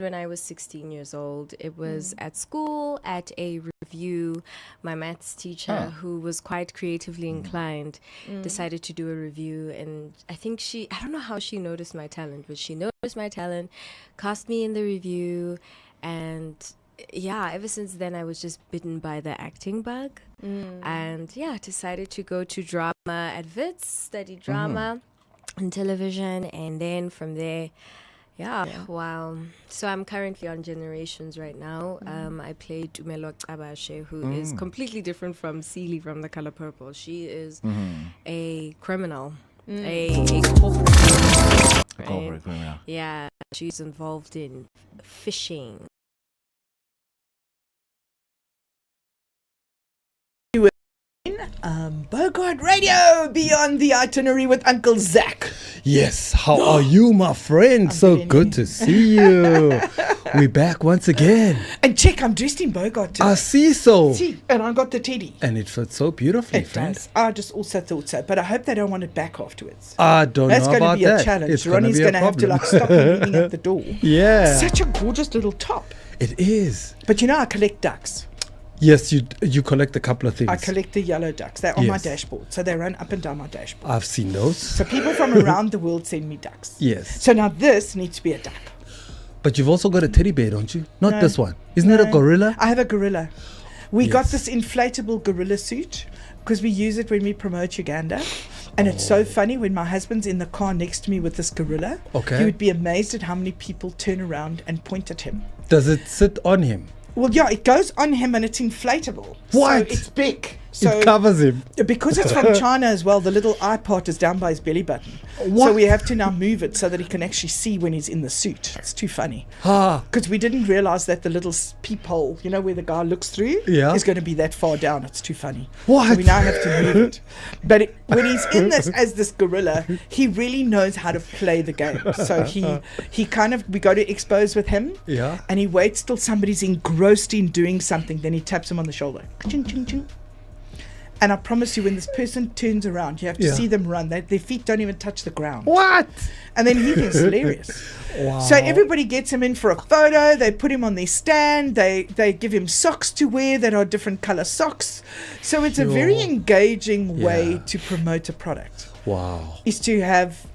when I was 16 years old. It was at school, at a review. My maths teacher, who was quite creatively inclined, decided to do a review. And I think I don't know how she noticed my talent, but she noticed my talent, cast me in the review. And yeah, ever since then, I was just bitten by the acting bug. And yeah, decided to go to drama at Wits, study drama and television. And then from there, wow. So I'm currently on Generations right now. I play Tumelo Kabashe, who is completely different from Celie from The Color Purple. She is a criminal, a corporate criminal. Yeah, she's involved in fishing. Bogart Radio, Beyond the Itinerary with Uncle Zach. Yes, how are you, my friend? So good to see you. We're back once again. And check, I'm dressed in Bogart today. I see so. See, and I got the teddy. And it fits so beautifully, friend. Does. I just also thought so, but I hope they don't want it back afterwards. I don't know about that. That's going to be a challenge. Ronnie's going to have to stop me leaving at the door. Yeah. Such a gorgeous little top. It is. But I collect ducks. Yes, you collect a couple of things. I collect the yellow ducks. They're on my dashboard. So they run up and down my dashboard. I've seen those. So people from around the world send me ducks. Yes. So now this needs to be a duck. But you've also got a teddy bear, don't you? Not this one. Isn't it a gorilla? I have a gorilla. We got this inflatable gorilla suit because we use it when we promote Uganda. And it's so funny when my husband's in the car next to me with this gorilla. Okay. You would be amazed at how many people turn around and point at him. Does it sit on him? Well, yeah, it goes on him and it's inflatable. What? So it's big. So it covers him. Because it's from China as well, the little eye part is down by his belly button. What? So we have to now move it so that he can actually see when he's in the suit. It's too funny. Because we didn't realize that the little peephole, where the guy looks through, is going to be that far down. It's too funny. What? So we now have to move it. But when he's in this as this gorilla, he really knows how to play the game. So we go to expose with him. Yeah. And he waits till somebody's engrossed in doing something. Then he taps him on the shoulder. Ching, ching, ching. And I promise you, when this person turns around, you have to see them run. Their feet don't even touch the ground. What? And then he thinks hilarious. Wow. So everybody gets him in for a photo. They put him on their stand. They give him socks to wear that are different color socks. So it's a very engaging way to promote a product. Wow. Is to have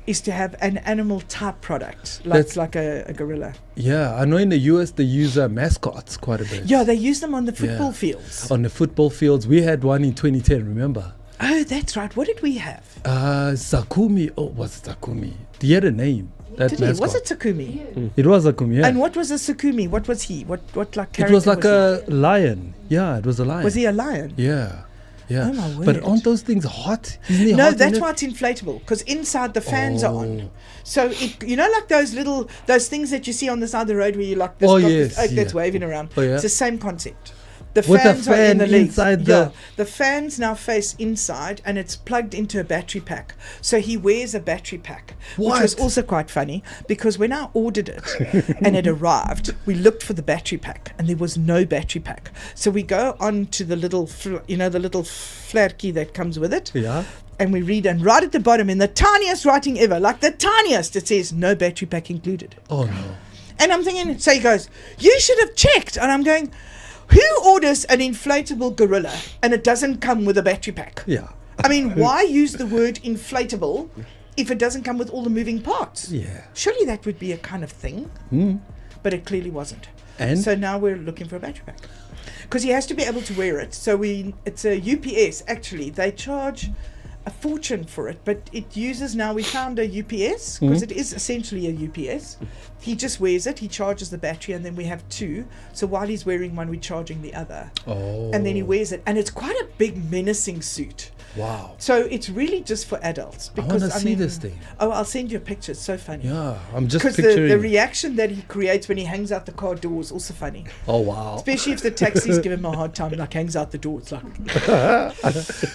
an animal type product like a gorilla. Yeah, I know in the US they use mascots quite a bit. Yeah, they use them on the football fields. On the football fields. We had one in 2010, remember? Oh, that's right. What did we have? Sakumi. Oh, what's Sakumi? He had a name. That mascot. Was it Sakumi? It was Sakumi, yeah. And what was a Sakumi? What was he? What character? It was like a lion. Yeah, it was a lion. Was he a lion? Yeah. Yeah. Oh my word. But aren't those things hot? Isn't it no, hot that's why it's inflatable, because inside the fans are on. So like those things that you see on the side of the road where you like this that's waving around. Oh, yeah. It's the same concept. The with fans are in the legs. Inside the fans now face inside, and it's plugged into a battery pack. So he wears a battery pack, which was also quite funny, because when I ordered it and it arrived, we looked for the battery pack, and there was no battery pack. So we go on to the little, the little flerkie that comes with it. Yeah. And we read, and right at the bottom, in the tiniest writing ever, like the tiniest, it says no battery pack included. Oh no. And I'm thinking, so he goes, you should have checked. And I'm going, who orders an inflatable gorilla and it doesn't come with a battery pack? Yeah. I mean, why use the word inflatable if it doesn't come with all the moving parts? Yeah. Surely that would be a kind of thing. But it clearly wasn't. And so now we're looking for a battery pack, because he has to be able to wear it. So it's a UPS. Actually, they charge a fortune for it, but it uses now. We found a UPS, because it is essentially a UPS. He just wears it, he charges the battery, and then we have two. So while he's wearing one, we're charging the other. And then he wears it, and it's quite a big menacing suit. Wow. So it's really just for adults. Because I want to see this thing. Oh, I'll send you a picture. It's so funny. Yeah, I'm just because picturing the reaction that he creates when he hangs out the car door is also funny. Oh wow. Especially if the taxis give him a hard time, like hangs out the door. It's like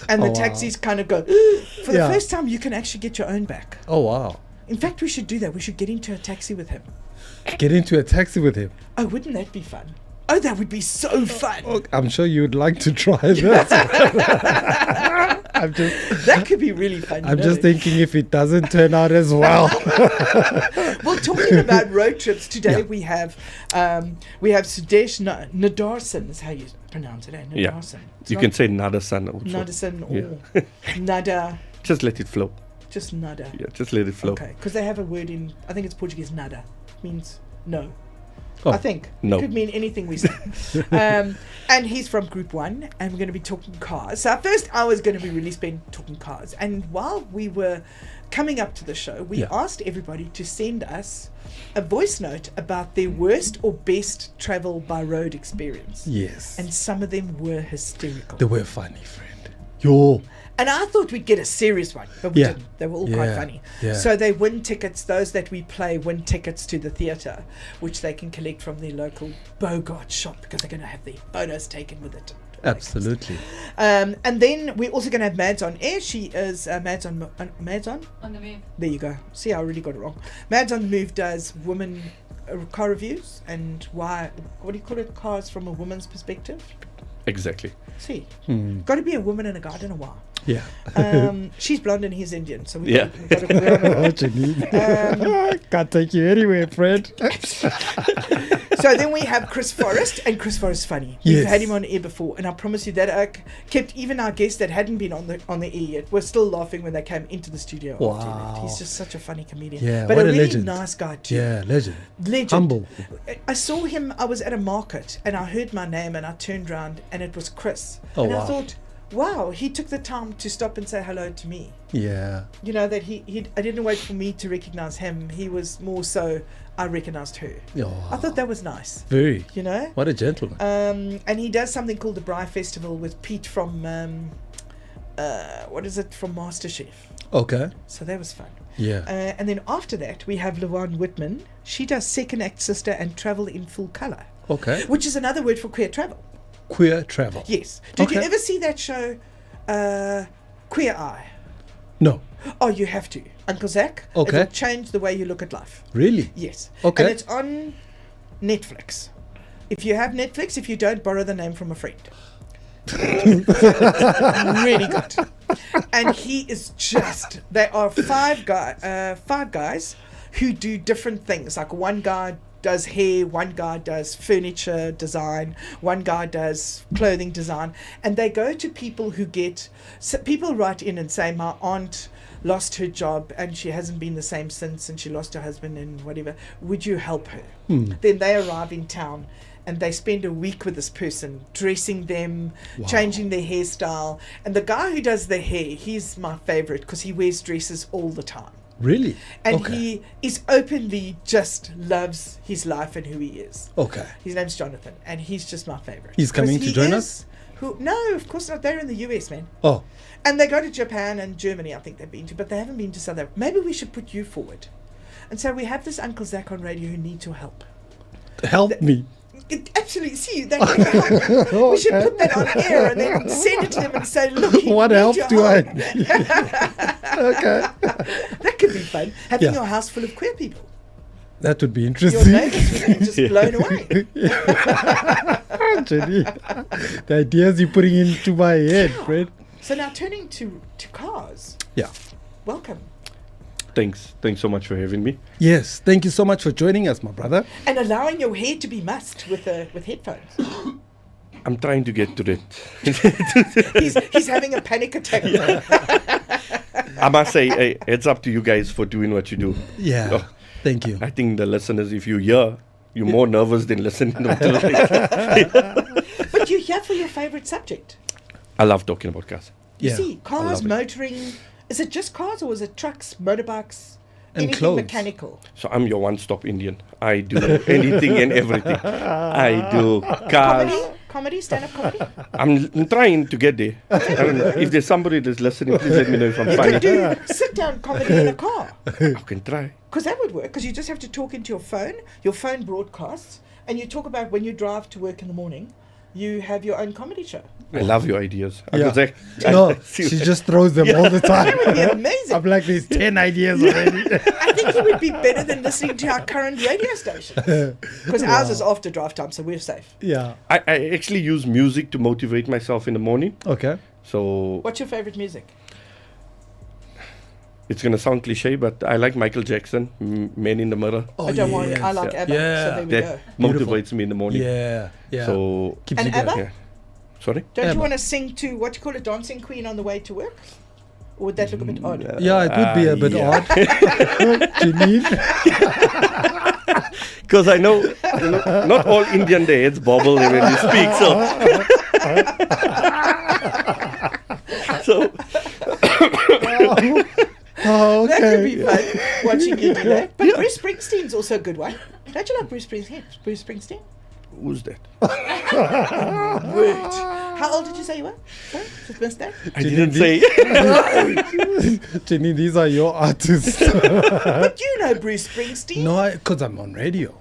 and the taxis kind of go for the first time you can actually get your own back. Oh wow. In fact, we should do that. We should get into a taxi with him. Get into a taxi with him. Oh, wouldn't that be fun? Oh, that would be so fun. Oh, I'm sure you'd like to try this. That could be really fun. I'm just thinking if it doesn't turn out as well. Well, talking about road trips, today we have Sudesh Nadarsen, is how you pronounce it, eh? Nadarsen. You can say Nadarsen also. Nadarsen or Nada. Just let it flow. Just nada. Yeah, just let it flow. Okay, because they have a word in, I think it's Portuguese, nada. Means no. Oh, I think. no. It could mean anything we say. And he's from Group 1, and we're going to be talking cars. So our first hour is going to be really spent talking cars. And while we were coming up to the show, we asked everybody to send us a voice note about their worst or best travel by road experience. Yes. And some of them were hysterical. They were funny, friend. Yo. And I thought we'd get a serious one, but we didn't. They were all quite funny. Yeah. So they win tickets, those that we play win tickets to the theatre, which they can collect from their local Bogart shop because they're going to have their photos taken with it. Absolutely. And then we're also going to have Mads on air. She is Mads on the Move. There you go. See, I already got it wrong. Mads on the Move does women car reviews and what do you call it? Cars from a woman's perspective. Exactly. See, got to be a woman and a guy. I don't know why. Yeah. She's blonde and he's Indian, so we Yeah. got to What you need. Can't take you anywhere, friend. So then we have Chris Forrest, and Chris Forrest's funny. We've had him on air before, and I promise you that kept even our guests that hadn't been on the air yet were still laughing when they came into the studio. Wow. He's just such a funny comedian. Yeah, but what a a really legend. nice guy too. Yeah, legend. Legend. Humble. I saw him. I was at a market, and I heard my name, and I turned around, and it was Chris. Oh, and wow. I thought, wow, he took the time to stop and say hello to me. Yeah. You know, that I didn't wait for me to recognize him. He was more so, I recognized her. Oh, I thought that was nice. very. You know? What a gentleman. And he does something called the Braai Festival with Pete from, from MasterChef. Okay. So that was fun. Yeah. And then after that, we have Lavonne Wittmann. She does Second Act Sister and Travel in Full Colour. Okay. Which is another word for queer travel. Queer travel. Yes. Did you Okay. ever see that show, Queer Eye? No. Oh, you have to. Uncle Zach. Okay. It'll change the way you look at life. Really? Yes. Okay. And it's on Netflix. If you have Netflix, if you don't, borrow the name from a friend. Really good. And he is just, they are five guys who do different things. Like one guy does hair, one guy does furniture design, one guy does clothing design, and they go to people who people write in and say, my aunt lost her job and she hasn't been the same since, and she lost her husband and whatever, would you help her? Then they arrive in town and they spend a week with this person, dressing them, changing their hairstyle. And the guy who does the hair, he's my favorite because he wears dresses all the time. Really? And he is openly just loves his life and who he is. Okay. His name's Jonathan, and he's just my favorite. He's coming to join us? No, of course not. They're in the US, man. Oh. And they go to Japan and Germany, I think they've been to, but they haven't been to South Africa. Maybe we should put you forward. And so we have this Uncle Zach on radio who needs your help. Help me. Absolutely, see, that could help. We should put that on air and then send it to him and say, look, What help do I help. need? Okay. That could be fun. Having your house full of queer people. That would be Your interesting. neighbors would be just blown away. Jenny, the ideas you're putting into my head, Fred. So now turning to cars. Yeah. Welcome. Thanks so much for having me. Yes, thank you so much for joining us, my brother. And allowing your hair to be mussed with headphones. I'm trying to get to that. He's having a panic attack. I must say, heads up to you guys for doing what you do. Yeah, Oh, thank you. I think the listeners, if you hear, you're more nervous than listening to it. But you're here for your favorite subject. I love talking about cars. You Yeah, see, cars, love it. motoring. Is it just cars or is it trucks, motorbikes, And anything clothes. mechanical? So I'm your one-stop Indian. I do anything and everything. I do cars. Comedy, stand-up comedy? I'm trying to get there. I don't know. If there's somebody that's listening, please let me know if I'm You funny. could do sit-down comedy in a car. I can try. Because that would work, because you just have to talk into your phone broadcasts, and you talk about when you drive to work in the morning, you have your own comedy show. I love your ideas. I Yeah. could say, No, she just throws them all the time. That would be amazing. I'm like, there's 10 ideas already. I think it would be better than listening to our current radio stations. Because ours is after drive time, so we're safe. Yeah. I actually use music to motivate myself in the morning. Okay. So What's your favorite music? it's going to sound cliche, but I like Michael Jackson, Men in the Mirror. I don't want. I like ABBA. Yeah. So there we go. That motivates me in the morning. Yeah. Yeah. So, Keeps And you going. ABBA? yeah. Sorry? Don't ABBA. you want to sing to what you call a dancing queen on the way to work? Or would that look a bit odd? Yeah, it would be a bit yeah. odd. Janine? Because I know, not all Indian dads bobble when they speak. So Oh, That could be okay. fun, watching you do that. But Bruce Springsteen's also a good one. Don't you like Bruce Springsteen? Bruce Springsteen? who's that? Word. How old did you say you were? Sorry, it's birthday? I didn't say. Janine, these are your artists. But you know Bruce Springsteen. No, because I'm on radio.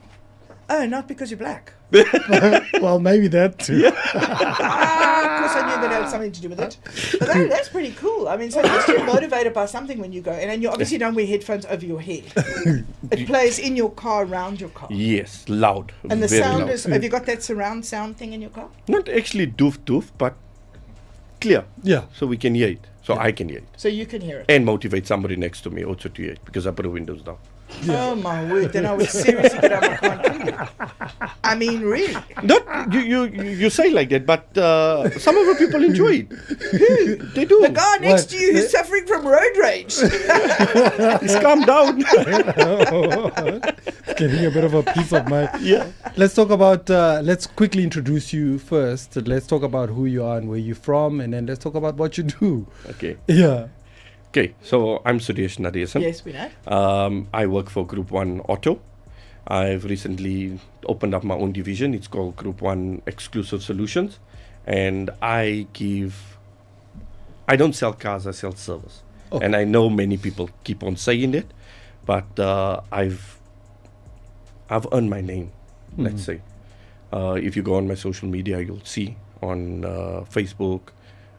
Oh, not because you're black. Well, maybe that too. Of course I knew that had something to do with it. But that's pretty cool. I mean, so you're still motivated by something when you go. And then you obviously don't wear headphones over your head. It plays in your car, around your car. Yes, loud. And the very sound loud. is, have you got that surround sound thing in your car? Not actually doof, but clear. Yeah. So we can hear it. So I can hear it. So you can hear it. And motivate somebody next to me also to hear it because I put the windows down. Oh my word, then I would seriously get out my car and kill you. I mean, really. Not you say like that, but some of the people enjoy it. They do. The guy next What? to you who's suffering from road rage. He's calm down. Getting a bit of a peace of mind. Yeah. Let's talk about, let's quickly introduce you first. Let's talk about who you are and where you're from, and then let's talk about what you do. Okay. Yeah. Okay. So I'm Sudesh Nadarsen. Yes, we know. I work for Group 1 Auto. I've recently opened up my own division. It's called Group 1 Exclusive Solutions. And I don't sell cars, I sell service. Okay. And I know many people keep on saying it, but I've earned my name, let's say. If you go on my social media, you'll see on Facebook.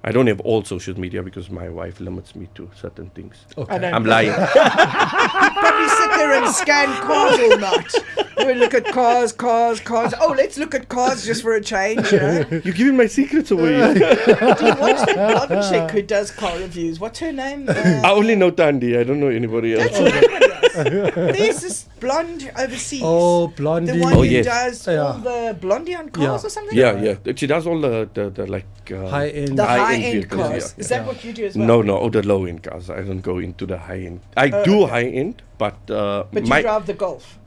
I don't have all social media because my wife limits me to certain things. Okay. I don't I'm lying. probably sit there and scan cars all night. We look at cars. Oh, let's look at cars just for a change, you know. You're giving my secrets away. Do you watch that blonde chick who does car reviews? What's her name? I only know Tandi. I don't know anybody else. That's what everybody does. There's this blonde overseas. Oh, Blondie. The one Oh, who yes. does Yeah. all the blondie on cars Yeah. or something? Yeah. She does all the like High-end. The High-end high-end vehicles, cars. yeah. Is that Yeah. what you do as well? No, the low-end cars. I don't go into the high-end. I do high-end, but But you my drive the Golf.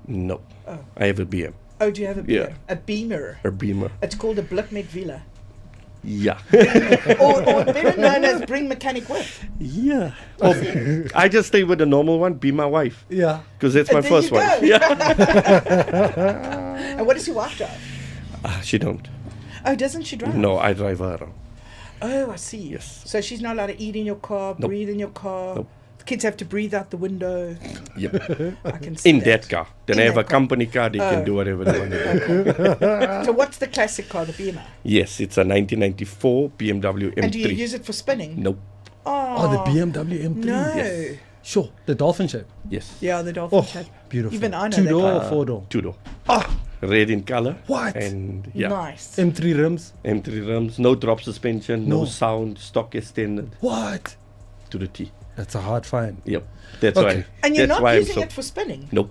no. Oh. I have a BM, Oh, do you have a Yeah. Beamer? A Beamer. a Beamer. It's called a Blik met Villa. Yeah. or better known as Bring Mechanic With. Yeah. Oh, I just stay with the normal one. Be my wife, Yeah. because that's my And there first you wife. go. Yeah. And what does your wife drive? She don't. Oh, doesn't she drive? No, I drive her around. Oh, I see. Yes. So she's not allowed to eat in your car, Nope. breathe in your car. Nope. The kids have to breathe out the window. Yep. I can see In that car. Then In I have that a car. company car. They Oh. can do whatever they want to do. So what's the classic car, the Beamer? Yes, it's a 1994 BMW M3. And do you use it for spinning? Nope. Oh, Oh, the BMW M3. No. Yes. Sure. The dolphin shape. Yes. Yeah, the dolphin Oh, shape. beautiful. Even I know Two that door car. or four door? Two-door. Red in color. What? And yeah. Nice. M3 rims. M3 rims, no drop suspension, no No. sound, stock extended What? to the T. That's a hard find. Yep. That's Okay. why. And you're that's not why using I'm it for spinning? Nope.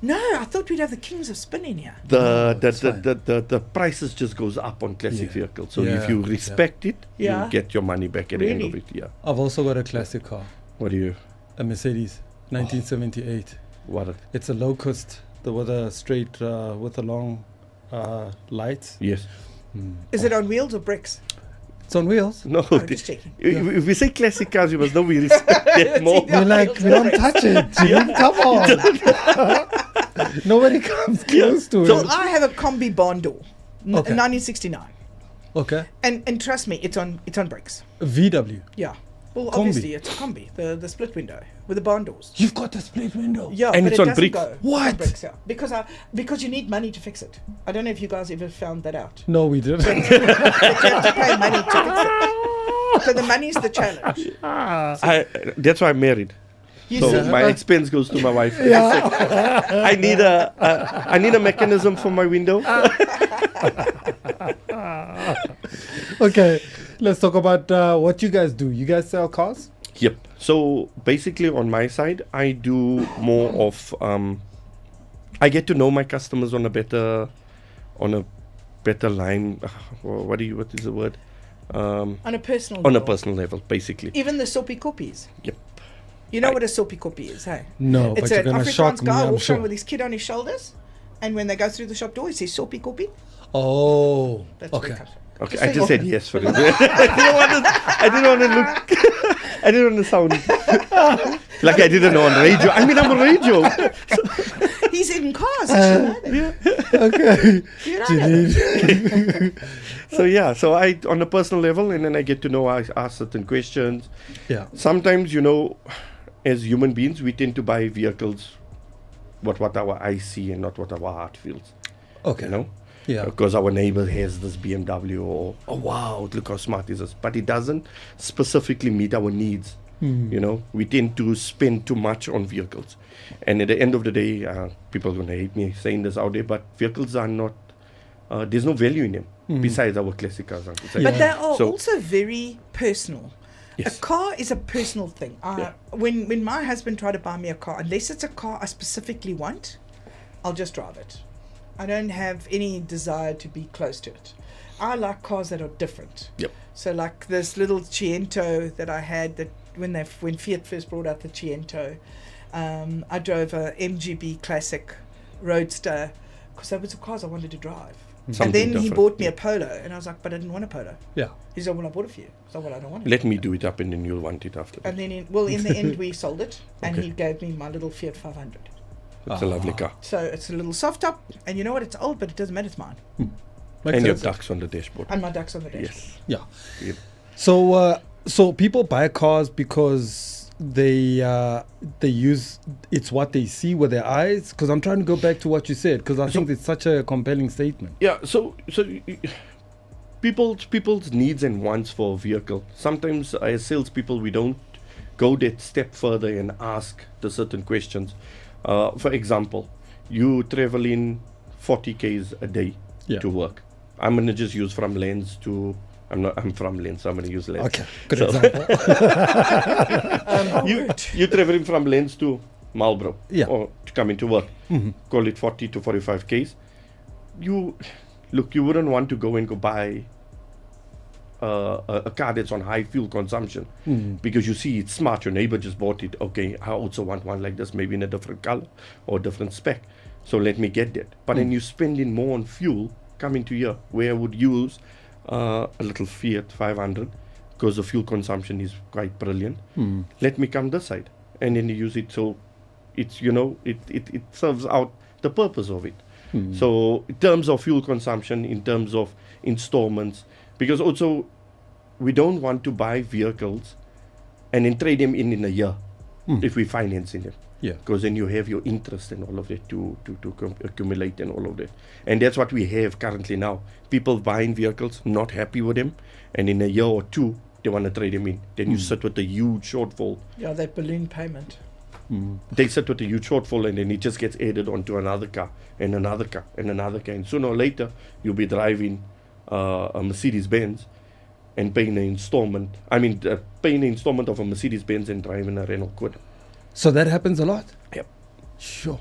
No, I thought we'd have the kings of spinning here. it's fine. The prices just goes up on classic Yeah. vehicles. So Yeah, if you yeah. respect it, Yeah. you get your money back at the end of Really? it. Yeah. I've also got a classic car, What do you? a Mercedes, 1978. What? It's a low cost, with a straight, with a long lights. Yes. Is it on wheels or bricks? It's on wheels. No. Oh, just checking. If we say classic cars, you must know we respect that more. Yeah, We're like, wheels we and don't bricks. touch it. Jim. Come on. Nobody comes close to So it. I have a combi barn door, Okay. 1969, Okay. and trust me, it's on brakes. VW. Yeah. Well, obviously, it's a combi, the split window with the barn doors. You've got a split window. Yeah, And but it's it on doesn't bricks. go. What? On bricks, yeah. Because you need money to fix it. I don't know if you guys ever found that out. No, we didn't. But you have to pay money to fix it. So the money's the challenge. That's why I'm married. You So see? my expense goes to my wife. I need a mechanism for my window. Okay, let's talk about what you guys do. You guys sell cars? Yep. So basically, on my side, I do more of. I get to know my customers on a better line. What is the word? On a personal On a level. personal level, basically. Even the soapy koppies. Yep. You know what a soapy koppie is, hey? No, It's but you're an going to shock Afrikaans me, guy I'm walks around sure. with his kid on his shoulders, and when they go through the shop door, he says soapy koppie. Oh, That's where it okay. comes from. Okay, Just I so just you said yes for it. I didn't want to look. I didn't want to sound like I didn't know on radio. I mean, I'm on radio. He's in cars. You know that. Okay. You know Janine. So yeah, so I on a personal level, and then I get to know. I ask certain questions. Yeah. Sometimes, as human beings, we tend to buy vehicles what our eyes see and not what our heart feels. Okay. Yeah. Because our neighbor has this BMW, or oh wow, look how smart is this, but it doesn't specifically meet our needs. We tend to spend too much on vehicles, and at the end of the day, people are gonna hate me saying this out there, but vehicles are not. There's no value in them besides our classic cars. But they are So- also very personal. Yes. A car is a personal thing. When my husband tried to buy me a car, unless it's a car I specifically want, I'll just drive it. I don't have any desire to be close to it. I like cars that are different. Yep. So like this little Ciento that I had that when Fiat first brought out the Ciento, I drove a MGB Classic Roadster because those were the cars I wanted to drive. Something and then he different. bought me a Polo, and I was like, but I didn't want a Polo. Yeah. He said, well, I bought it for you. So, well, I don't want it. Let me do it up, and then you'll want it after. And then, in the end, we sold it, and Okay. he gave me my little Fiat 500. It's a lovely car. So it's a little soft top, and you know what? It's old, but it doesn't matter. It's mine. Makes And your sense. ducks on the dashboard. And my ducks on the dash. Yes. Yeah. Yep. So people buy cars because they use it's what they see with their eyes. Because I'm trying to go back to what you said, because I think it's such a compelling statement. Yeah. So people's needs and wants for a vehicle. Sometimes as salespeople, we don't go that step further and ask the certain questions. For example, you traveling 40 k's a day to work. I'm gonna just use from Lens to. I'm from Lens, so I'm gonna use Lens. Okay, good example. You're traveling from Lens to Marlborough, Yeah. or to come into work. Call it 40 to 45 k's. You wouldn't want to go buy a car that's on high fuel consumption because you see it's smart. Your neighbor just bought it. Okay, I also want one like this, maybe in a different color or different spec. So let me get that. But then you're spending more on fuel coming to here, where I would use a little Fiat 500 because the fuel consumption is quite brilliant. Let me come this side, and then you use it. So it's it serves out the purpose of it. So in terms of fuel consumption, in terms of installments, because also we don't want to buy vehicles and then trade them in a year if we financing them. Yeah. Because then you have your interest and all of that to accumulate and all of that. And that's what we have currently now. People buying vehicles, not happy with them, and in a year or two, they want to trade them in. Then you sit with a huge shortfall. Yeah, that balloon payment. They sit with a huge shortfall, and then it just gets added onto another car, and another car, and another car. And sooner or later, you'll be driving a Mercedes-Benz and paying an installment. Paying an installment of a Mercedes-Benz and driving a Renault Kwid. So that happens a lot? Yep. Sure.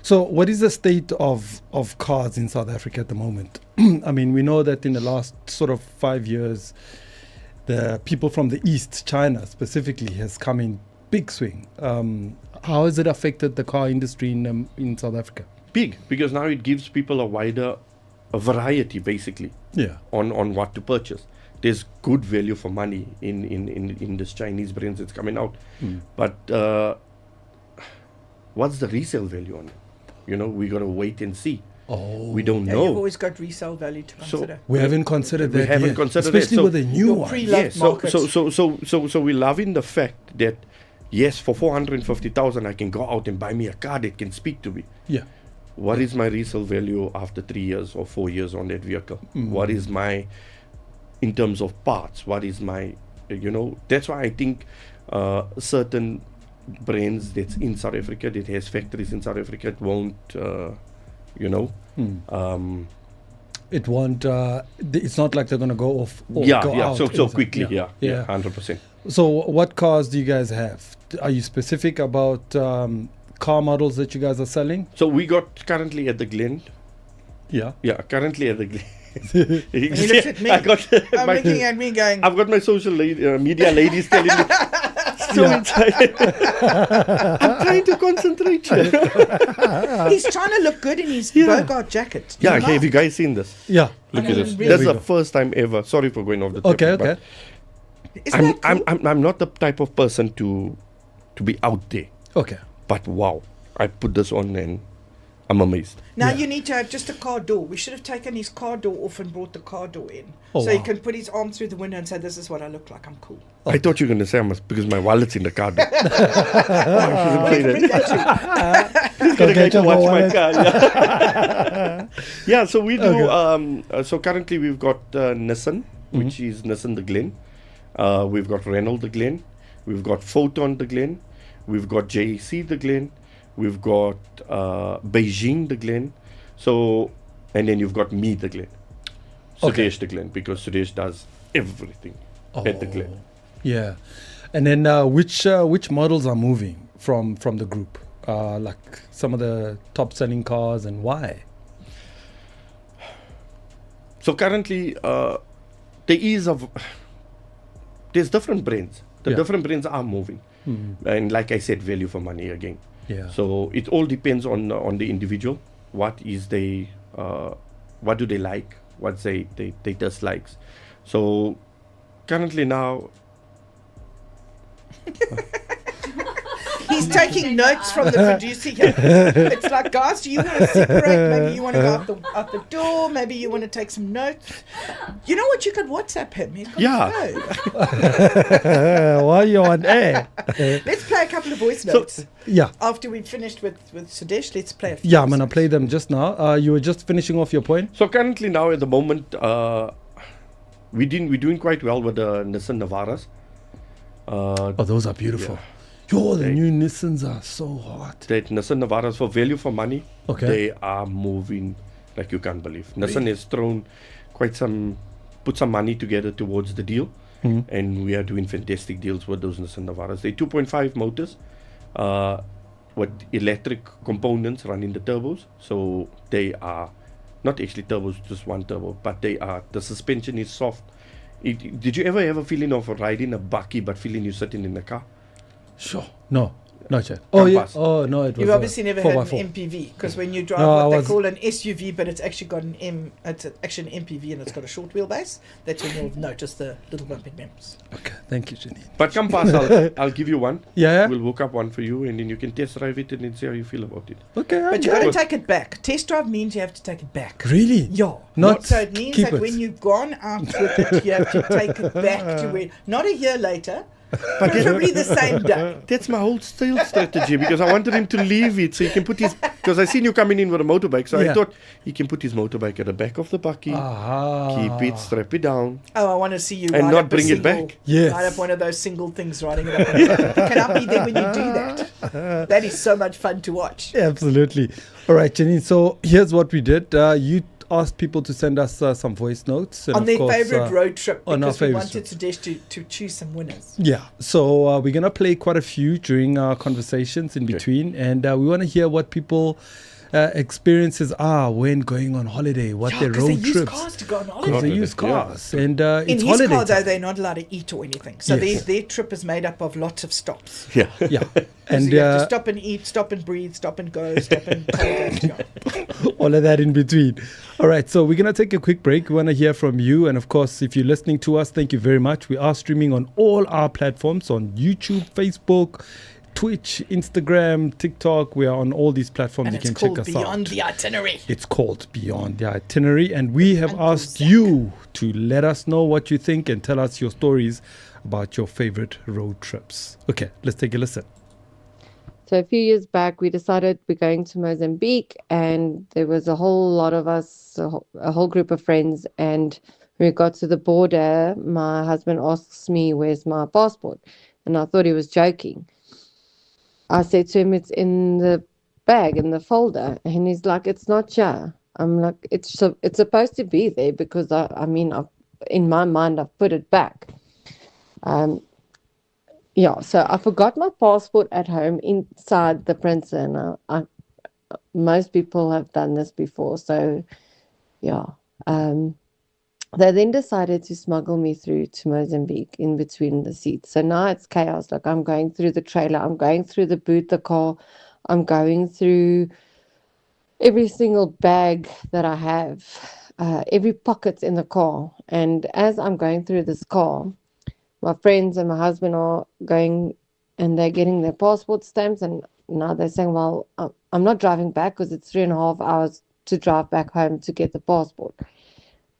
So what is the state of cars in South Africa at the moment? I mean, we know that in the last sort of 5 years, the people from the East, China specifically, has come in big swing. How has it affected the car industry in South Africa? Big, because now it gives people a variety, basically, on what to purchase. There's good value for money in this Chinese brands that's coming out. But what's the resale value on it? We got to wait and see. Oh, We don't Yeah, know. you've always got resale value to consider. we haven't considered We that haven't yet, considered that. especially So with the new your one. pre-loved Yes, so, market. so we're loving the fact that, yes, for 450,000, I can go out and buy me a car that can speak to me. Yeah. What is my resale value after 3 years or 4 years on that vehicle? What is my, in terms of parts, what is my, that's why I think certain brands that's in South Africa, that has factories in South Africa, it won't, It won't. It's not like they're gonna go off. Or yeah, go yeah, out so inside. quickly, yeah, 100%. So, what cars do you guys have? Are you specific about car models that you guys are selling? So we got currently at the Glen. Yeah. Yeah, currently at the Glen. And he looks at me. I got I'm looking at me going, I've got my social media ladies telling me, so excited. I'm trying to concentrate. he's trying to look good in his Bogart jacket. Yeah, You know? have you guys seen this? Yeah. Look at this. really That's There the we go. first time ever. Sorry for going off the topic. Okay. but Okay. Isn't that cool? I'm not the type of person to be out there. Okay. But wow, I put this on and I'm amazed. Now Yeah. you need to have just a car door. We should have taken his car door off and brought the car door in. Oh, so he wow. can put his arm through the window and say, this is what I look like. I'm cool. I thought you were going to say because my wallet's in the car. Well, you can bring that too. He's gonna get go your watch my wallet. car. Yeah. Yeah, so we do. Okay. So currently we've got Nissan, which is Nissan the Glen. We've got Renault the Glen. We've got Photon the Glen. We've got JC the Glen. We've got Beijing the Glen. So, and then you've got me the Glen. Okay. Sudesh the Glen, because Sudesh does everything at the Glen. Yeah. And then which models are moving from the group? Like some of the top selling cars, and why? So currently, there's different brands. The Yeah. different brands are moving, and like I said, value for money again. Yeah. So it all depends on the individual. What is they, what do they like? What they dislikes. So currently now, He's taking notes from the producer here. It's like, guys, do you want to separate? Maybe you want to go out the door. Maybe you want to take some notes. You know what? You could WhatsApp him. He's got his phone. Why are you on air? Let's play a couple of voice notes. Yeah. After we've finished with Sudesh, let's play a few. Yeah, I'm voice gonna notes. play them just now. You were just finishing off your point. so currently now at the moment, we're doing quite well with the Nissan Navaras. Oh, those are beautiful. Yeah. Yo, the They- new Nissans are so hot. That Nissan Navaras, for value for money, Okay. they are moving like you can't believe. Nissan has thrown put some money together towards the deal, and we are doing fantastic deals with those Nissan Navaras. They're 2.5 motors, with electric components running the turbos. So they are not actually turbos, just one turbo, but the suspension is soft. Did you ever have a feeling of riding a bakkie but feeling you're sitting in a car? Sure. No, not yet. Oh yeah. Compass. Oh no, it was. You've obviously never had 4x4. an MPV, because when you drive No, I what they was- call an SUV, but it's actually got it's actually an MPV and it's got a short wheelbase. That's when you'll notice the little bumping rims. Okay, thank you, Janine. But come past, I'll give you one. Yeah. We'll hook up one for you, and then you can test drive it and then see how you feel about it. Okay. But you got to Good. take it back. Test drive means you have to take it back. Really? Yeah. Not So it means keep that it. when you've gone out with it, you have to take it back to where, not a year later, but probably the same day. That's my whole sales strategy, because I wanted him to leave it so he can put his. Because I seen you coming in with a motorbike, so Yeah. I thought he can put his motorbike at the back of the bakkie, Aha. keep it, strap it down. Oh, I want to see you And ride not up bring a it back. single, Yes. ride up one of those single things, riding it up. Can I be there when you do that? That is so much fun to watch. Absolutely. All right, Janine. So here's what we did. You asked people to send us some voice notes and On of their course, favourite road trip, on our because we favourite wanted Sudesh to choose some winners. Yeah, so we're going to play quite a few during our conversations in Okay. between, and we want to hear what people experiences are when going on holiday, what their because they road use trips. cars to go on Because holiday. they Holiday, use yeah. cars, and In it's his holiday car, though, time. they're not allowed to eat or anything. So Yes. their trip is made up of lots of stops. Yeah. Yeah, And and you have to stop and eat, stop and breathe, stop and go, stop and all of that in between. All right, so we're going to take a quick break. We want to hear from you. And of course, if you're listening to us, thank you very much. We are streaming on all our platforms on YouTube, Facebook, Twitch, Instagram, TikTok. We are on all these platforms. And You it's can check called us Beyond out. the Itinerary. It's called Beyond the Itinerary, and we have asked you to let us know what you think and tell us your stories about your favorite road trips. Okay, let's take a listen. So a few years back, we decided we're going to Mozambique, and there was a whole lot of us, a whole group of friends. And when we got to the border, my husband asks me, "Where's my passport?" And I thought he was joking. I said to him, "It's in the bag, in the folder." And he's like, "It's not here." I'm like, it's supposed to be there because in my mind, I've put it back. So I forgot my passport at home inside the printer, and most people have done this before. So, they then decided to smuggle me through to Mozambique in between the seats. So now it's chaos. Like, I'm going through the trailer, I'm going through the boot, the car, I'm going through every single bag that I have, every pocket in the car. And as I'm going through this car, my friends and my husband are going and they're getting their passport stamps. And now they're saying, "Well, I'm not driving back because it's 3.5 hours to drive back home to get the passport."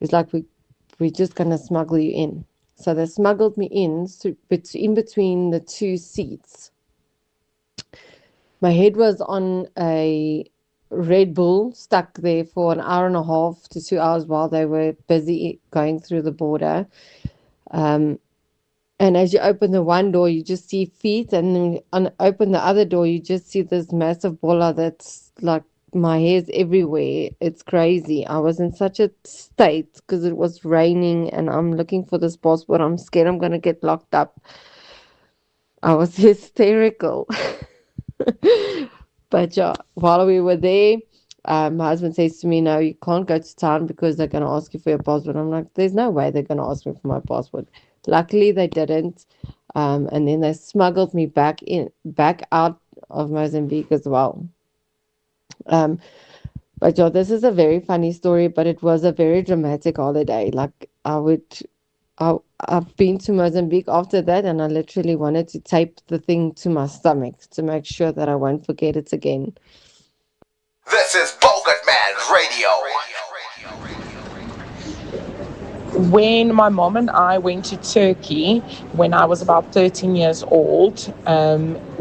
It's like, we're just going to smuggle you in. So they smuggled me in between the two seats. My head was on a Red Bull, stuck there for 1.5 to 2 hours while they were busy going through the border. And as you open the one door, you just see feet, and then open the other door, you just see this massive bola that's like, my hair's everywhere. It's crazy. I was in such a state because it was raining, and I'm looking for this passport. I'm scared I'm going to get locked up. I was hysterical. But while we were there, my husband says to me, "No, you can't go to town because they're going to ask you for your passport." I'm like, there's no way they're going to ask me for my passport. Luckily, they didn't. And then they smuggled me back out of Mozambique as well. But this is a very funny story, but it was a very dramatic holiday. Like, I've been to Mozambique after that, and I literally wanted to tape the thing to my stomach to make sure that I won't forget it again. This is Bogut Man Radio. When my mom and I went to Turkey when I was about 13 years old,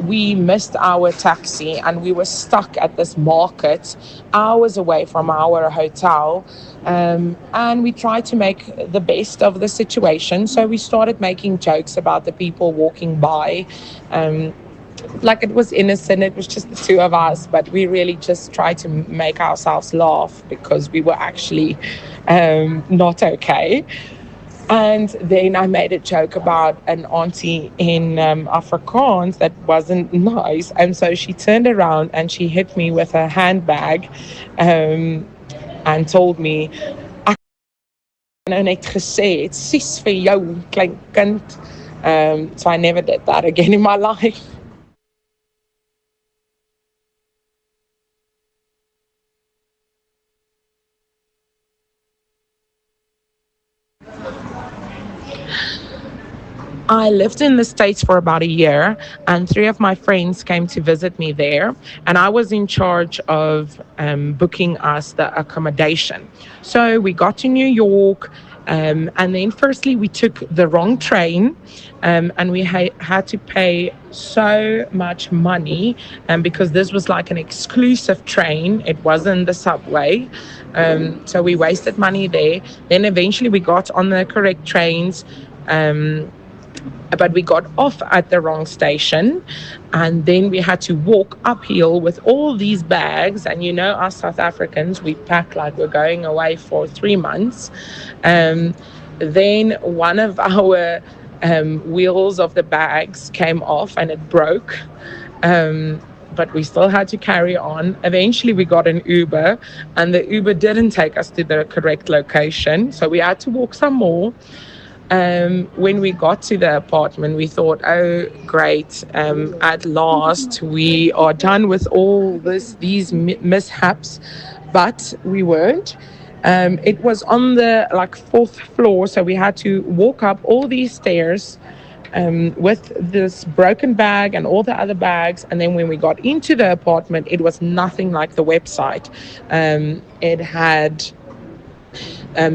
we missed our taxi and we were stuck at this market hours away from our hotel. And we tried to make the best of the situation. So we started making jokes about the people walking by. Like, it was innocent, it was just the two of us, but we really just tried to make ourselves laugh because we were actually not okay. And then I made a joke about an auntie in Afrikaans that wasn't nice, and so she turned around and she hit me with her handbag and told me, "Ek nou net gesê het, sis vir jou klein kind." So I never did that again in my life. I lived in the States for about a year, and 3 of my friends came to visit me there, and I was in charge of booking us the accommodation. So we got to New York, and then firstly we took the wrong train, and we had to pay so much money, because this was like an exclusive train. It wasn't the subway. So we wasted money there. Then eventually we got on the correct trains, but we got off at the wrong station, and then we had to walk uphill with all these bags. And us South Africans, we pack like we're going away for 3 months. Then one of our wheels of the bags came off and it broke, but we still had to carry on. Eventually we got an Uber, and the Uber didn't take us to the correct location, so we had to walk some more. When we got to the apartment, we thought, oh, great, at last we are done with all these mishaps, but we weren't. It was on the 4th floor, so we had to walk up all these stairs with this broken bag and all the other bags. And then when we got into the apartment, it was nothing like the website. It had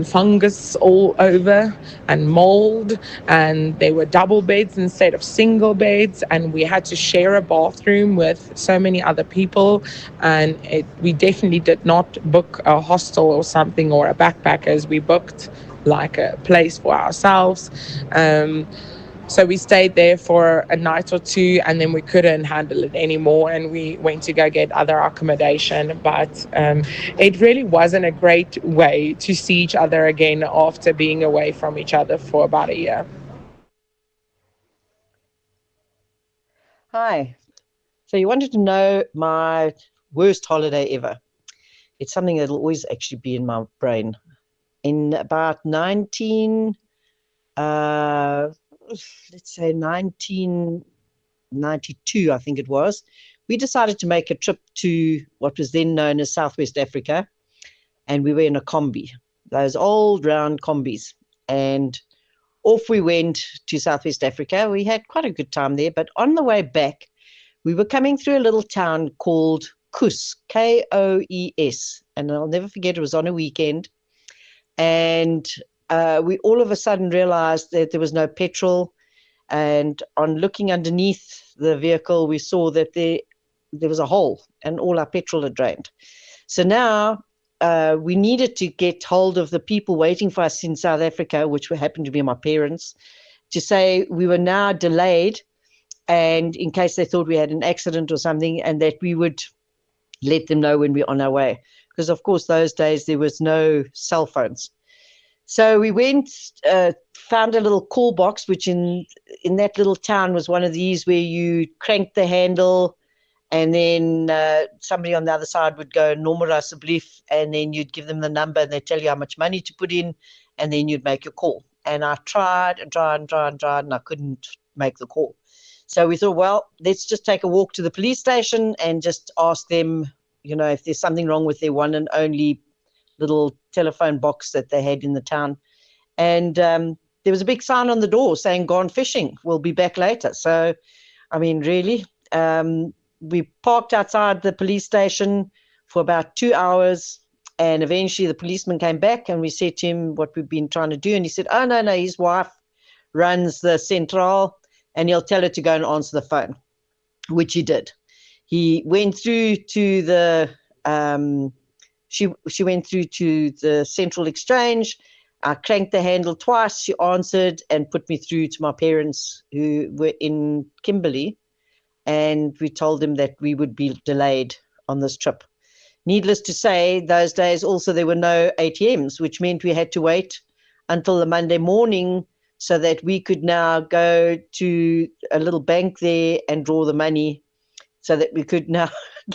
fungus all over and mold, and there were double beds instead of single beds, and we had to share a bathroom with so many other people. And we definitely did not book a hostel or something or a backpackers. We booked like a place for ourselves. So we stayed there for a night or two, and then we couldn't handle it anymore, and we went to go get other accommodation. But it really wasn't a great way to see each other again after being away from each other for about a year. Hi. So you wanted to know my worst holiday ever. It's something that'll always actually be in my brain. In about 1992, I think it was, we decided to make a trip to what was then known as Southwest Africa, and we were in a combi, those old round combis, and off we went to Southwest Africa. We had quite a good time there, but on the way back, we were coming through a little town called Koes, Koes, and I'll never forget, it was on a weekend, and we all of a sudden realized that there was no petrol, and on looking underneath the vehicle, we saw that there was a hole and all our petrol had drained. So now we needed to get hold of the people waiting for us in South Africa, which happened to be my parents, to say we were now delayed, and in case they thought we had an accident or something, and that we would let them know when we're on our way. Because, of course, those days there was no cell phones. So we went, found a little call box, which in that little town was one of these where you cranked the handle, and then somebody on the other side would go, "Nommer asseblief," and then you'd give them the number, and they'd tell you how much money to put in, and then you'd make your call. And I tried, and I couldn't make the call. So we thought, well, let's just take a walk to the police station and just ask them, if there's something wrong with their one and only little telephone box that they had in the town. And there was a big sign on the door saying, "Gone fishing, we'll be back later." So, I mean, really, we parked outside the police station for about 2 hours, and eventually the policeman came back, and we said to him what we've been trying to do, and he said, "Oh, no, his wife runs the central, and he'll tell her to go and answer the phone," which he did. He went through to the she went through to the Central Exchange. I cranked the handle twice. She answered and put me through to my parents, who were in Kimberley, and we told them that we would be delayed on this trip. Needless to say, those days also there were no ATMs, which meant we had to wait until the Monday morning so that we could now go to a little bank there and draw the money so that we could now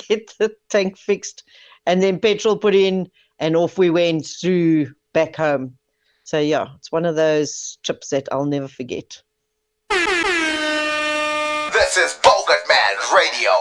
get the tank fixed and then petrol put in, and off we went through back home. So yeah, it's one of those trips that I'll never forget. This is Bogart Man Radio.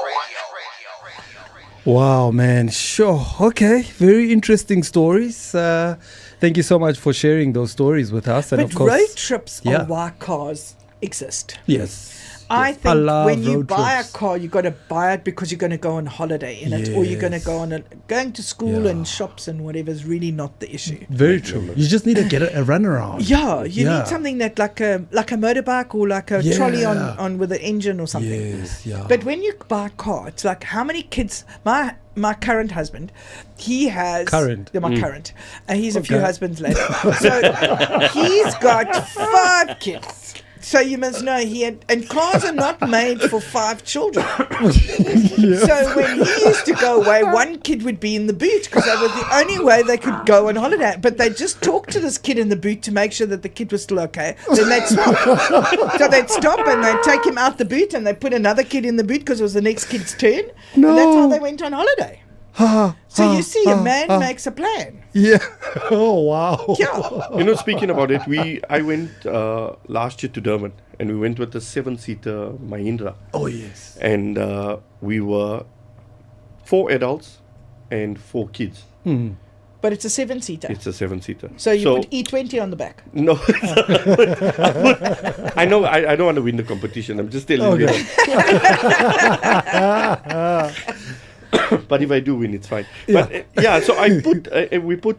Wow, man. Sure. Okay. Very interesting stories. Thank you so much for sharing those stories with us. And But of course, road trips yeah. are why cars exist. Yes. I I think love when you road buy trips. a car, you got to buy it because you're going to go on holiday in it, or you're going to Yes. go on going to school Yeah. and shops and whatever is really not the issue. Very true. You just need to get a runaround. Yeah, you Yeah. need something that like a motorbike or like a trolley on with an engine or something. Yes, yeah. But when you buy a car, it's like how many kids? My current husband, he has Current. Yeah, my current, and he's a few Okay. husbands later. So he's got 5 kids. So you must know and cars are not made for 5 children. So when he used to go away, 1 kid would be in the boot because that was the only way they could go on holiday. But they just talked to this kid in the boot to make sure that the kid was still okay. Then they'd stop. So they'd stop and they'd take him out the boot and they'd put another kid in the boot because it was the next kid's turn. No. And that's how they went on holiday. So you see, a man makes a plan. Yeah. Oh, wow. Yeah. Speaking about it, I went last year to Durban, and we went with a 7-seater Mahindra. Oh, yes. And we were 4 adults and 4 kids. But it's a 7-seater. It's a 7-seater. So you put E20 on the back. No. I know. I don't want to win the competition. I'm just telling you. But if I do win, it's fine. Yeah. But so I put. We put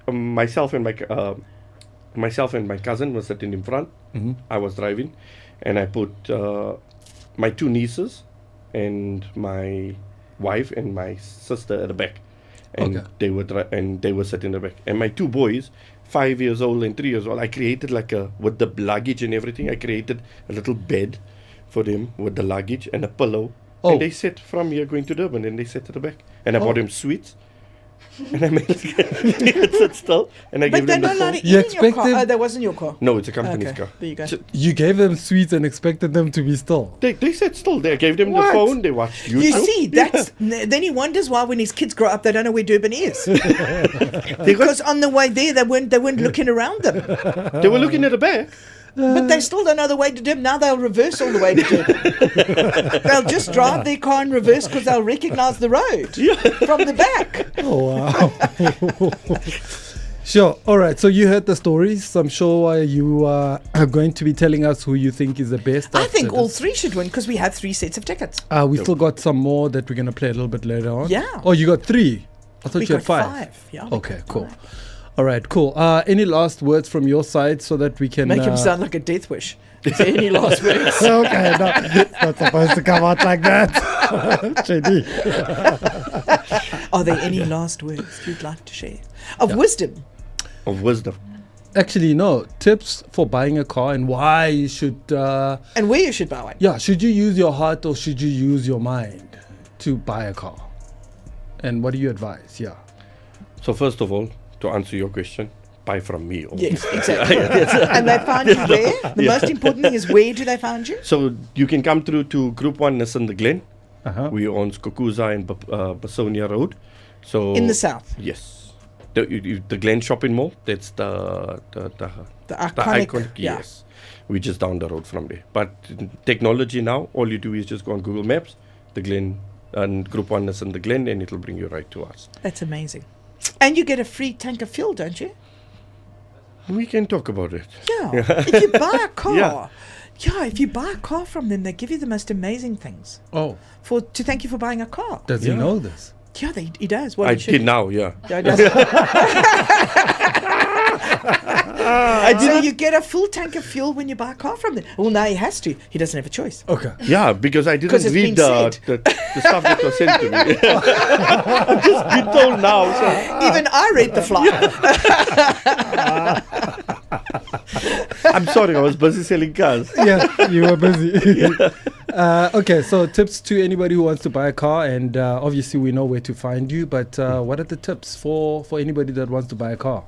myself and my cousin was sitting in front. Mm-hmm. I was driving, and I put my 2 nieces and my wife and my sister at the back, and they were sitting in the back. And my 2 boys, 5 years old and 3 years old, I created with the luggage and everything. I created a little bed for them with the luggage and a pillow. And they sat from here going to Durban, and they sat at the back. And I bought them sweets. And I made it sit still, and I gave them the phone. But they're not allowed to eat in your car. Oh, that wasn't your car. No, it's a company's car. There you go. So you gave them sweets and expected them to be still. They sat still. They gave them the phone. They watched YouTube. You see, then he wonders why when his kids grow up, they don't know where Durban is. Because on the way there, they weren't looking around them. They were looking at the back. But they still don't know the way to Durban. Now they'll reverse all the way to Durban. They'll just drive their car in reverse because they'll recognize the road from the back. Oh, wow. Sure. All right. So you heard the stories. I'm sure you are going to be telling us who you think is the best. I think all 3 should win because we have 3 sets of tickets. We still got some more that we're going to play a little bit later on. Yeah. Oh, you got 3. I thought you had 5. 5. Yeah. Okay, cool. All right, cool. Any last words from your side so that we can... Make him sound like a death wish. Is there any last words? Okay, no, it's not supposed to come out like that. JD. Are there any last words you'd like to share? Of wisdom? Of wisdom. Actually, no. Tips for buying a car and why you should... and where you should buy one. Yeah, should you use your heart or should you use your mind to buy a car? And what do you advise? Yeah. So first of all, to answer your question, buy from me. Yes, exactly. And they found you where? The most important thing is where do they find you? So you can come through to Group 1 Auto The Glen. We own Skokuza and Basonia Road. So in the south? Yes. The Glen Shopping Mall, that's the iconic. Yes. We're just down the road from there. But technology now, all you do is just go on Google Maps, the Glen, and Group 1 Auto The Glen, and it'll bring you right to us. That's amazing. And you get a free tank of fuel, don't you? We can talk about it. Yeah. If you buy a car, if you buy a car from them, they give you the most amazing things. Oh. To thank you for buying a car. Does he know this? Yeah, he does. Well, I did now, yeah. Yeah, he does. So you get a full tank of fuel when you buy a car from them. Well, now he has to. He doesn't have a choice. Okay. Yeah, because I didn't read the stuff that was sent to me. I've just been told now. So. Even I read the flyer. I'm sorry, I was busy selling cars. Yeah, you were busy. Okay, so tips to anybody who wants to buy a car, and obviously we know where to find you, but what are the tips for anybody that wants to buy a car?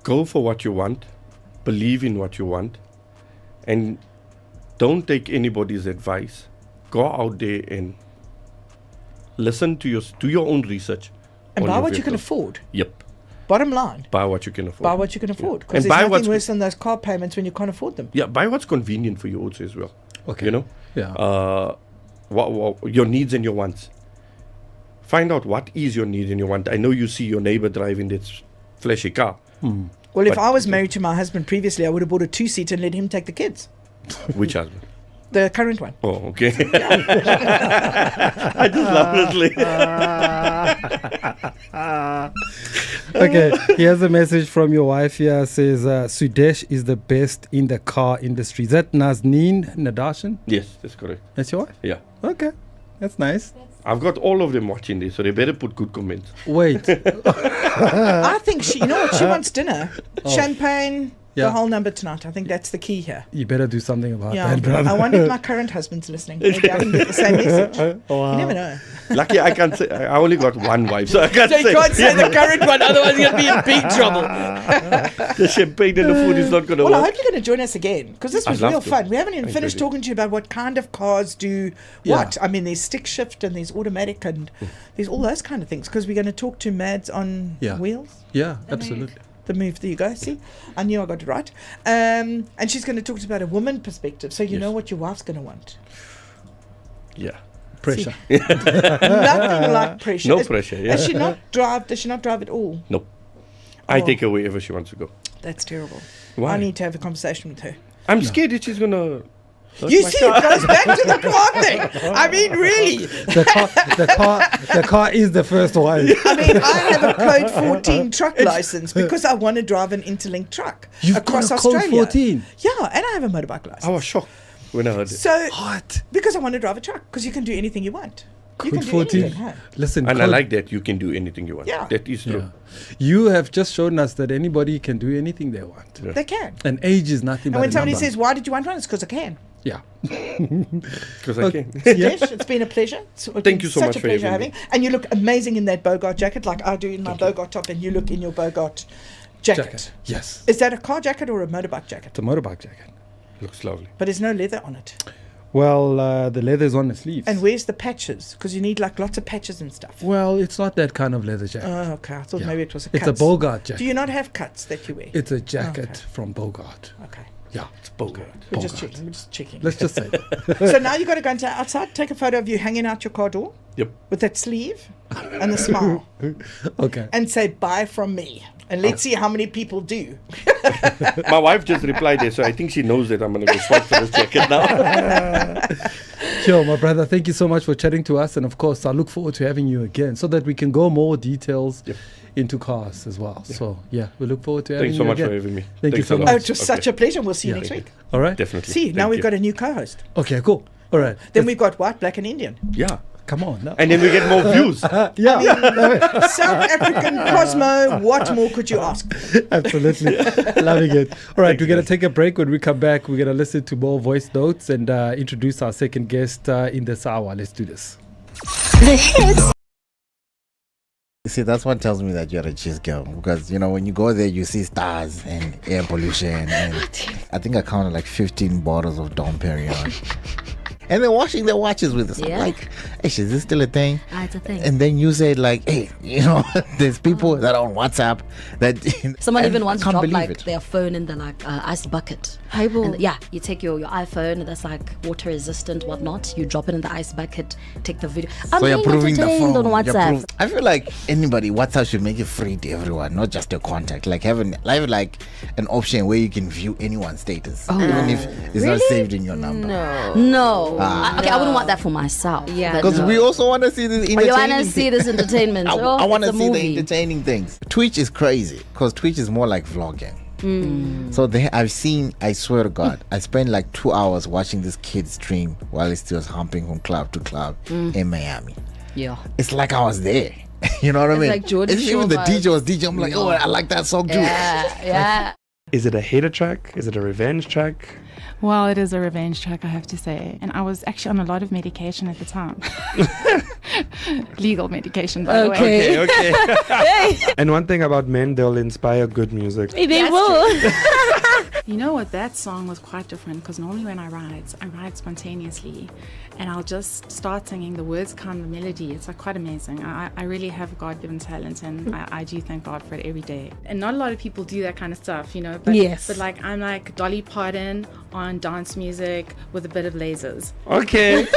Go for what you want, believe in what you want, and don't take anybody's advice. Go out there and listen to do your own research. And buy what you can afford. Yep. Bottom line. Buy what you can afford. Buy what you can afford. Yeah. Because there's nothing worse than those car payments when you can't afford them. Yeah, buy what's convenient for you also as well. Okay. You know? Yeah. What your needs and your wants. Find out what is your need and your want. I know you see your neighbor driving this flashy car. Well, if I was married to my husband previously, I would have bought a 2-seater and let him take the kids. Which husband? The current one. Oh, okay. I just love this. Okay, here's a message from your wife here. Says, Sudesh is the best in the car industry. Is that Nazneen Nadarsen? Yes, that's correct. That's your wife? Yeah. Okay, that's nice. I've got all of them watching this, so they better put good comments. Wait. I think she wants dinner. Champagne, the whole number tonight. I think that's the key here. You better do something about that, brother. I wonder if my current husband's listening. Maybe I can get the same message. Wow. You never know. Lucky I can't say, I only got one wife, so I can't So you say. can't say the current one, otherwise you're going to be in big trouble. The champagne and the food is not going to Well, work. I hope you're going to join us again, because this was I'd love real to. fun. We haven't even I finished enjoyed it. talking to you about what kind of cars do what. I mean, there's stick shift and there's automatic and there's all those kind of things, because we're going to talk to Mads on wheels. Yeah, absolutely. The move, there you go. See, I knew I got it right. And she's going to talk to us about a woman perspective, so you know what your wife's going to want. Yeah. pressure. Nothing like pressure. No pressure, yeah. Does she not drive at all? Nope. I take her wherever she wants to go. That's terrible. Why? I need to have a conversation with her. I'm scared that she's gonna. You see, it goes back to the car thing. I mean, really. The car is the first one. I mean, I have a code 14 truck license because I want to drive an interlinked truck across Australia. Code 14? Yeah, and I have a motorbike license. I was shocked when I heard it. So, What? because I want to drive a truck, because you can do anything you want. You Code can do 14. anything, huh? Listen, And I like that you can do anything you want. Yeah. That is true. You have just shown us that anybody can do anything they want. Yeah. They can. And age is nothing And but when a somebody number. says, why did you want one? It's because I can. Yeah. Because I can. Sudesh, it's been a pleasure. Thank you so much Such a for pleasure having having. And you look amazing in that Bogart jacket, like I do in my Bogart top, and you look in your Bogart jacket. Yes. Is that a car jacket or a motorbike jacket? It's a motorbike jacket. Looks lovely. But there's no leather on it. Well, the leather is on the sleeves. And where's the patches? Because you need like lots of patches and stuff. Well, it's not that kind of leather jacket. Oh, okay. I thought Yeah. maybe it was a It's cuts. a Bogart jacket. Do you not have cuts that you wear? It's a jacket Okay. from Bogart. Okay. Yeah. It's Bogart. We're just Bogart. checking. We're just checking. Let's just say. So now you got to go into outside, take a photo of you hanging out your car door Yep. with that sleeve and the smile, Okay. and say bye from me. And let's see how many people do. My wife just replied there, so I think she knows that I'm going to go swipe for this jacket now. Sure, my brother, thank you so much for chatting to us. And of course, I look forward to having you again so that we can go more details into cars as well. So, yeah, we look forward to having Thanks you so much again. for having me. Thank you Thanks so a lot. much. Oh, it was such a pleasure. We'll see you Yeah. next week. All right. Definitely. See, now Thank we've you. got a new co-host. Okay, cool. All right. Then we've got what? Black and Indian. Yeah. Come on. Now. And then we get more views. Yeah, South African Cosmo. What more could you ask? absolutely. Loving it. All right, we're going to take a break. When we come back, we're going to listen to more voice notes and introduce our second guest in this hour. Let's do this. See, that's what tells me that you're a cheese girl, because you know when you go there you see stars and air pollution, and I think I counted like 15 bottles of Dom Perignon. And they're washing their watches with us. I'm Yeah. like, hey, is this still a thing? It's a thing. And then you said like, hey, you know, there's people that are on WhatsApp that Someone and even once I can't dropped believe like it. their phone in the like ice bucket. Highball. And, yeah, you take your iPhone that's like water resistant, whatnot. You drop it in the ice bucket, take the video. I'm So you're being proving the entertained phone. on You're WhatsApp. I feel like anybody, WhatsApp should make it free to everyone, not just your contact. Like have like an option where you can view anyone's status, even if it's not saved in your number. No. Okay, I wouldn't want that for myself. Yeah. but Because no. we also want to see this Oh, you entertaining want to see this entertainment? I Oh, want to it's a see the movie. entertaining things. Twitch is crazy because Twitch is more like vlogging. So I swear to God, I spent like 2 hours watching this kid stream while he still humping from club to club in Miami. Yeah. It's like I was there. You know what I mean? like Jordan It's even Shore the vibes. DJ was DJ. I'm like, oh, I like that song too. Yeah. Is it a hater track? Is it a revenge track? Well, it is a revenge track, I have to say. And I was actually on a lot of medication at the time. Legal medication, by the way. Okay. And one thing about men, they'll inspire good music. They will. You know what? That song was quite different because normally when I write spontaneously, and I'll just start singing. The words come, the melody. It's like quite amazing. I really have God-given talent, and I do thank God for it every day. And not a lot of people do that kind of stuff, you know. But, Yes. But like I'm like Dolly Parton on dance music with a bit of lasers. Okay.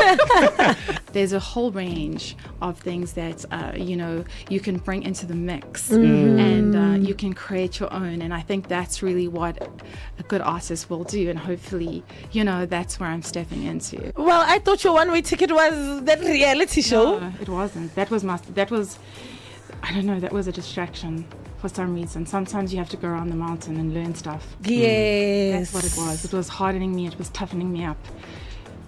There's a whole range of things that you know you can bring into the mix, and you can create your own. And I think that's really what a good artist will do. And hopefully, you know, that's where I'm stepping into. Well, I thought your one-way ticket was that reality show. No, it wasn't. That was I don't know. That was a distraction for some reason. Sometimes you have to go around the mountain and learn stuff. Yes. That's what it was. It was hardening me. It was toughening me up.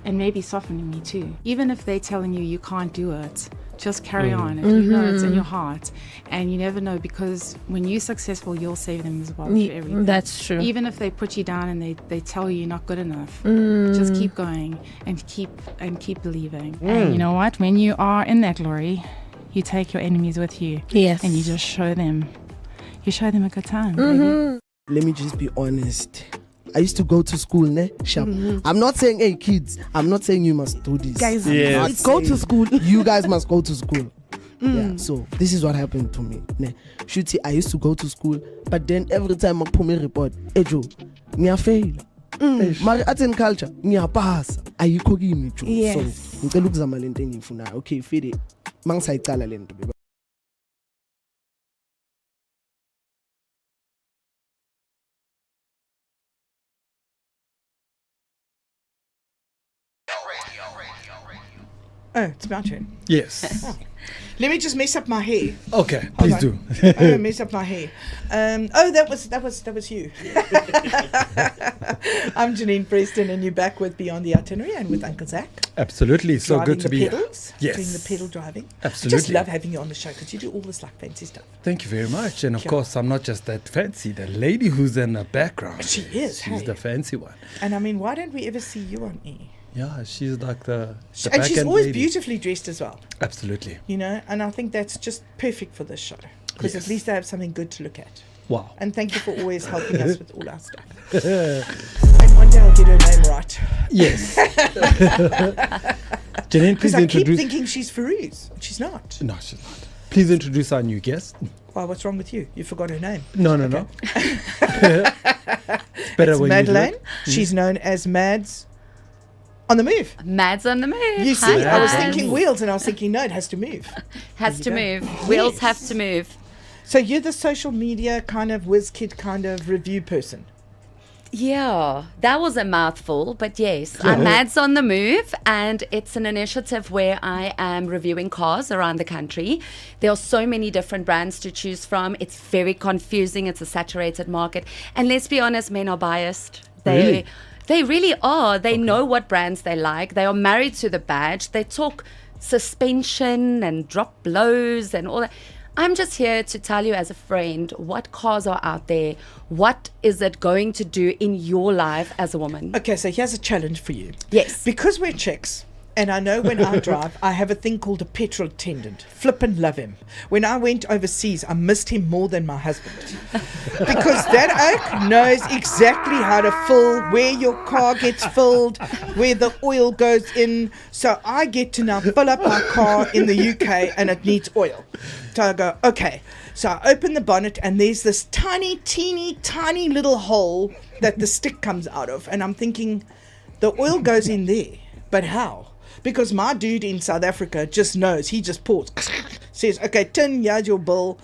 And maybe softening me too. Even if they're telling you can't do it, just carry on. If you know it's in your heart. And you never know, because when you're successful, you'll save them as well through everything. That's true. Even if they put you down and they tell you you're not good enough, just keep going and keep believing. And you know what? When you are in that glory, you take your enemies with you. Yes. And you just show them a good time. Baby. Let me just be honest. I used to go to school, ne? Sharp. I'm not saying, hey kids, I'm not saying you must do this. Guys, Let's go to school. You guys must go to school. Yeah, so this is what happened to me. Ne? Shuti, I used to go to school, but then every time I put my report, hey Joe, me a fail. My art and culture, me a pass. Ayikho kimi, Joe. Yes. So ngicela ukuzama lento engiyifunayo. Okay, Fede, mangisayicala lento. Oh, it's my turn. Yes. Oh. Let me just mess up my hair. Okay, please do. I'm gonna mess up my hair. That was you. I'm Janine Preston, and you're back with Beyond the Itinerary and with Uncle Zach. Absolutely, so Driving good to the be pedals, here. Yes, doing the pedal driving. Absolutely, I just love having you on the show because you do all this like fancy stuff. Thank you very much, and of course, I'm not just that fancy. The lady who's in the background, she is. She's the fancy one. And I mean, why don't we ever see you on air? Yeah, she's like the and she's always lady. Beautifully dressed as well. Absolutely. You know, and I think that's just perfect for this show because at least I have something good to look at. Wow. And thank you for always helping us with all our stuff. And one day I'll get her name right. Yes. Janine, please I introduce. keep thinking she's Farouz. She's not. No, she's not. Please introduce our new guest. Well, what's wrong with you? You forgot her name. No. It's better it's when Madelein. you do it. She's known as Mads on the move. Mads on the move. You see, Hi, I was Mads. thinking wheels and I was thinking, no, it has to move. Has to move. Wheels have to move. So you're the social media kind of whiz kid kind of review person. Yeah, that was a mouthful, but yes, I'm Mads on the Move, and it's an initiative where I am reviewing cars around the country. There are so many different brands to choose from. It's very confusing. It's a saturated market. And let's be honest, men are biased. They really are. They know what brands they like. They are married to the badge. They talk suspension and drop blows and all that. I'm just here to tell you as a friend what cars are out there. What is it going to do in your life as a woman? Okay, so here's a challenge for you. Yes. Because we're chicks, and I know when I drive, I have a thing called a petrol attendant. Flippin' love him. When I went overseas, I missed him more than my husband. Because that oak knows exactly how to fill, where your car gets filled, where the oil goes in. So I get to now fill up my car in the UK and it needs oil. So I go, okay. So I open the bonnet and there's this tiny, teeny, tiny little hole that the stick comes out of. And I'm thinking, the oil goes in there, but how? Because my dude in South Africa just knows. He just pours, says, okay, Tin, here's your bill.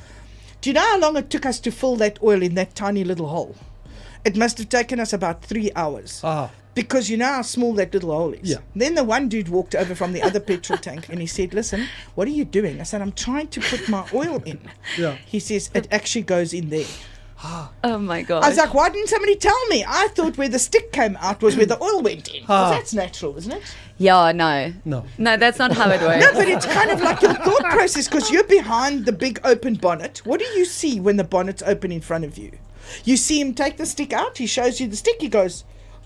Do you know how long it took us to fill that oil in that tiny little hole? It must have taken us about 3 hours. Because you know how small that little hole is. Yeah. Then the one dude walked over from the other petrol tank and he said, listen, what are you doing? I said, I'm trying to put my oil in. Yeah. He says, it actually goes in there. Oh my God. I was like, why didn't somebody tell me? I thought where the stick came out was where the oil went in. 'Cause that's natural, isn't it? Yeah, no. No, that's not how it works. No, but it's kind of like your thought process because you're behind the big open bonnet. What do you see when the bonnet's open in front of you? You see him take the stick out. He shows you the stick. He goes,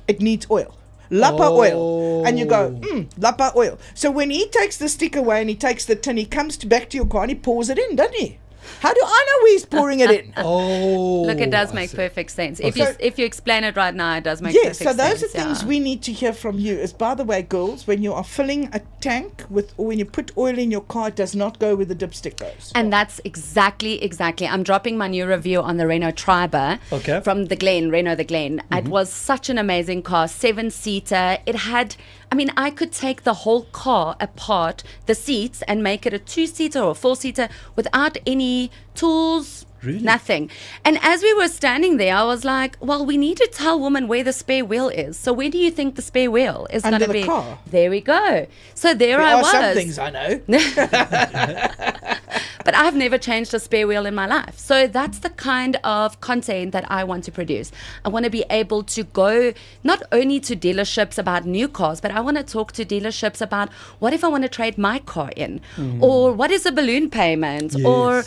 it needs oil. Lapa oil. And you go, Lapa oil. So when he takes the stick away and he takes the tin, he comes back to your car and he pours it in, doesn't he? How do I know where he's pouring it in? Look, it does make perfect sense. If you explain it right now, it does make perfect sense. Yes, so those are things we need to hear from you. Is, by the way, girls, when you are filling a tank with, or when you put oil in your car, it does not go where the dipstick goes. And that's exactly. I'm dropping my new review on the Renault Triber from the Glen, Renault the Glen. Mm-hmm. It was such an amazing car, 7-seater. It had, I could take the whole car apart, the seats, and make it a 2-seater or a 4-seater without any tools, nothing. And as we were standing there, I was like, well, we need to tell women where the spare wheel is. So where do you think the spare wheel is going to be? Under the car. There we go. So there I was. There are some things I know. But I've never changed a spare wheel in my life. So that's the kind of content that I want to produce. I want to be able to go not only to dealerships about new cars, but I want to talk to dealerships about what if I want to trade my car in? Or what is a balloon payment? Yes. Or,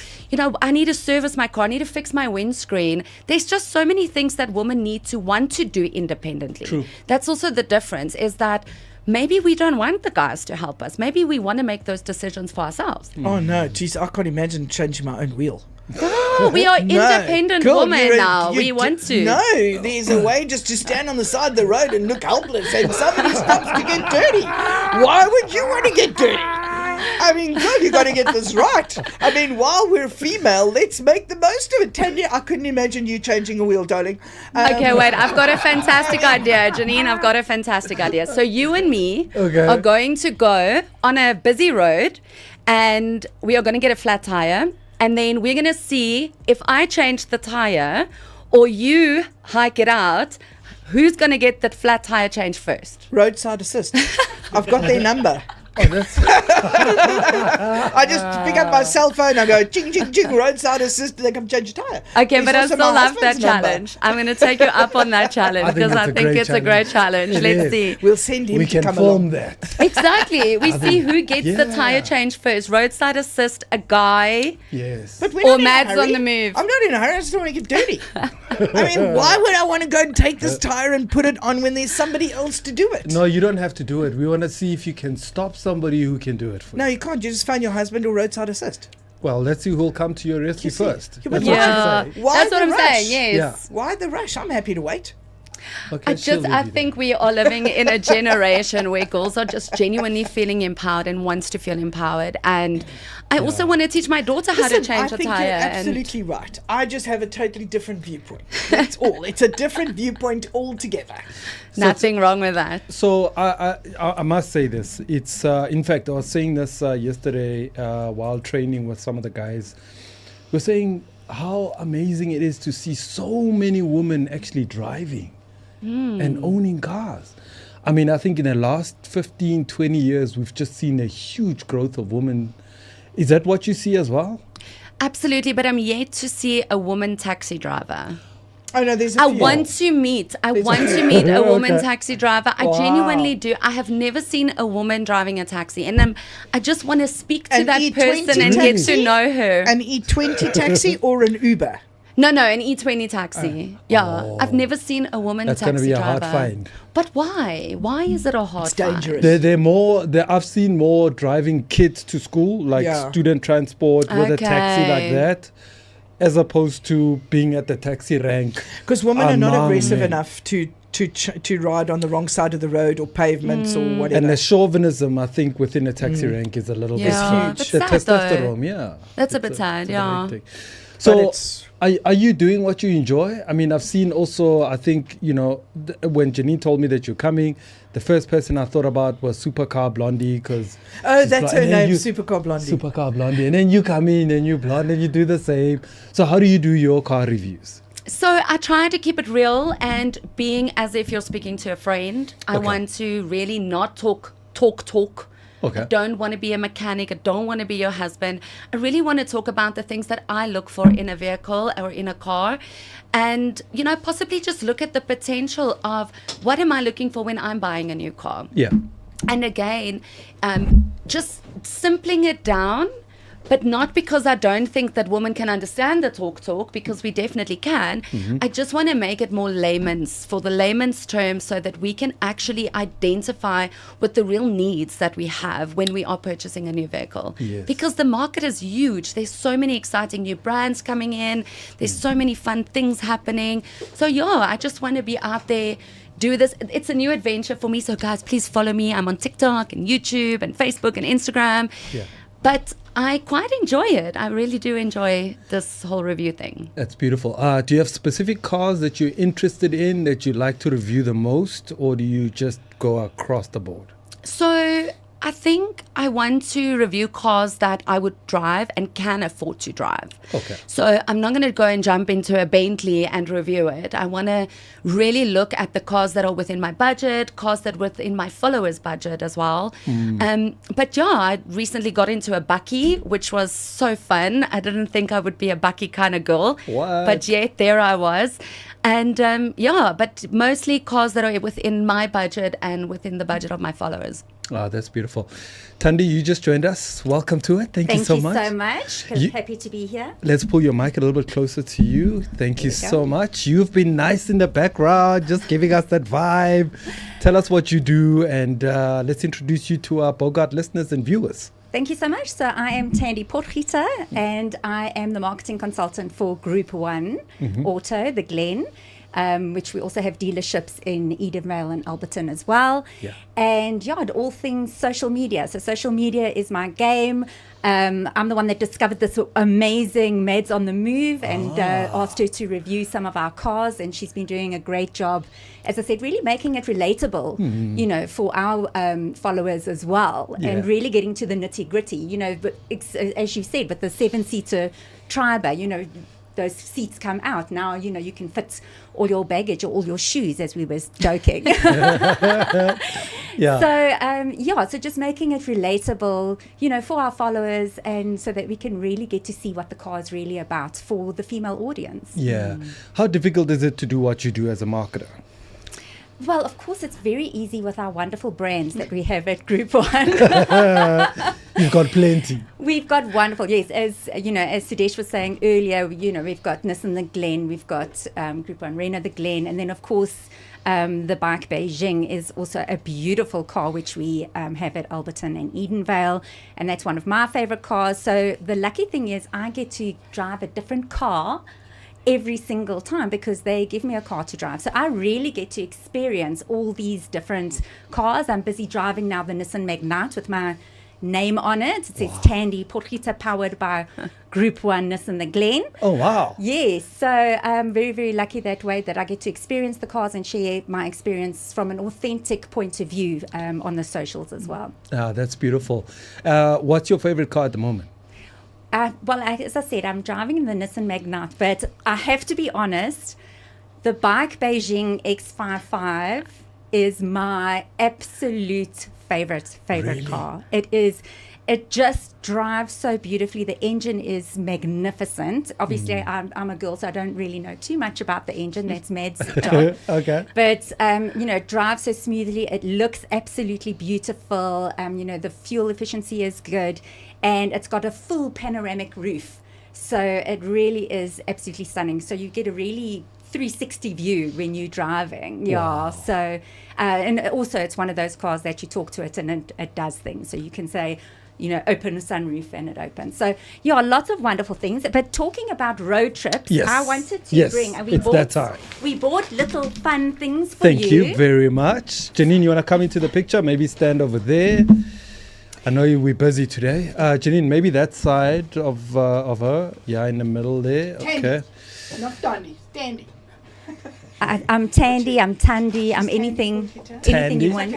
I need to service my car. I need to fix my windscreen. There's just so many things that women need to want to do independently. True. That's also the difference, is that maybe we don't want the guys to help us. Maybe we want to make those decisions for ourselves. Oh, no. Geez, I can't imagine changing my own wheel. Oh, we are independent women now. We want to. No, there's a way just to stand on the side of the road and look helpless and somebody stops to get dirty. Why would you want to get dirty? I mean, girl, you got to get this right. I mean, while we're female, let's make the most of it. Tanya, I couldn't imagine you changing a wheel, darling. Okay, wait. I've got a fantastic idea, Janine. I've got a fantastic idea. So you and me are going to go on a busy road, and we are going to get a flat tire, and then we're going to see if I change the tire or you hike it out, who's going to get that flat tire change first? Roadside assist. I've got their number. Oh, that's I just pick up my cell phone, I go, ching, ching, ching, roadside assist, they come change your tire. Okay, It's but I also still my love that husband's number. challenge. I'm going to take you up on that challenge because I think it's a great challenge. It Let's is. see. We'll send him we to can come form along. that. Exactly. We see who gets the tire change first. Roadside assist, a guy, Yes. But we're or not in a Mads hurry. on the move. I'm not in a hurry, I just don't want to get dirty. I mean, why would I want to go and take this tire and put it on when there's somebody else to do it? No, you don't have to do it. We want to see if you can stop somebody who can do it for you. No, you can't. You just phone your husband or roadside assist. Well, let's see who'll come to your rescue first. Yeah, but That's what Yeah. you say. Why That's the what I'm rush? saying, yes. Yeah. Why the rush? I'm happy to wait. Okay, I think we are living in a generation where girls are just genuinely feeling empowered and wants to feel empowered. And I also want to teach my daughter how to Listen, change I a think tire. you're absolutely right. I just have a totally different viewpoint. That's all. It's a different viewpoint altogether. Nothing wrong with that. So I must say this. It's in fact I was saying this yesterday while training with some of the guys. We're saying how amazing it is to see so many women actually driving and owning cars. I mean, I think in the last 15, 20 years, we've just seen a huge growth of women. Is that what you see as well? Absolutely, but I'm yet to see a woman taxi driver. Oh no, there's a I few. want to meet a woman Okay. taxi driver. I genuinely do. I have never seen a woman driving a taxi, and I just want to speak to An that E20 person and get taxi? to know her. An E20 taxi or an Uber? No, an E20 taxi. I've never seen a woman That's taxi going to be a driver. hard find. But why? Why is it a hard It's find? dangerous. They're more. I've seen more driving kids to school, like Yeah. student transport with a taxi like Okay. that, as opposed to being at the taxi rank. Because women are not among aggressive men. enough to ride on the wrong side of the road or pavements or whatever. And the chauvinism, I think, within a taxi rank is a little Yeah, bit that's the sad though. testosterone, yeah. That's a It's bit sad, it's a yeah. big thing. But So, it's- are you doing what you enjoy? I mean, I've seen also, I think, when Janine told me that you're coming, the first person I thought about was Supercar Blondie, because... Oh, that's her name, Supercar Blondie. Supercar Blondie. And then you come in and you blonde and you do the same. So how do you do your car reviews? So I try to keep it real and being as if you're speaking to a friend. I Okay. want to really not talk. Okay. I don't want to be a mechanic. I don't want to be your husband. I really want to talk about the things that I look for in a vehicle or in a car. And, possibly just look at the potential of what am I looking for when I'm buying a new car. Yeah. And again, just simpling it down, but not because I don't think that women can understand the talk, because we definitely can. I just want to make it more for the layman's terms, so that we can actually identify with the real needs that we have when we are purchasing a new vehicle. Yes. Because the market is huge. There's so many exciting new brands coming in. There's so many fun things happening. So I just want to be out there, do this. It's a new adventure for me. So guys, please follow me. I'm on TikTok and YouTube and Facebook and Instagram. Yeah. But I quite enjoy it. I really do enjoy this whole review thing. That's beautiful. Do you have specific cars that you're interested in that you like to review the most, or do you just go across the board? So I think I want to review cars that I would drive and can afford to drive. Okay. So I'm not going to go and jump into a Bentley and review it. I want to really look at the cars that are within my budget, cars that are within my followers' budget as well. But I recently got into a Bucky, which was so fun. I didn't think I would be a Bucky kind of girl. What? But yet there I was. And but mostly cars that are within my budget and within the budget of my followers. Ah, that's beautiful. Tandi, you just joined us. Welcome to it. Thank you so much. Thank you so much. Happy to be here. Let's pull your mic a little bit closer to you. Thank you so much. You've been nice in the background, just giving us that vibe. Tell us what you do, and let's introduce you to our Bogart listeners and viewers. Thank you so much. So I am Tandi Potgieter, and I am the marketing consultant for Group 1, Auto The Glen. which we also have dealerships in Edenvale and Alberton as well. Yeah. And all things social media. So social media is my game. I'm the one that discovered this amazing Mads on the Move and asked her to review some of our cars, and she's been doing a great job, as I said, really making it relatable, for our followers as well, and really getting to the nitty gritty, but as you said, with the 7-seater Triber, those seats come out now, you can fit all your baggage or all your shoes, as we were joking. So just making it relatable, for our followers, and so that we can really get to see what the car is really about for the female audience. Yeah. How difficult is it to do what you do as a marketer? Well, of course, it's very easy with our wonderful brands that we have at Group One. You've got plenty. We've got wonderful, yes. As Sudesh was saying earlier, we've got Nissan the Glen, we've got Group One Renault the Glen, and then of course the bike Beijing is also a beautiful car which we have at Alberton and Edenvale, and that's one of my favorite cars. So the lucky thing is I get to drive a different car every single time because they give me a car to drive. So I really get to experience all these different cars. I'm busy driving now the Nissan Magnite with my name on it. It says Tandi Potgieter, powered by Group One Nissan the Glen. Oh, wow. Yes. So I'm very, very lucky that way that I get to experience the cars and share my experience from an authentic point of view on the socials as well. That's beautiful. What's your favorite car at the moment? As I said, I'm driving the Nissan Magnite, but I have to be honest, the bike Beijing X55 is my absolute favorite really? Car. It just drives so beautifully. The engine is magnificent. Obviously, I'm a girl, so I don't really know too much about the engine. That's Mad's job. Okay. But, it drives so smoothly. It looks absolutely beautiful. The fuel efficiency is good. And it's got a full panoramic roof. So it really is absolutely stunning. So you get a really 360 view when you're driving. Wow. Yeah. So, and also it's one of those cars that you talk to it and it does things. So you can say, open a sunroof and it opens. So, lots of wonderful things. But talking about road trips, yes. I wanted to bring... We bought little fun things for you. Thank you very much. Janine, you want to come into the picture? Maybe stand over there. I know we're busy today. Janine, maybe that side of her. Yeah, in the middle there. Tandi. Okay. Not Tandi. Tandi. I'm Tandi, I'm Tandi, I'm anything you want.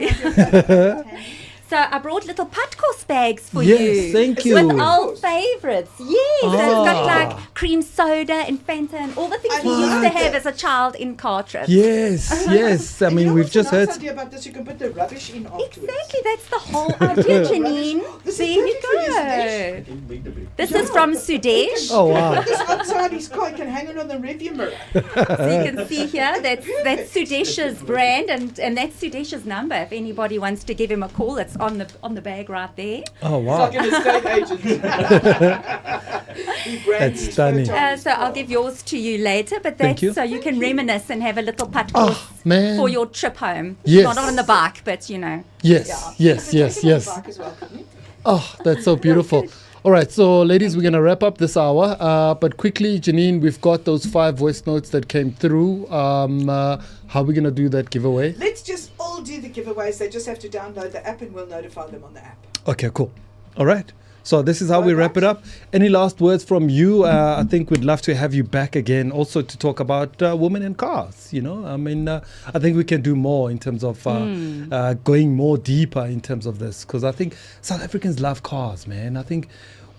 So I brought little Patcourse bags for you. Yes, thank you. With old favourites. Yes. So it's got like cream soda and Fanta and all the things we used to have as a child in car trips. Yes, yes. I mean, we've just heard... idea about this? You can put the rubbish in afterwards. Exactly, that's the whole idea, Janine. There you go. This is from Sudesh. Oh, wow. This outside his car, you can hang it on the rearview mirror. So you can see here, that's Sudesh's brand and that's Sudesh's number. If anybody wants to give him a call, it's on the bag right there. Oh, wow. It's like an estate agent. That's stunning. So I'll give yours to you later, but that's so you can reminisce and have a little putt course for your trip home. Yes. Not on the bike, but Yes, yes. Oh, that's so beautiful. All right, so ladies, we're going to wrap up this hour. But quickly, Janine, we've got those 5 voice notes that came through. How are we going to do that giveaway? Let's just all do the giveaways. They just have to download the app and we'll notify them on the app. Okay, cool. All right. So this is how we wrap it up. Any last words from you? I think we'd love to have you back again also to talk about women in cars. I mean, I think we can do more in terms of going more deeper in terms of this, because I think South Africans love cars, man. I think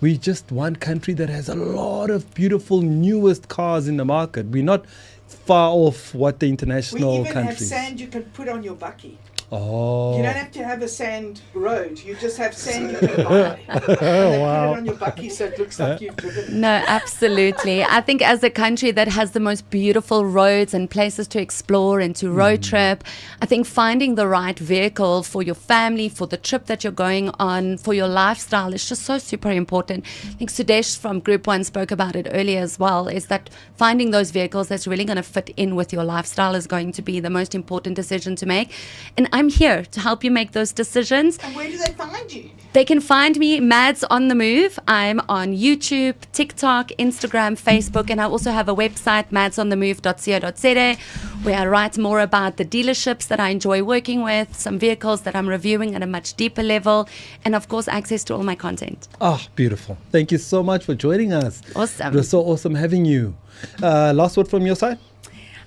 we're just one country that has a lot of beautiful, newest cars in the market. We're not far off what the international countries. We even have sand you can put on your bakkie. Oh. You don't have to have a sand road. You just have sand you can buy. And then put it on your bakkie so it looks like you've driven. No, absolutely. I think as a country that has the most beautiful roads and places to explore and to road trip, I think finding the right vehicle for your family, for the trip that you're going on, for your lifestyle is just so super important. I think Sudesh from Group One spoke about it earlier as well, is that finding those vehicles that's really going to fit in with your lifestyle is going to be the most important decision to make. And I I'm here to help you make those decisions. And where do they find you? They can find me, Mads on the Move. I'm on YouTube, TikTok, Instagram, Facebook, and I also have a website, madsonthemove.co.za, where I write more about the dealerships that I enjoy working with, some vehicles that I'm reviewing at a much deeper level, and of course, access to all my content. Oh, beautiful. Thank you so much for joining us. Awesome. It was so awesome having you. Last word from your side?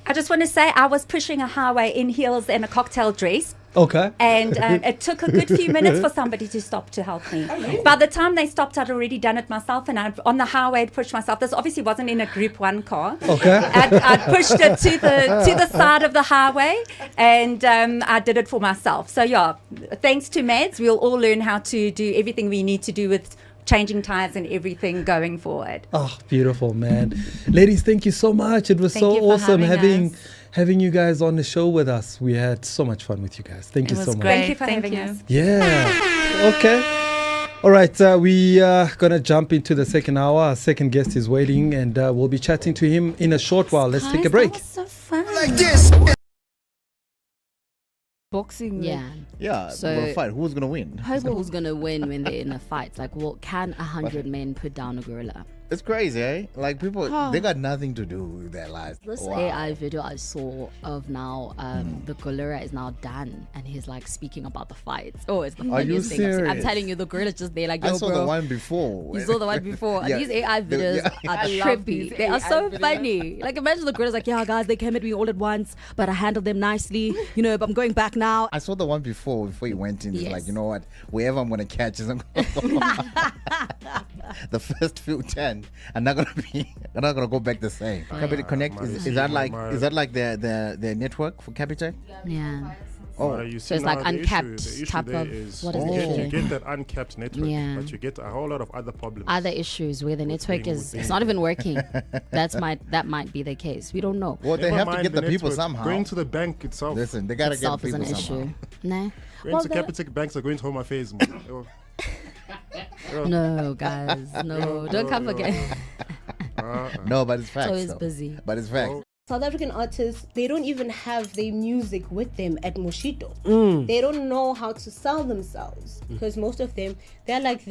I just want to say I was pushing a highway in heels and a cocktail dress. Okay. And it took a good few minutes for somebody to stop to help me. By the time they stopped, I'd already done it myself, and on the highway I'd pushed myself. This obviously wasn't in a Group 1 car. Okay. I'd pushed it to the side of the highway, and I did it for myself. So yeah, thanks to Mads, we'll all learn how to do everything we need to do with changing tires and everything going forward. Oh, beautiful, man. Ladies, thank you so much. It was Thank so you for awesome having having you guys on the show with us. We had so much fun with you guys. Thank you so much. Thank you for having us. Yeah. Okay. All right. We are going to jump into the second hour. Our second guest is waiting, and we'll be chatting to him in a short while. Let's take a break. That was so fun. Like this. Boxing. Yeah, So we'll fight. Who's gonna win? who's gonna win when they're in a fight? Like, what can 100 men put down a gorilla? It's crazy, eh? Like people, they got nothing to do with their lives. This Wow. AI video I saw of now, the gorilla is now done, and he's like speaking about the fights. Oh, it's the Are you funniest thing I've seen. I'm serious? telling you, the gorilla's just there, like, yo, I saw bro. the one before. You saw the one before. Yeah. These AI videos are I love these trippy. They are AI so videos. funny. Like, imagine the gorilla's like, yeah, guys, they came at me all at once, but I handled them nicely. You know, but I'm going back now. I saw the one before you went in. It's Yes. like, you know what? Wherever I'm gonna catch is I'm gonna the first few 10. I'm not gonna go back the same. Capita Connect is that like their network for Capita? Yeah. Oh, you So see it's now like the uncapped issue type there of is what is you it? get that uncapped network, Yeah. but you get a whole lot of other problems. Other issues where the network is it's not even working. That might be the case. We don't know. Well, they Never have to mind get the people network. somehow. Going to the bank itself. Listen, they gotta Itself get is the an people issue. somehow. Nah. Going to Capitec banks are going to Home Affairs. man. No, guys. No. Don't come again. No, but it's facts. Always though. busy. But it's facts. South African artists, they don't even have their music with them at Moshito. Mm. They don't know how to sell themselves because most of them, they're like,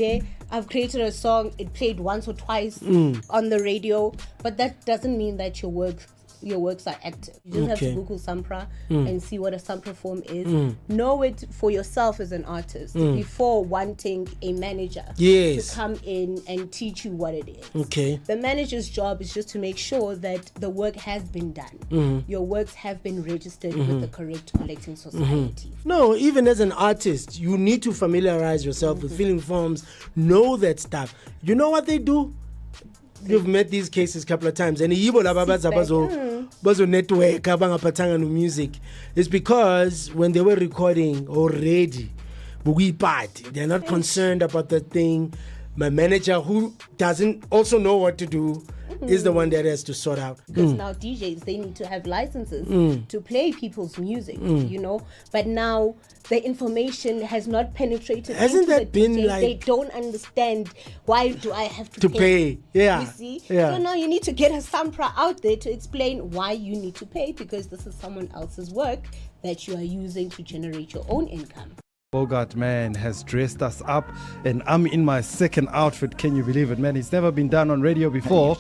I've created a song, it played once or twice on the radio, but that doesn't mean that your works are active. You just have to Google Sampra and see what a Sampra form is. Know it for yourself as an artist before wanting a manager to come in and teach you what it is. Okay. The manager's job is just to make sure that the work has been done. Your works have been registered with the correct collecting society. No, even as an artist, you need to familiarize yourself with filling forms, know that stuff. You know what they do? You've met these cases a couple of times, and bazo network abangaphathanga no music. It's because when they were recording already, they're not concerned about the thing. My manager, who doesn't also know what to do, is the one that has to sort out. Because now DJs, they need to have licenses to play people's music, you know. But now the information has not penetrated. Hasn't into that the been DJs. like- They don't understand, why do I have To pay, yeah, You see? yeah. So now you need to get a Sampra out there to explain why you need to pay, because this is someone else's work that you are using to generate your own income. Bogart, man, has dressed us up, and I'm in my second outfit. Can you believe it, man? It's never been done on radio before.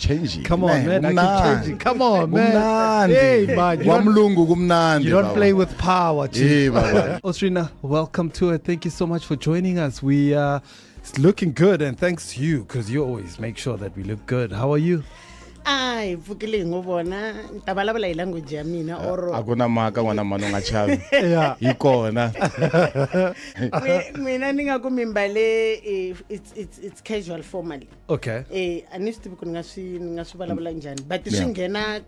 Come on, man. I keep changing. Come on, man. Hey, man. You don't play with power, Chief. Osrina, welcome to it. Thank you so much for joining us. It's looking good, and thanks to you, because you always make sure that we look good. How are you? Ai vukile ngobona ntabalabala ilanguage ya mina or akuna mhaka n'wana mani u nga chavi Yeah. yi kona mina ni nga ku mimbale it's casual formally Okay. a ni swi tivi ku ni nga swi vulavula njhani but Yeah. swi nghena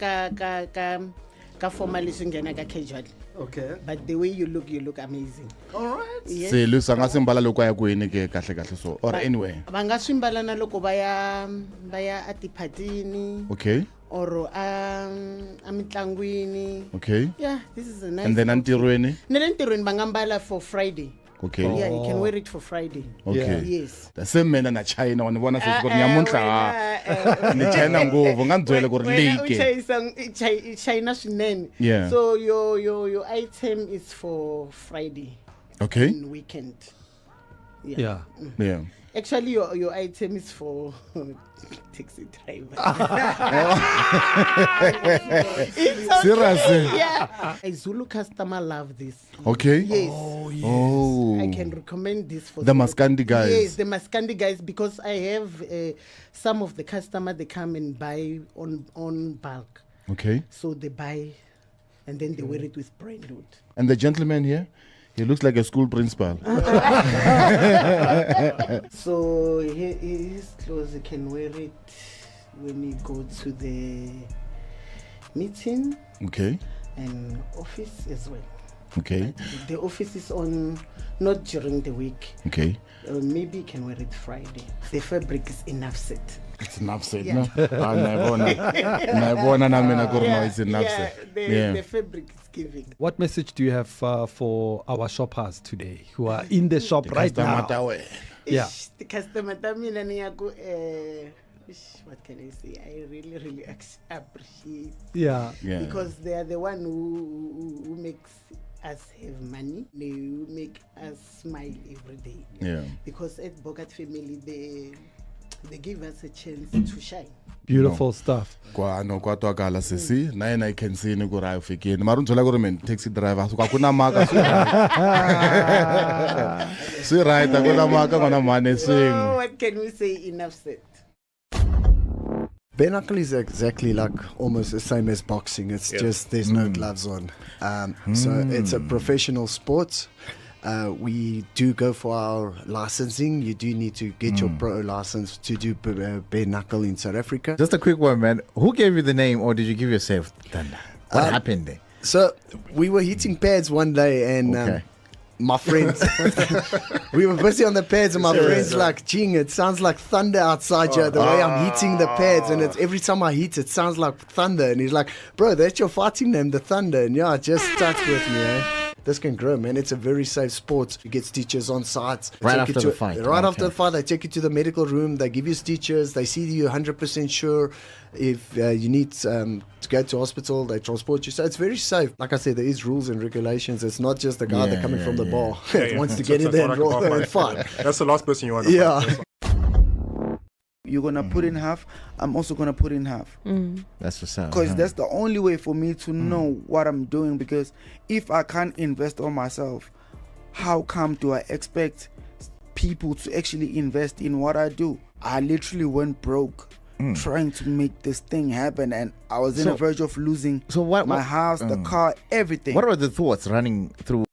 ka formally swi nghena ka casual. Okay. But the way you look amazing. All right. Yes. se lusa nga se mbala loko a ya kwini ke kahle kahle so or anyway va nga swi mbala na loko va ya a tiphatini okay or a mitlangwini. okay Yeah, this is a nice and then outfit. antirweni Na le ntirhweni va nga mbala for Friday. Okay. Yeah, you can wear it for Friday. Okay. Yes. The same man na China on bona se go nyamunhla ni China ngovo ngandwele go leke. China swinene. Yeah. So your item is for Friday. Okay. And weekend. Yeah. Yeah. Actually, your item is for taxi driver. Seriously? Yeah. A Zulu customer love this. Okay. Yes. Oh. I can recommend this for the Zulu. Maskandi guys. Yes, the Maskandi guys, because I have some of the customers, they come and buy on bulk. Okay. So they buy and then they wear it with brandwood. And the gentleman here, he looks like a school principal. So his clothes, you can wear it when you go to the meeting. Okay. And office as well. Okay. But the office is on, not during the week. Okay. Maybe you can wear it Friday. The fabric is enough set. It's enough set, Yeah. no? Nayibona nami na kurma it's enough set. The fabric is giving. What message do you have for our shoppers today who are in the shop right now? Yeah. The customer, what can I say? I really appreciate. Yeah. Because they are the one who makes us have money. They make us smile every day. Yeah. Because at Bogat Family, they give us a chance to shine. Beautiful stuff. Kwa twakala sisi na I can see ni gura ufikini mara nthola gore men taxi driver so kuna maka si right kuna maka ngona mane swing. What can we say? Enough said. Bare knuckle is exactly like almost the same as boxing. It's just there's no gloves on. So it's a professional sport. We do go for our licensing. You do need to get your pro license to do bare knuckle in South Africa. Just a quick one, man. Who gave you the name, or did you give yourself Thunder? What happened there? So we were hitting pads one day, and my friends, we were busy on the pads, and my friends like, "Jing, it sounds like thunder outside here. The way I'm hitting the pads, and it's every time I hit, it sounds like thunder." And he's like, "Bro, that's your fighting name, the Thunder." And yeah, it just stuck with me. This can grow, man. It's a very safe sport. You get stitches on site. Right after the fight. Right after the fight, they take you to the medical room. They give you stitches. They see you 100% sure. If you need to go to hospital, they transport you. So it's very safe. Like I said, there is rules and regulations. It's not just the guy that coming from the bar wants to get in there and roll and fight. That's the last person you want to fight. You're going to put in half, I'm also going to put in half. That's what's up. Because that's the only way for me to know what I'm doing. Because if I can't invest on myself, how come do I expect people to actually invest in what I do? I literally went broke trying to make this thing happen, and I was on the verge of losing my house, the car, everything. What are the thoughts running through?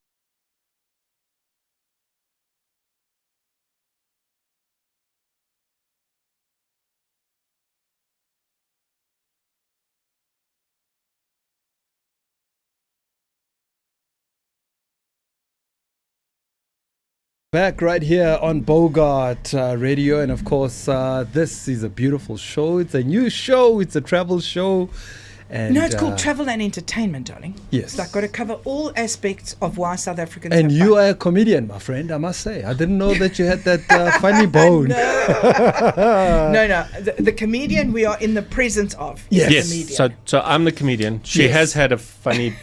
Back right here on Bogart Radio, and of course this is a beautiful show. It's a new show. It's a travel show. And no, it's called Travel and Entertainment, darling. Yes. It's like got to cover all aspects of why South Africans And have you fun. are a comedian, my friend, I must say. I didn't know that you had that funny bone. No. The comedian we are in the presence of. is the comedian. So I'm the comedian. She has had a funny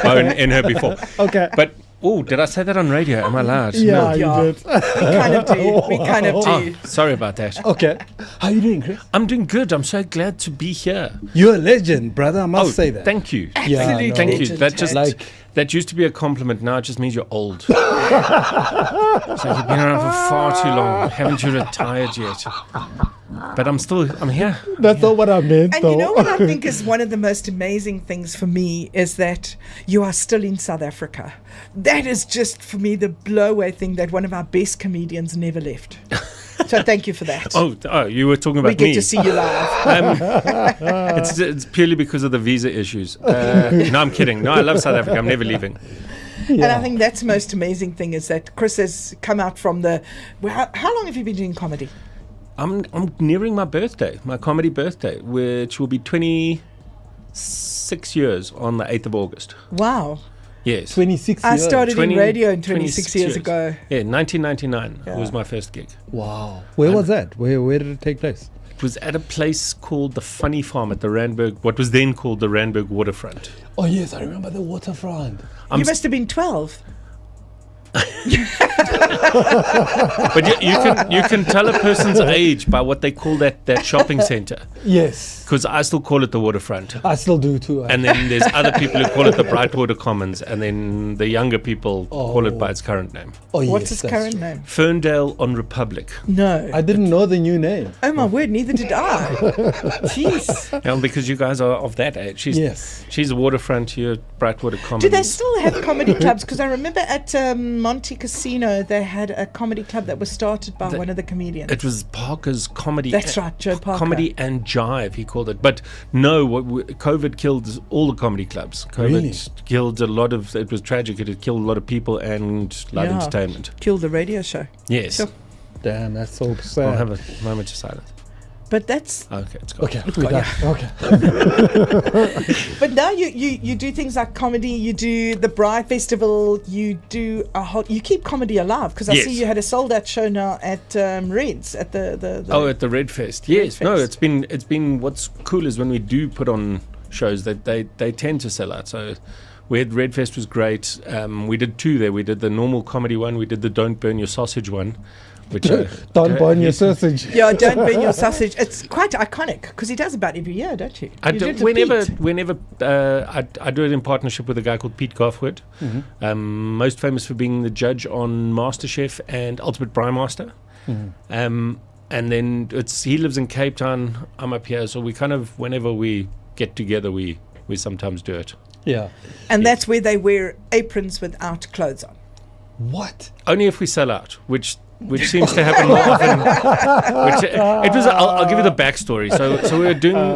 bone in her before. Okay. But did I say that on radio? Am I loud? Yeah, you did. We kind of do. Sorry about that. Okay. How are you doing, Chris? I'm doing good. I'm so glad to be here. You're a legend, brother. I must say that. Thank you. Absolutely. Yeah, thank you. Legend, That just that used to be a compliment. Now it just means you're old. So you've been around for far too long. Haven't you retired yet? But I'm here. That's not what I meant, And though. you know what I think is one of the most amazing things for me is that you are still in South Africa. That is just, for me, the blow-away thing that one of our best comedians never left. So thank you for that. Oh, you were talking about me. We get to see you live. It's purely because of the visa issues. No, I'm kidding. No, I love South Africa. I'm never leaving. And I think that's the most amazing thing is that Chris has come out from the... Well, how long have you been doing comedy? I'm nearing my birthday, my comedy birthday, which will be 26 years on the 8th of August. Wow. Yes. 26 I years. started in radio 26 years ago. Yeah, 1999 Yeah. was my first gig. Wow. Where was that? Where did it take place? It was at a place called the Funny Farm at the Randburg, what was then called the Randburg Waterfront. Oh yes, I remember the waterfront. You must have been 12. But you can tell a person's age by what they call that shopping centre. Yes. Because I still call it the waterfront. I still do too. And then there's other people who call it the Brightwater Commons, and then the younger people call it by its current name. Oh, What's yes, its current name? Ferndale on Republic. No. I didn't know the new name. Oh my word, neither did I. Jeez. Yeah, because you guys are of that age. She's a waterfront, you're Brightwater Commons. Do they still have comedy clubs? Because I remember at Monte Casino they had a comedy club that was started by one of the comedians. It was Parker's Comedy. That's right, Joe Parker. Comedy and Jive, he called it. But no, COVID killed all the comedy clubs. COVID killed a lot of. It was tragic. It had killed a lot of people and live entertainment. Killed the radio show. Yes. So, damn, that's so sad. I'll have a moment of silence. But that's okay. It's gone. Okay, It's we're gone. done. Okay. But now you do things like comedy. You do the Braai Festival. You do you keep comedy alive because I see you had a sold out show now at Reds at the at the Red Fest. Yes, no, it's been. What's cool is when we do put on shows that they tend to sell out. So we had Red Fest was great. We did two there. We did the normal comedy one. We did the Don't Burn Your Sausage one. Which don't burn your sausage. Yeah, don't burn your sausage. It's quite iconic because he does about every year, don't you? I do, whenever I do it in partnership with a guy called Pete Garfwood, most famous for being the judge on MasterChef and Ultimate Braai Master. And then he lives in Cape Town. I'm up here, so we kind of whenever we get together, we sometimes do it. Yeah, and that's where they wear aprons without clothes on. What? Only if we sell out, which seems to happen more often. I'll give you the backstory. So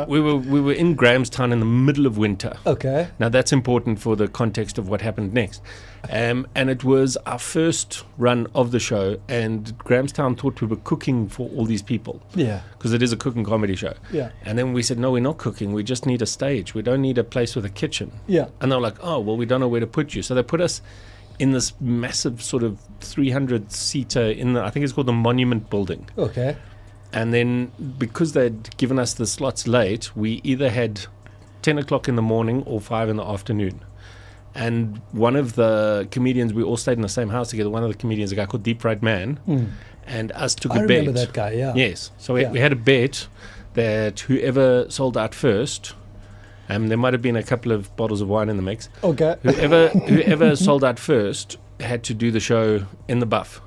we were in Grahamstown in the middle of winter. Okay. Now that's important for the context of what happened next. And it was our first run of the show, and Grahamstown thought we were cooking for all these people. Yeah. Because it is a cooking comedy show. Yeah. And then we said, no, we're not cooking. We just need a stage. We don't need a place with a kitchen. Yeah. And they were like, oh, well, we don't know where to put you. So they put us in this massive sort of 300-seater I think it's called the Monument Building. Okay. And then because they'd given us the slots late, we either had 10 o'clock in the morning or 5 in the afternoon. And one of the comedians, we all stayed in the same house together. One of the comedians, a guy called Deep Fried Man, and us took a bet. I remember that guy, yeah. Yes. So we had a bet that whoever sold out first, there might have been a couple of bottles of wine in the mix. Okay. Whoever sold out first had to do the show in the buff.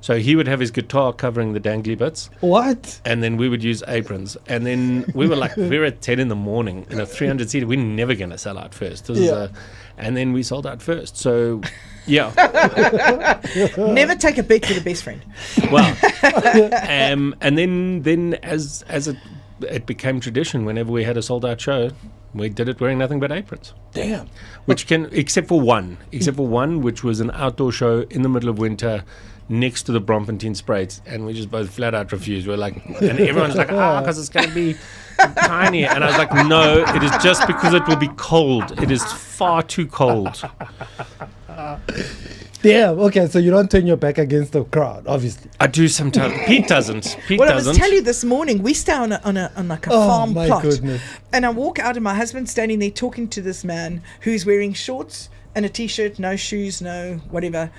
So he would have his guitar covering the dangly bits. What? And then we would use aprons. And then we were like, we're at 10 in the morning in a 300-seater. We're never going to sell out first. And then we sold out first. So, yeah. Never take a bet with a best friend. Well, and then as it became tradition, whenever we had a sold out show, we did it wearing nothing but aprons. Damn. Except for one, which was an outdoor show in the middle of winter next to the Bromfontein Spraits, and we just both flat out refused. We're like, and everyone's like, because it's going to be tiny. And I was like, no, it is just because it will be cold. It is far too cold. Damn. Okay, so you don't turn your back against the crowd, obviously. I do sometimes. Pete doesn't. I was telling you this morning, we stay on like a farm plot. Goodness. And I walk out and my husband's standing there talking to this man who's wearing shorts and a t-shirt, no shoes, no whatever.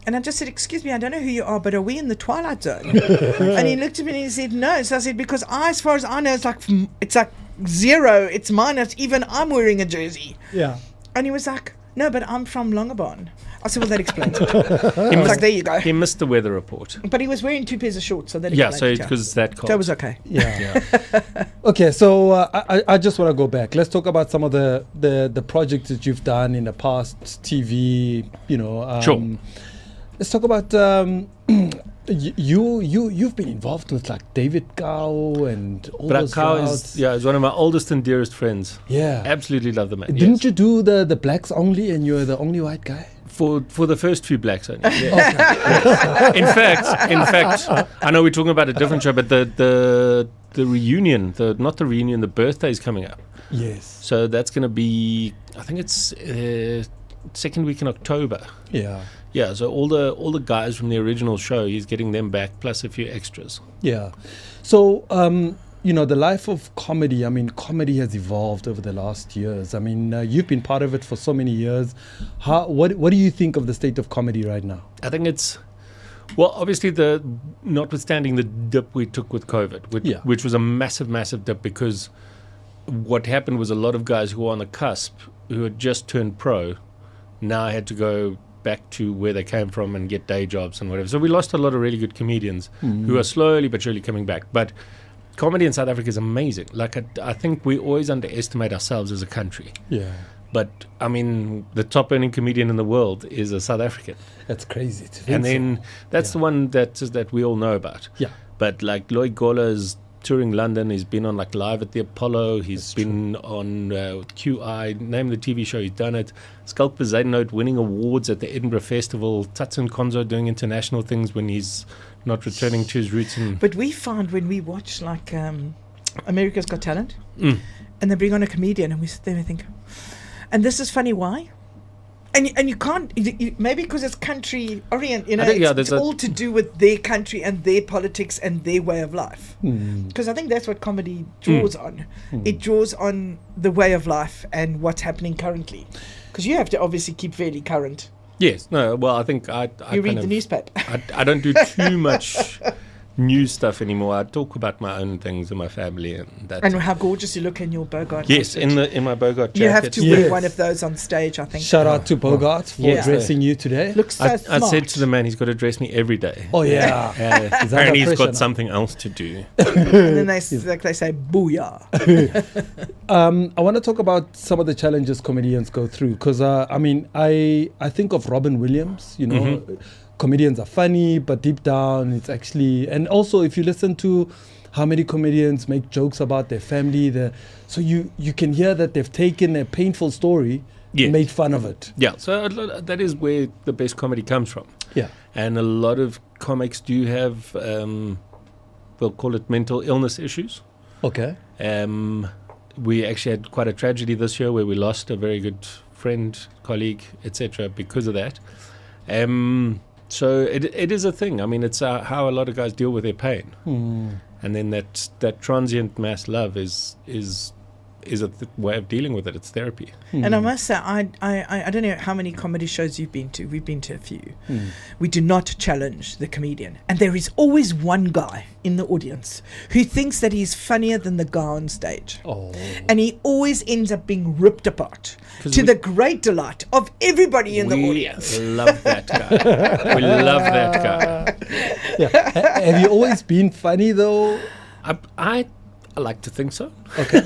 And I just said, excuse me, I don't know who you are, but are we in the Twilight Zone? And he looked at me and he said, no. So I said, because as far as I know, it's like zero. It's minus. Even I'm wearing a jersey. Yeah. And he was like, no, but I'm from Longabon. I said, well, that explains it. Like, there you go. He missed the weather report. But he was wearing 2 pairs of shorts, so that explains it. Because it's that cold. That was okay. Yeah. Okay, so I just want to go back. Let's talk about some of the projects that you've done in the past, TV, Sure. Let's talk about you've been involved with like David Cow and all those crowds. is one of my oldest and dearest friends. Yeah. Absolutely love the man. Didn't you do the blacks only and you're the only white guy? For the first few blacks only. Yeah. In fact, I know we're talking about a different show, but the reunion, the birthday is coming up. Yes. So that's going to be, I think it's second week in October. Yeah. Yeah, so all the guys from the original show, he's getting them back plus a few extras. Yeah. So, the life of comedy, I mean, comedy has evolved over the last years. I mean, you've been part of it for so many years. What do you think of the state of comedy right now? I think it's, well, obviously, notwithstanding the dip we took with COVID, which was a massive, massive dip, because what happened was a lot of guys who were on the cusp, who had just turned pro, now had to go back to where they came from and get day jobs and whatever. So we lost a lot of really good comedians who are slowly but surely coming back. But comedy in South Africa is amazing. Like, I think we always underestimate ourselves as a country. Yeah. But, I mean, the top earning comedian in the world is a South African. That's crazy to think. And then that's the one that we all know about. Yeah. But, like, Lloyd Gola's touring London. He's been on, like, Live at the Apollo. He's been on QI, name the TV show. He's done it. Skulk Bezuidenhout winning awards at the Edinburgh Festival. Tatsun Konzo doing international things when he's not returning to his roots. But we found when we watch, like, America's Got Talent, Mm. and they bring on a comedian, and we sit there and think, and this is funny, why? And you can't, maybe because it's country orient, you know, it's all to do with their country and their politics and their way of life. Because I think that's what comedy draws on. It draws on the way of life and what's happening currently. Because you have to obviously keep fairly current. Yes. No, well, I think I You read the newspaper. I don't do too much news stuff anymore. I talk about my own things and my family and that. And how gorgeous you look in your Bogart. Yes, outfit. in my Bogart jacket. You have to wear one of those on stage, I think. Shout out to Bogart for dressing you today. Looks so smart. I said to the man, he's got to dress me every day. Oh, yeah. Apparently he's got something else to do. And then they say, booyah. I want to talk about some of the challenges comedians go through. Because, I think of Robin Williams, you know. Mm-hmm. Comedians are funny, but deep down it's actually, and also if you listen to how many comedians make jokes about their family, so you can hear that they've taken a painful story and made fun of it. Yeah, so that is where the best comedy comes from. Yeah. And a lot of comics do have, we'll call it mental illness issues. Okay. We actually had quite a tragedy this year where we lost a very good friend, colleague, etc. because of that. So it is a thing. I mean, it's how a lot of guys deal with their pain, and then that transient mass love is a way of dealing with it. It's therapy. And I must say, I don't know how many comedy shows you've been to. We've been to a few. We do not challenge the comedian, and there is always one guy in the audience who thinks that he's funnier than the guy on stage. And he always ends up being ripped apart to the great delight of everybody in the audience. We love that guy. We love that guy. Yeah. Have you always been funny though? I like to think so. Okay.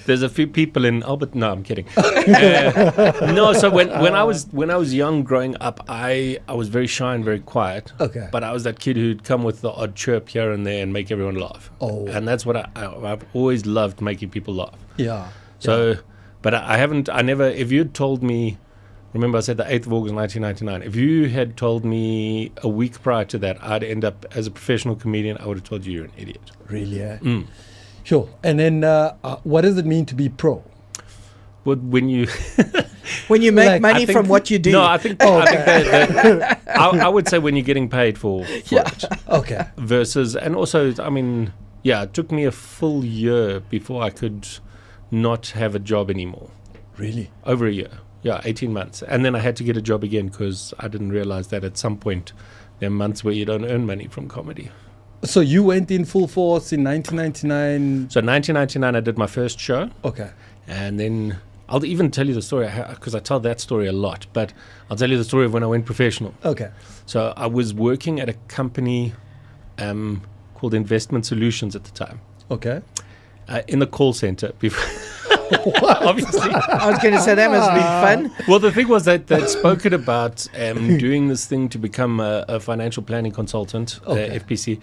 There's a few people in Albert. No, I'm kidding. No, so when I was young, growing up, I was very shy and very quiet. Okay. But I was that kid who'd come with the odd chirp here and there and make everyone laugh. And that's what I've always loved, making people laugh. Yeah. So, but I never. If you'd told me. Remember, I said the 8th of August 1999. If you had told me a week prior to that I'd end up as a professional comedian, I would have told you you're an idiot. Really, yeah? Sure. And then what does it mean to be pro? Well, when you make money from what you do. No, I think I would say when you're getting paid for it. Okay. Versus, and also, I mean, it took me a full year before I could not have a job anymore. Really? Over a year. Yeah, 18 months. And then I had to get a job again because I didn't realize that at some point there are months where you don't earn money from comedy. So you went in full force in 1999? So 1999 I did my first show. Okay. And then I'll even tell you the story because I tell that story a lot. But I'll tell you the story of when I went professional. Okay. So I was working at a company called Investment Solutions at the time. Okay. In the call center before. Obviously. I was going to say that must be fun. Well, the thing was that they'd spoken about doing this thing to become a financial planning consultant, FPC,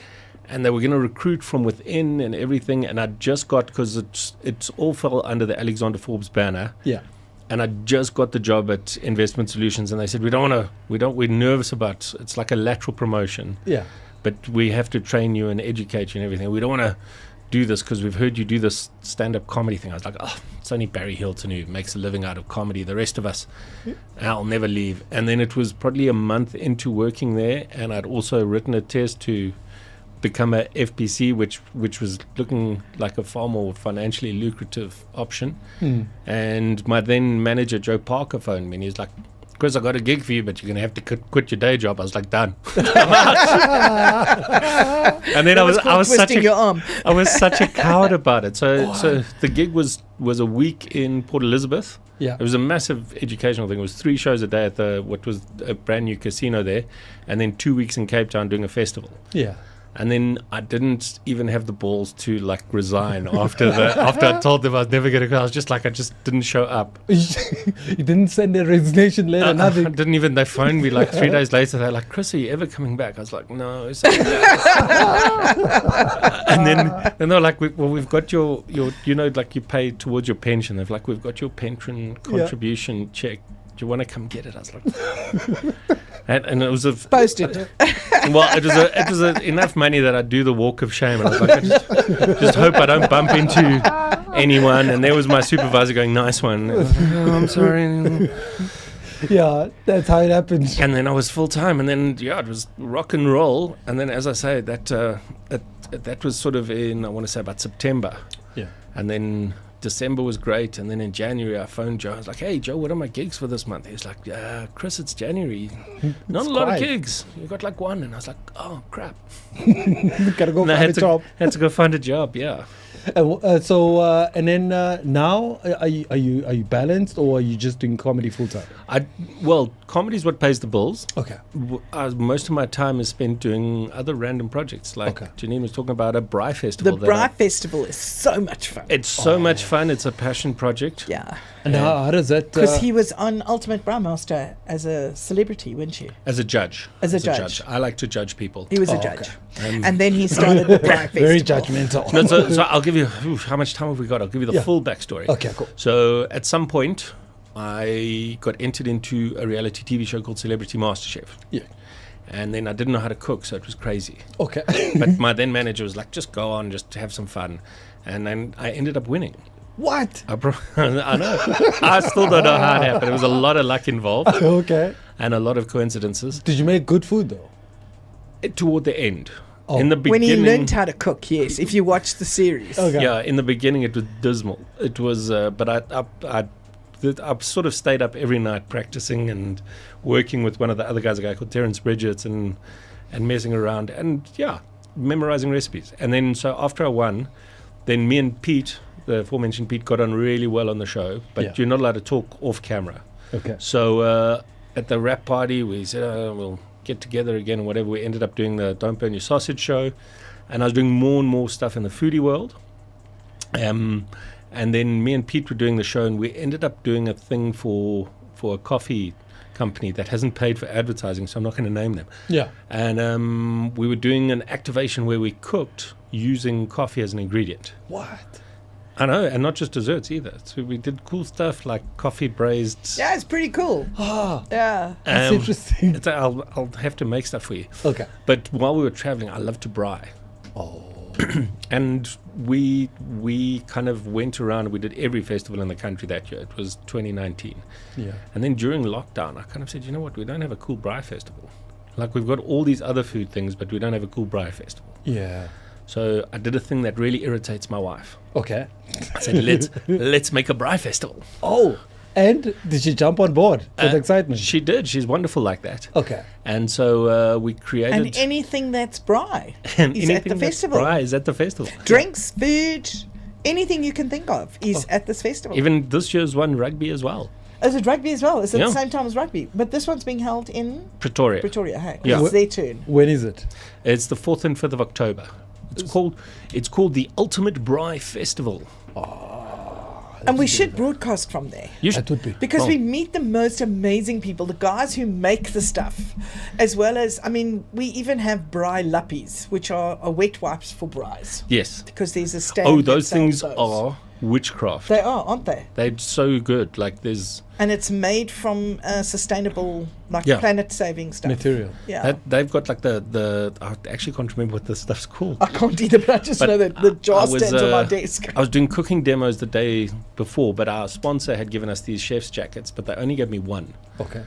and they were going to recruit from within and everything. And I just got, because it's all fell under the Alexander Forbes banner. Yeah. And I just got the job at Investment Solutions, and they said we're nervous about it's like a lateral promotion. Yeah. But we have to train you and educate you and everything. We don't want to do this because we've heard you do this stand-up comedy thing. I was like, oh, it's only Barry Hilton who makes a living out of comedy. The rest of us, I'll never leave. And then it was probably a month into working there, and I'd also written a test to become a FBC, which was looking like a far more financially lucrative option. And my then manager, Joe Parker, phoned me, and he was like, Chris, I got a gig for you, but you're going to have to quit your day job. I was like, done. I'm out. And then I was such a coward about it. So the gig was a week in Port Elizabeth. Yeah. It was a massive educational thing. It was 3 shows a day at what was a brand new casino there, and then 2 weeks in Cape Town doing a festival. Yeah. And then I didn't even have the balls to like resign after I told them I was never going to go. I was just like, I just didn't show up. You didn't send a resignation letter, nothing. I didn't even. They phoned me like 3 days later. They're like, Chris, are you ever coming back? I was like, no. And then they're like, we've got your like you pay towards your pension. They're like, we've got your pension contribution check. Do you want to come get it? I was like, and it was posted. Well, it was enough money that I'd do the walk of shame. And I was like, I just hope I don't bump into anyone. And there was my supervisor going, nice one. Oh, I'm sorry. Yeah, that's how it happens. And then I was full time, and then it was rock and roll. And then, as I say, that was sort of in, I want to say, about September. Yeah. And then December was great, and then in January I phoned Joe. I was like, hey Joe, what are my gigs for this month? He's like, Chris, it's January, not a lot of gigs, you got like 1. And I was like, oh crap. Gotta go find a job. Had to go find a job. Yeah. And then now are you balanced, or are you just doing comedy full time? Well, comedy is what pays the bills. Okay. Most of my time is spent doing other random projects. Like Janine was talking about a Braai Festival. The Braai Festival is so much fun. It's so much fun. It's a passion project. Yeah. And how does that? Because he was on Ultimate Brewmaster as a celebrity, wasn't you? As a judge. As a judge. I like to judge people. He was a judge. And then he started the Braai Festival. Very judgmental. No, so I'll give you, how much time have we got? I'll give you the full backstory. Okay, cool. So at some point, I got entered into a reality TV show called Celebrity MasterChef. Yeah. And then I didn't know how to cook, so it was crazy. Okay. But my then manager was like, just go on, just have some fun. And then I ended up winning. What? I know. I still don't know how it happened. There was a lot of luck involved. Okay. And a lot of coincidences. Did you make good food, though? Toward the end. Oh. In the beginning, when he learned how to cook, yes. If you watch the series. Okay. Yeah, in the beginning it was dismal. It was, but I sort of stayed up every night practicing and working with one of the other guys, a guy called Terence Bridgetts, and messing around and memorizing recipes. And then so after I won, then me and Pete, the aforementioned Pete, got on really well on the show, but you're not allowed to talk off camera. Okay. So at the wrap party, we said, we'll get together again and whatever. We ended up doing the Don't Burn Your Sausage show, and I was doing more and more stuff in the foodie world. And then me and Pete were doing the show, and we ended up doing a thing for a coffee company that hasn't paid for advertising, so I'm not going to name them. Yeah. And we were doing an activation where we cooked using coffee as an ingredient. What? I know, and not just desserts either. So we did cool stuff like coffee braised. Yeah, it's pretty cool. Oh, yeah. That's interesting. I'll have to make stuff for you. Okay. But while we were traveling, I loved to braai. Oh. And we kind of went around. We did every festival in the country that year. It was 2019. Yeah. And then during lockdown, I kind of said, you know what? We don't have a cool Braai Festival. Like, we've got all these other food things, but we don't have a cool Braai Festival. Yeah. So I did a thing that really irritates my wife. Okay. I said, let's make a Braai Festival. Oh. And did she jump on board with excitement? She did. She's wonderful like that. Okay. And so we created... And anything that's Braai is at the festival. Braai is at the festival. Drinks, food, anything you can think of is at this festival. Even this year's one, rugby as well. Is it rugby as well? Is it the same time as rugby? But this one's being held in... Pretoria. Hey. Yeah. It's their turn. When is it? It's the 4th and 5th of October. It's called the Ultimate Braai Festival. And we should broadcast from there. That would be. Because we meet the most amazing people, the guys who make the stuff, as well as, I mean, we even have braai lappies, which are wet wipes for braais. Yes. Because there's a stand. Oh, those things are witchcraft. They are, aren't they? They're so good. Like there's. And it's made from sustainable, like planet-saving stuff. Material. Yeah. They've got like the. I actually can't remember what this stuff's called. I can't either, but I just know that the jar stands on my desk. I was doing cooking demos the day before, but our sponsor had given us these chef's jackets, but they only gave me one. Okay.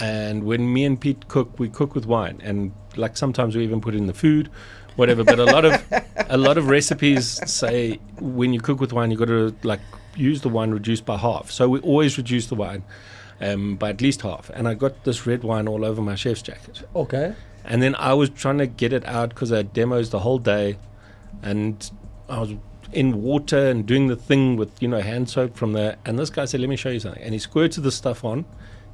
And when me and Pete cook, we cook with wine, and like sometimes we even put it in the food, whatever. But a lot of recipes say when you cook with wine, you got to like use the wine reduced by half. So we always reduce the wine by at least half. And I got this red wine all over my chef's jacket. Okay. And then I was trying to get it out because I had demos the whole day, and I was in water and doing the thing with hand soap from there. And this guy said, "Let me show you something." And he squirted the stuff on.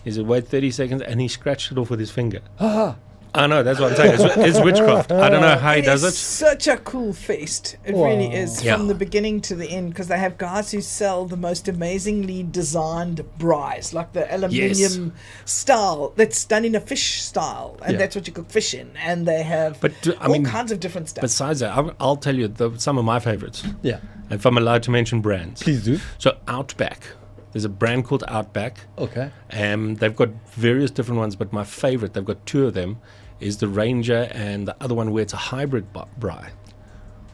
He said, "Wait 30 seconds," and he scratched it off with his finger. I know, that's what I'm saying. It's witchcraft. I don't know how he does it. It's such a cool feast. It really is, from the beginning to the end, because they have guys who sell the most amazingly designed braais, like the aluminium style that's done in a fish style, and that's what you cook fish in. And they have all kinds of different stuff. Besides that, I'll tell you some of my favorites. Yeah. If I'm allowed to mention brands. Please do. So Outback. There's a brand called Outback. Okay. They've got various different ones, but my favorite, they've got two of them, is the Ranger and the other one where it's a hybrid braai.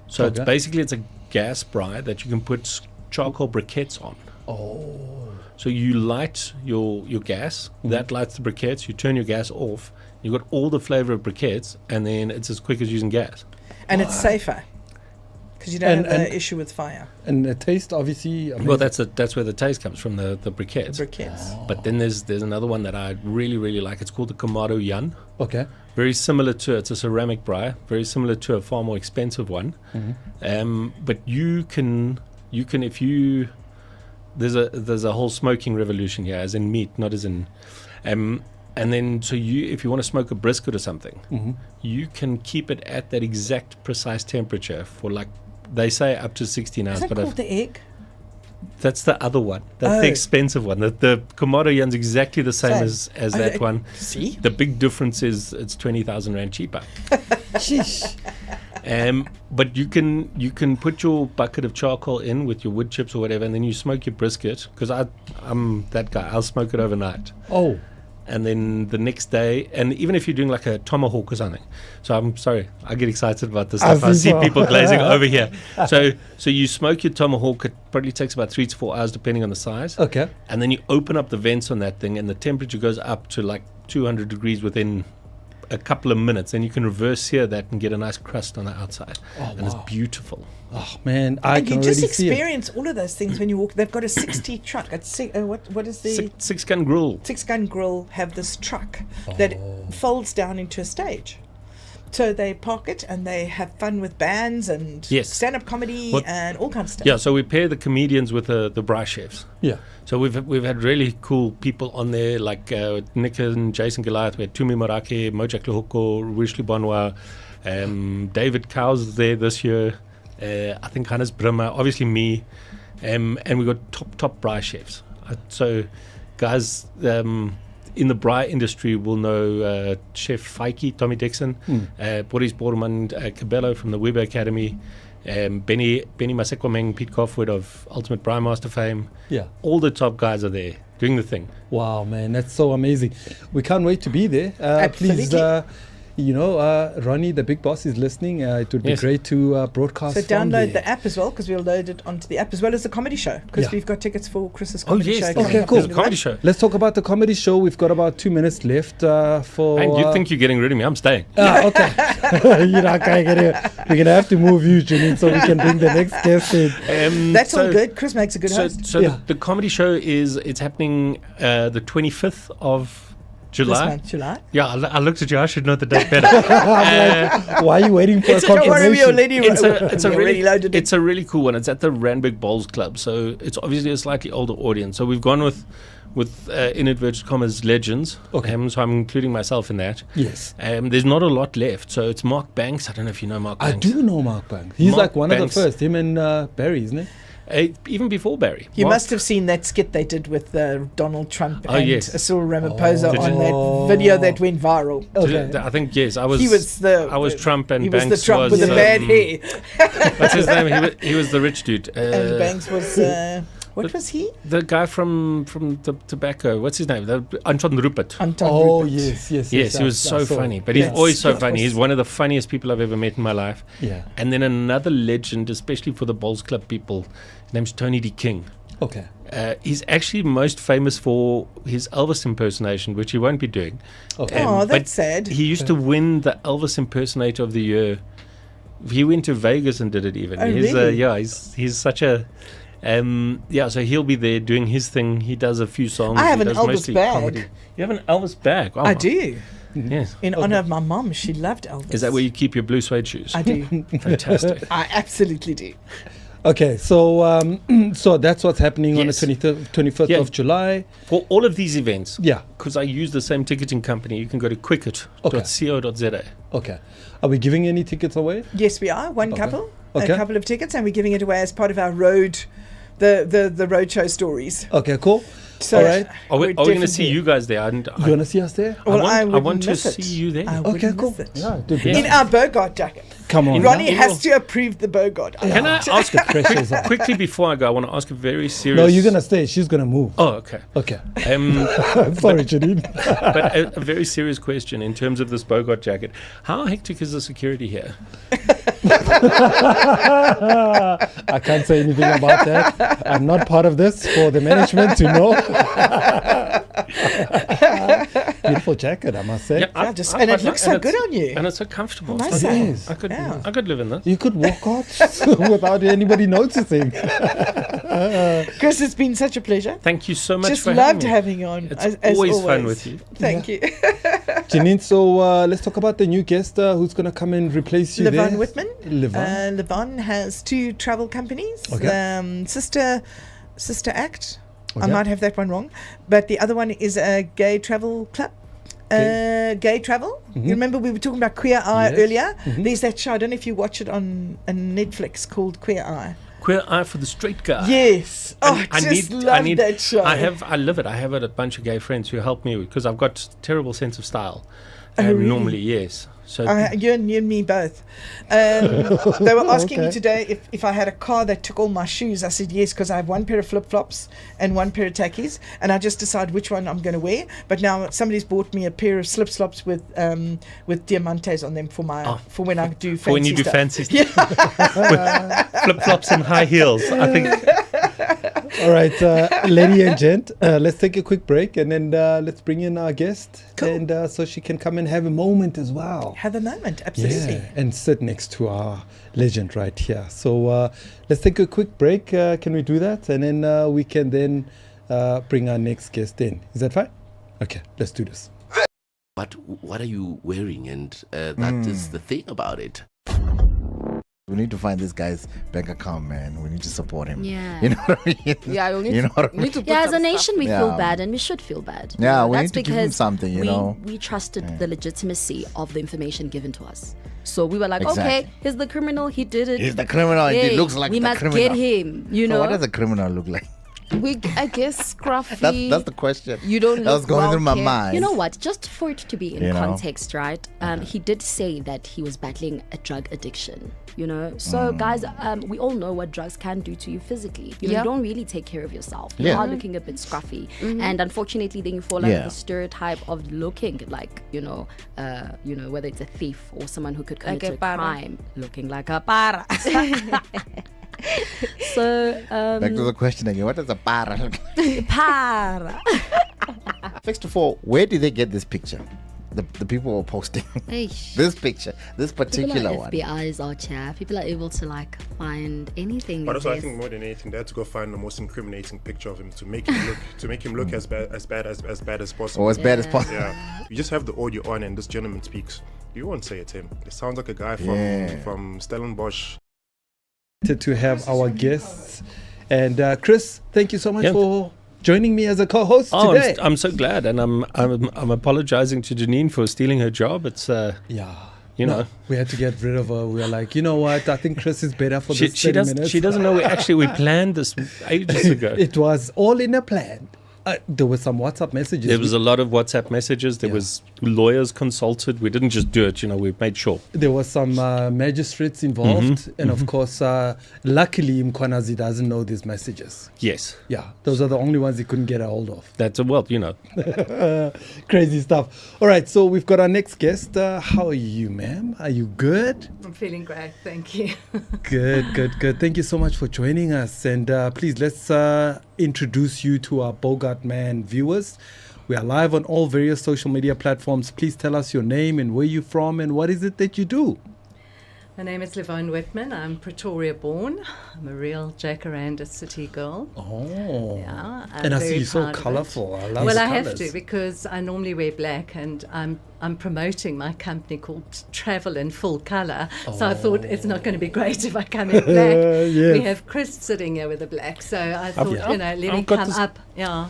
So it's basically a gas braai that you can put charcoal briquettes on. Oh. So you light your gas, that lights the briquettes, you turn your gas off, you've got all the flavor of briquettes, and then it's as quick as using gas. And it's safer. Because you don't have the issue with fire. And the taste, obviously. Amazing. Well, that's where the taste comes from, the briquettes. The briquettes. Oh. But then there's another one that I really, really like. It's called the Kamado Yan. Okay. Very similar to it's a ceramic braai, very similar to a far more expensive one. Mm-hmm. But you can if you there's a whole smoking revolution here, as in meat, not as in. And then, so if you want to smoke a brisket or something, you can keep it at that exact precise temperature for like. They say up to 16 hours. Is that called the egg? That's the other one. That's the expensive one. The Kamado Yan's exactly the same as that one. See? The big difference is it's 20,000 Rand cheaper. Sheesh. But you can put your bucket of charcoal in with your wood chips or whatever, and then you smoke your brisket. Because I'm that guy. I'll smoke it overnight. Oh. And then the next day, and even if you're doing like a tomahawk or something. So I'm sorry, I get excited about this stuff. I see people glazing over here. So you smoke your tomahawk. It probably takes about 3 to 4 hours depending on the size. Okay. And then you open up the vents on that thing, and the temperature goes up to like 200 degrees within a couple of minutes. Then you can reverse sear that and get a nice crust on the outside. And it's beautiful. Oh man, I and can you just already see experience all of those things when you walk. They've got a 60 truck. What is the 6-gun grill? 6-gun grill have this truck that folds down into a stage. So they park it and they have fun with bands and stand-up comedy and all kinds of stuff. Yeah, so we pair the comedians with the braai chefs. Yeah. So we've had really cool people on there like Nick and Jason Goliath. We had Tumi Morake, Mojak Lehoko, Wishley Bonwa, David Cow's there this year. I think Hannes Brimmer, obviously me, and we got top braai chefs. So guys in the braai industry will know Chef Feike, Tommy Dixon, Boris Borman, Cabello from the Weber Academy, Benny Masekwameng, Pete Coffwood of Ultimate Braai Master fame. Yeah. All the top guys are there doing the thing. Wow, man, that's so amazing. We can't wait to be there. Please, Ronnie, the big boss, is listening. It would be great to broadcast. So download the app as well, because we'll load it onto the app as well as the comedy show, because we've got tickets for Chris's comedy show. Okay, cool. Comedy show. Let's talk about the comedy show. We've got about 2 minutes left for. And you think you're getting rid of me? I'm staying. Okay. You're not going to get here. We're going to have to move you, Janine, so we can bring the next guest in. That's all good. Chris makes a good host. So the comedy show it's happening the 25th of July. This month, July? Yeah, I looked at you. I should know the date better. Like, why are you waiting for a confirmation? It's a really cool one. It's at the Randburg Bowls Club, so it's obviously a slightly older audience. So we've gone with in inverted commas legends. Okay. So I'm including myself in that. Yes. There's not a lot left. So it's Mark Banks. I don't know if you know Mark Banks. I do know Mark Banks. He's like one of the first. Him and Barry, isn't it? Even before Barry. You must have seen that skit they did with Donald Trump and yes. Cyril Ramaphosa Did on you- that video that went viral. I think yes. I was. He was I was Trump, and he was Banks the Trump was with the bad hair. What's his name? He was the rich dude. And Banks was what was he? The guy from the tobacco. What's his name? Anton Rupert. Rupert. Yes. He was so funny, but he's always so funny. He's one of the funniest people I've ever met in my life. Yeah. And then another legend, especially for the Bowls Club people, his name's Tony D. King. Okay. He's actually most famous for his Elvis impersonation, which he won't be doing. Okay. That's sad. He used to win the Elvis Impersonator of the Year. He went to Vegas and did it even. Really? He's such a... so he'll be there doing his thing. He does a few songs. I have He an does Elvis mostly bag. comedy. You have an Elvis bag? Oh, I do. Yes. In honor of my mom, she loved Elvis. Is that where you keep your blue suede shoes? I do. Fantastic. I absolutely do. Okay, so so that's what's happening Yes. on the 21st of July. For all of these events, Yeah. because I use the same ticketing company, you can go to quicket.co.za. Okay. Are we giving any tickets away? Yes, we are. One couple. Okay. A couple of tickets, and we're giving it away as part of our road, the roadshow stories. Okay, cool. So All right. Are we we're going to see definitely- you guys there? You want to see us there? Well, I I wouldn't want to miss it. see you there. I Okay, wouldn't cool. miss it. Yeah, do Yeah. In our Bogart jacket. Come on. Ronnie In has to approve the Bogart. Can I ask pressure's on. quickly before I go? I want to ask a very serious. No, you're going to stay. She's going to move. Oh, okay. Okay. Sorry, Janine. But a very serious question in terms of this Bogart jacket. How hectic is the security here? I can't say anything about that. I'm not part of this for the management to know. Beautiful jacket, I must say. I and quite it looks so and good it's- on you. And it's so comfortable. Nice. It is. I could Yeah. live in this. You could walk out without anybody noticing. Chris, it's been such a pleasure. Thank you so much Just for loved having me. having you on. It's as always fun always. with you. Thank you. Janine, so let's talk about the new guest who's going to come and replace you Lavonne there. Wittmann. Lavonne has 2 travel companies. Okay. Sister Act. I Okay. might have that one wrong. But the other one is a gay travel club. Gay travel. You remember we were talking about Queer Eye Yes. earlier? There's that show. I don't know if you watch it on Netflix called Queer Eye. Queer Eye for the Straight Guy. Yes. Oh, I just love that show. I love it. I have a bunch of gay friends who help me because I've got terrible sense of style. Oh, really? Normally, yes. So You and me both. They were asking me Okay. today if I had a car that took all my shoes. I said yes, because I have one pair of flip-flops and one pair of tackies, and I just decide which one I'm going to wear. But now somebody's bought me a pair of slip-flops with diamantes on them for when I do fancy for when you do stuff. fancy stuff. Flip flops and high heels. I think. All right, lady and gent, let's take a quick break and then let's bring in our guest. Cool. And so she can come and have a moment as well. Have a moment, absolutely. Yeah, and sit next to our legend right here. So let's take a quick break. Can we do that? And then we can then bring our next guest in. Is that fine? Okay, let's do this. But what are you wearing? And that is the thing about it. We need to find this guy's bank account, man. We need to support him. Yeah. You know what I mean? Yeah, you'll need You know what I to, mean? yeah, as a nation, we feel Yeah. bad, and we should feel bad. Yeah, You know, we that's need to give him because something, you know? We trusted the legitimacy of the information given to us. So we were like, Exactly. okay, here's the criminal. He did it. He's the criminal. Yay, He looks like we the must criminal. get him. You So know, what does a criminal look like? I guess scruffy. That's the question. You don't That was look going through my well-kept. mind. You know what? Just for it to be in You know? context, right? He did say that he was battling a drug addiction. You know, so guys, we all know what drugs can do to you physically. You know, Yeah. you don't really take care of yourself. You Yeah. are looking a bit scruffy, and unfortunately, then you fall under the stereotype of looking like whether it's a thief or someone who could commit Like a a para. crime, looking like a para. So Back to the question again. What is a para look like? para. First of all, where did they get this picture? The people were posting Eish. this picture, this particular People are one. FBI's are chair. People are able to find anything. But these also, I days. think more than anything, they had to go find the most incriminating picture of him to make him look as bad as possible. Or as bad as possible. Yeah, you just have the audio on, and this gentleman speaks. You won't say it's him. It sounds like a guy from Stellenbosch. To have our guests. And Chris, thank you so much for joining me as a co-host today. I'm so glad, and I'm apologizing to Janine for stealing her job. It's You know, we had to get rid of her. We were like, you know what? I think Chris is better for this 30 minutes. She doesn't know. We planned this ages ago. It was all in a plan. There were some WhatsApp messages. There was a lot of WhatsApp messages. There was lawyers consulted. We didn't just do it. We made sure. There was some magistrates involved. And of course, luckily, Mkwanazi doesn't know these messages. Yes. Yeah. Those are the only ones he couldn't get a hold of. That's Crazy stuff. All right. So we've got our next guest. How are you, ma'am? Are you good? I'm feeling great. Thank you. Good. Thank you so much for joining us. And please, let's introduce you to our Bogart Man viewers. We are live on all various social media platforms. Please tell us your name and where you're from and what is it that you do. My name is Lavonne Wittmann. I'm Pretoria born. I'm a real Jacaranda city girl. Oh. Yeah. And I see you're so colourful. I love Well, the I colours. have to because I normally wear black and I'm promoting my company called Travel in Full Colour. So I thought it's not going to be great if I come in black. Yes. We have Chris sitting here with the black. So I thought, let him got come this up. Yeah.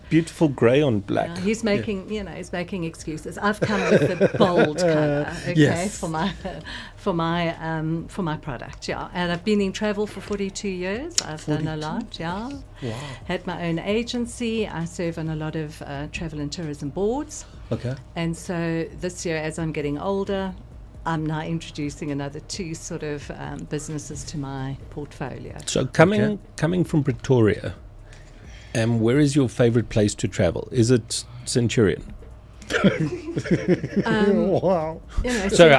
Beautiful grey on black. Yeah, he's making, he's making excuses. I've come with the bold colour, Yes. for my product, yeah. And I've been in travel for 42 years. I've done a lot, yeah. Wow. Had my own agency. I serve on a lot of travel and tourism boards. Okay. And so this year, as I'm getting older, I'm now introducing another 2 sort of businesses to my portfolio. So coming from Pretoria, where is your favourite place to travel? Is it Centurion? Wow. Sorry,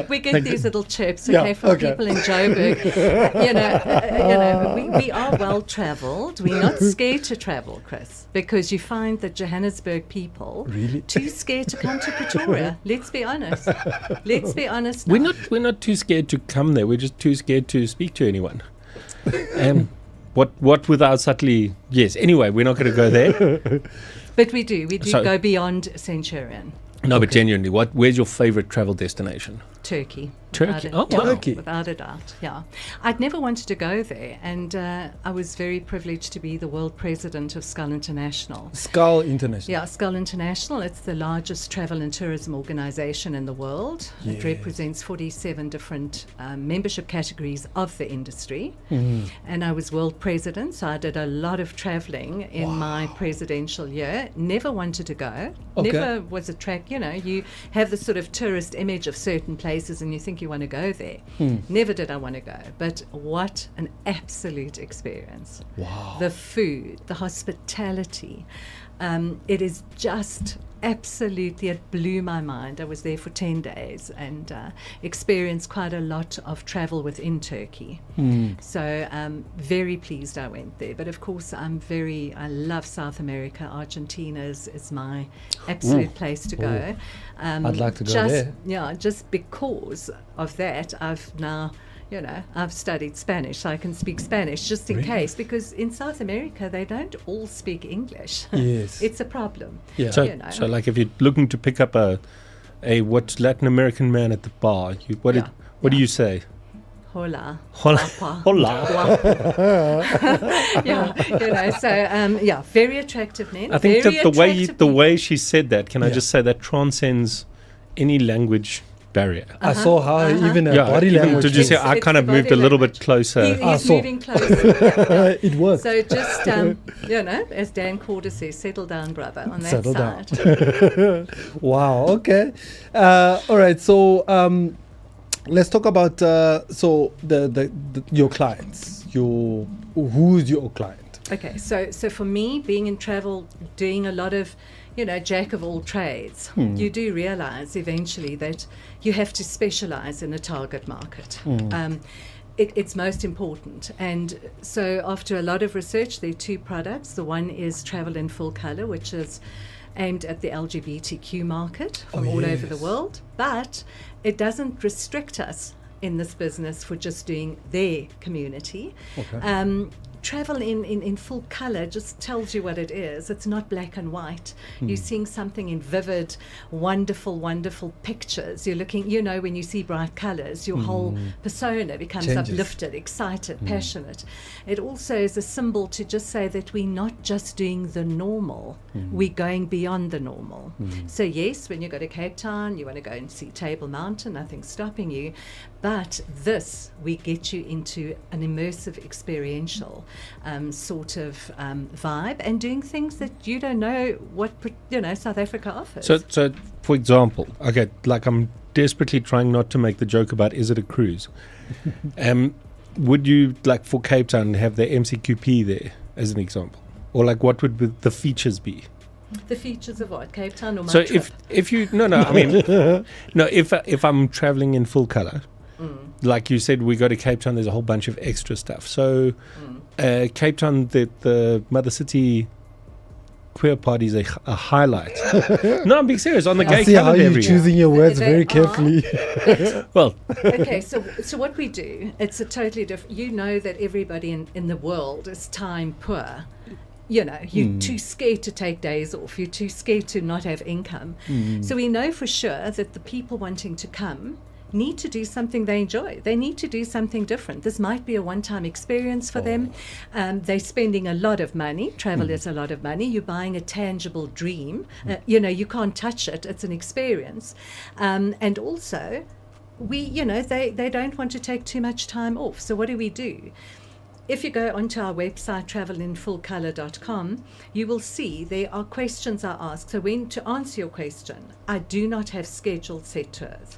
we get these little chips, from people in Joburg. We are well travelled. We're not scared to travel, Chris, because you find that Johannesburg people too scared to come to Pretoria. Let's be honest. Now. We're not too scared to come there. We're just too scared to speak to anyone. What without subtly? Yes. Anyway, we're not going to go there. But we do go beyond Centurion. No, but genuinely, where's your favourite travel destination? Turkey. Turkey? Turkey. Without a doubt, yeah. I'd never wanted to go there, and I was very privileged to be the world president of Skull International. Skull International. Yeah, Skull International. It's the largest travel and tourism organisation in the world. It represents 47 different membership categories of the industry. Mm-hmm. And I was world president, so I did a lot of travelling in my presidential year. Never wanted to go. Okay. Never was attracted. You have the sort of tourist image of certain places and you think you want to go there. Never did I want to go, but what an absolute experience. Wow. The food, the hospitality, it is just absolutely, it blew my mind. I was there for 10 days and experienced quite a lot of travel within Turkey. So very pleased I went there. But of course I love South America. Argentina is my absolute place to go. I'd like to go there. Yeah, just because of that, I've now, I've studied Spanish, so I can speak Spanish just in case, because in South America, they don't all speak English. Yes. It's a problem. Yeah. So like if you're looking to pick up a Latin American man at the bar, what do you say? Hola. Hola. Yeah, very attractive men. I think that the way she said that, can I just say that transcends any language barrier. I saw how even body language. Did you see? I kind of moved a little bit closer. He's moving closer. It worked. So just, as Dan Corder says, settle down, brother, on that settle side. Down. Wow. Okay. All right. So let's talk about your clients. Who's your client? Okay. So for me, being in travel, doing a lot of jack of all trades, you do realize eventually that you have to specialize in a target market. It's most important. And so after a lot of research, there are 2 products. The one is Travel in Full Colour, which is aimed at the LGBTQ market from all over the world. But it doesn't restrict us in this business for just doing their community. Okay. travel in full color just tells you what it is. It's not black and white. You're seeing something in vivid, wonderful, wonderful pictures. You're looking, you know, when you see bright colors, your whole persona becomes Changes. uplifted, excited, passionate. It also is a symbol to just say that we're not just doing the normal, we're going beyond the normal. So yes, when you go to Cape Town, you want to go and see Table Mountain, nothing's stopping you. But this, we get you into an immersive, experiential sort of vibe, and doing things that you don't know what South Africa offers. So for example, okay, like I'm desperately trying not to make the joke about is it a cruise? Would you, like for Cape Town, have the MCQP there as an example, or like what would the features be? The features of what? Cape Town or my So trip? if you I mean if I'm traveling in full color. Like you said, we go to Cape Town, there's a whole bunch of extra stuff. So Cape Town, the Mother City queer party is a highlight. No, I'm being serious. On the gay see how calendar you're every year. choosing your words They very are. carefully. Well, Okay, so what we do, it's a totally different. You know that everybody in the world is time poor. You know, you're too scared to take days off. You're too scared to not have income. So we know for sure that the people wanting to come need to do something they enjoy. They need to do something different. This might be a one-time experience for them. They're spending a lot of money. Travel is a lot of money. You're buying a tangible dream. You know, you can't touch it. It's an experience. And also, they don't want to take too much time off. So what do? If you go onto our website, travelinfullcolor.com, you will see there are questions I ask. So to answer your question, I do not have scheduled set tours.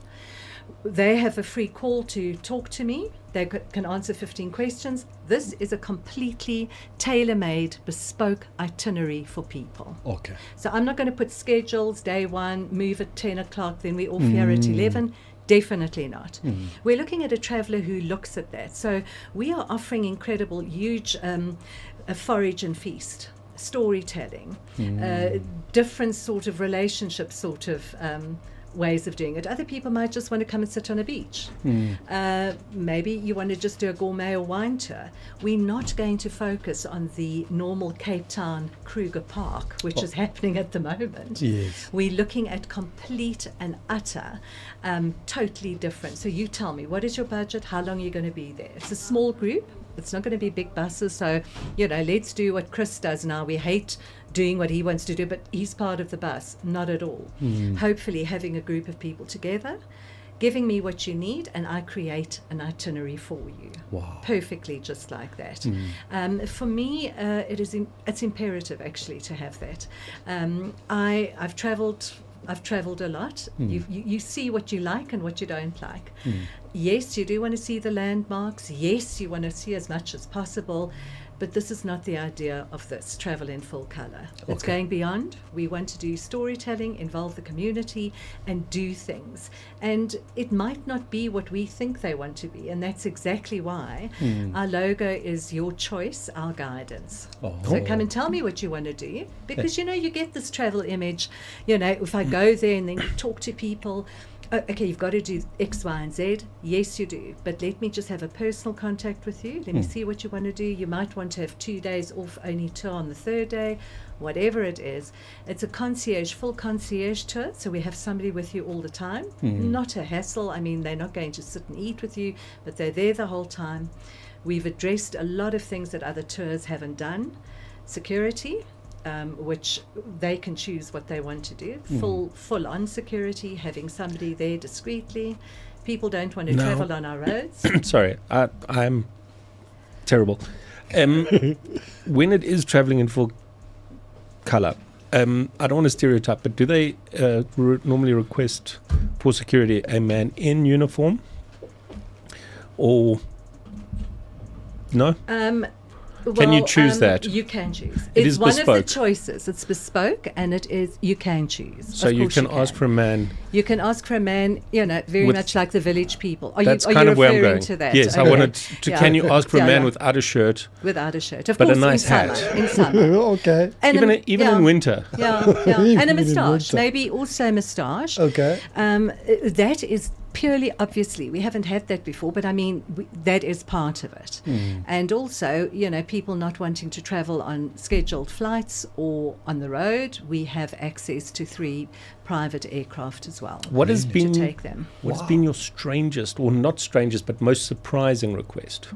They have a free call to talk to me. They can answer 15 questions. This is a completely tailor-made, bespoke itinerary for people. Okay. So I'm not going to put schedules, day one, move at 10 o'clock, then we're off here at 11. Definitely not. We're looking at a traveller who looks at that. So we are offering incredible, huge a forage and feast, storytelling, different sort of relationship sort of ways of doing it. Other people might just want to come and sit on a beach. Maybe you want to just do a gourmet or wine tour. We're not going to focus on the normal Cape Town Kruger Park, which is happening at the moment. Yes. We're looking at complete and utter, totally different. So you tell me, what is your budget? How long are you going to be there? It's a small group. It's not going to be big buses. So, let's do what Chris does now. We hate doing what he wants to do, but he's part of the bus. Not at all. Hopefully having a group of people together, giving me what you need, and I create an itinerary for you. Wow. Perfectly just like that. For me, it's imperative actually to have that. I've traveled a lot. You see what you like and what you don't like. Yes, you do want to see the landmarks. Yes, you want to see as much as possible. But this is not the idea of this, travel in full color. It's going beyond. We want to do storytelling, involve the community, and do things. And it might not be what we think they want to be. And that's exactly why our logo is your choice, our guidance. So come and tell me what you want to do. Because, you get this travel image. If I go there and then you talk to people, okay, you've got to do X, Y, and Z. Yes, you do. But let me just have a personal contact with you. Let me see what you want to do. You might want to have 2 days off, only tour on the third day, whatever it is. It's a full concierge tour. So we have somebody with you all the time. Not a hassle. I mean, they're not going to sit and eat with you, but they're there the whole time. We've addressed a lot of things that other tours haven't done. Security. Which they can choose what they want to do. Full on security, having somebody there discreetly. People don't want to travel on our roads. Sorry, I'm terrible. When it is traveling in full color, I don't want to stereotype, but do they normally request for security a man in uniform? Or no? Can you choose that? You can choose. It It's is one bespoke. of the choices. It's bespoke, and you can choose. So Of you course can ask for a man. You can ask for a man, very With- much like the village people. Are That's you kind of where I'm referring going. to that? Yes, I Okay. wanted to. Yeah. Can you ask for a Yeah, man yeah. without a shirt? Without a shirt, of but course, a nice in summer, hat. in summer. Okay. And Even in winter. Yeah, yeah. And a Even in moustache, winter. maybe also a moustache. Okay. That is purely, obviously, we haven't had that before, but I mean, that is part of it. And also, people not wanting to travel on scheduled flights or on the road, we have access to 3 private aircraft as well. What has been to take them? What's been your strangest, or not strangest, but most surprising request?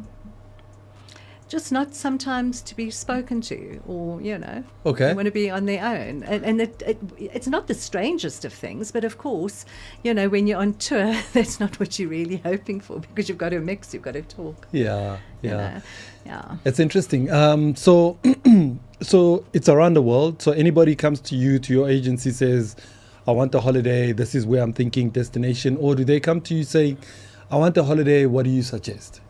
Just not sometimes to be spoken to, or Okay. they want to be on their own, and it's not the strangest of things, but of course, when you're on tour, that's not what you're really hoping for, because you've got to mix, you've got to talk. Yeah. Yeah. It's interesting. So it's around the world. So anybody comes to you, to your agency, says, I want a holiday, this is where I'm thinking destination, or do they come to you saying, I want a holiday, what do you suggest?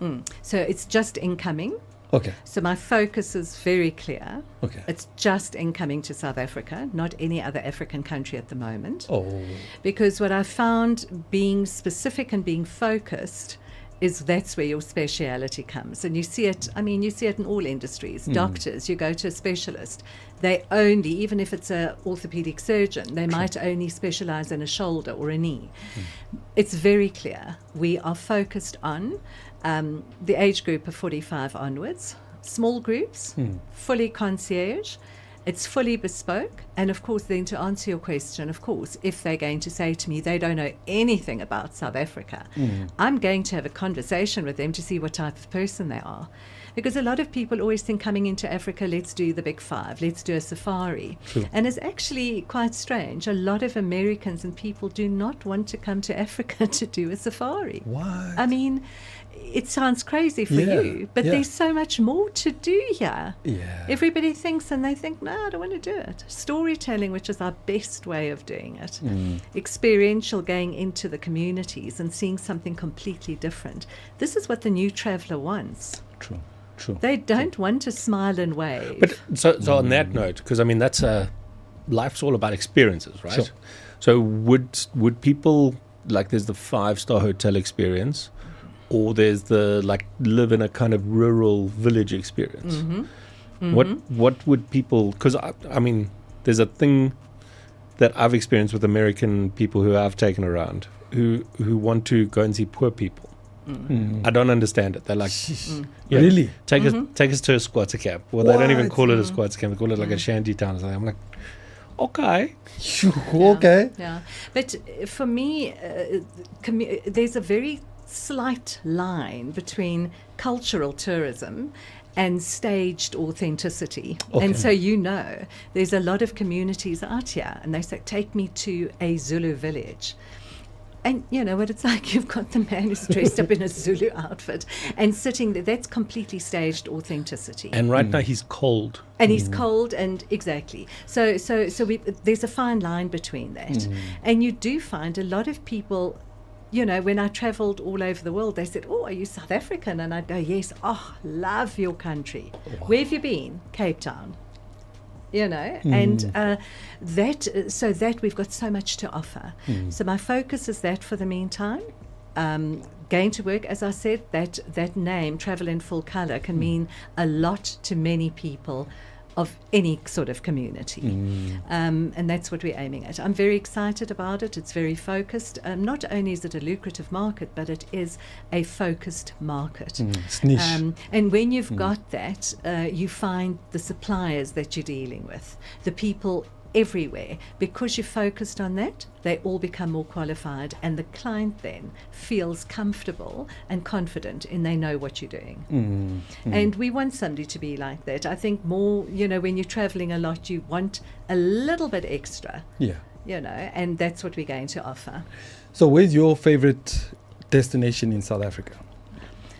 So it's just incoming. Okay. So my focus is very clear. Okay. It's just incoming to South Africa, not any other African country at the moment. Oh. Because what I found, being specific and being focused, is that's where your speciality comes. And you see it in all industries. Doctors, you go to a specialist, they only, even if it's an orthopedic surgeon, they might only specialize in a shoulder or a knee. It's very clear. We are focused on the age group of 45 onwards, small groups, fully concierge. It's fully bespoke. And of course, then to answer your question, of course, if they're going to say to me they don't know anything about South Africa, I'm going to have a conversation with them to see what type of person they are. Because a lot of people always think coming into Africa, let's do the big 5, let's do a safari. True. And it's actually quite strange. A lot of Americans and people do not want to come to Africa to do a safari. What? I mean, it sounds crazy for you, but there's so much more to do here. Yeah. Everybody thinks, and they think, no, I don't want to do it. Storytelling, which is our best way of doing it. Experiential, going into the communities and seeing something completely different. This is what the new traveller wants. True. They don't want to smile and wave. But so on that note, because I mean life's all about experiences, right? Sure. So would people, like, there's the 5-star hotel experience, or there's the live in a kind of rural village experience. What would people? Because I mean, there's a thing that I've experienced with American people who I've taken around who want to go and see poor people. I don't understand it. They're like, really? Take us to a squatter camp. Well, they don't even call it a squatter camp. They call it like a shanty town or something. I'm like, okay. Okay. Yeah. But for me, there's a very slight line between cultural tourism and staged authenticity. Okay. And so there's a lot of communities out here, and they say, take me to a Zulu village. And you know what it's like, you've got the man who's dressed up in a Zulu outfit and sitting there. That's completely staged authenticity. And right now he's cold. And he's cold, and exactly. So there's a fine line between that. And you do find a lot of people, when I travelled all over the world, they said, oh, are you South African? And I'd go, yes. Oh, love your country. Wow. Where have you been? Cape Town. And that we've got so much to offer. So my focus is that for the meantime. Going to work, as I said, that name, Travel in Full Colour, can mean a lot to many people of any sort of community. And that's what we're aiming at. I'm very excited about it. It's very focused. Not only is it a lucrative market, but it is a focused market. It's niche. And when you've got that, you find the suppliers that you're dealing with, the people everywhere. Because you're focused on that, they all become more qualified, and the client then feels comfortable and confident, and they know what you're doing. And we want somebody to be like that. I think more, when you're traveling a lot, you want a little bit extra. Yeah. And that's what we're going to offer. So where's your favorite destination in South Africa?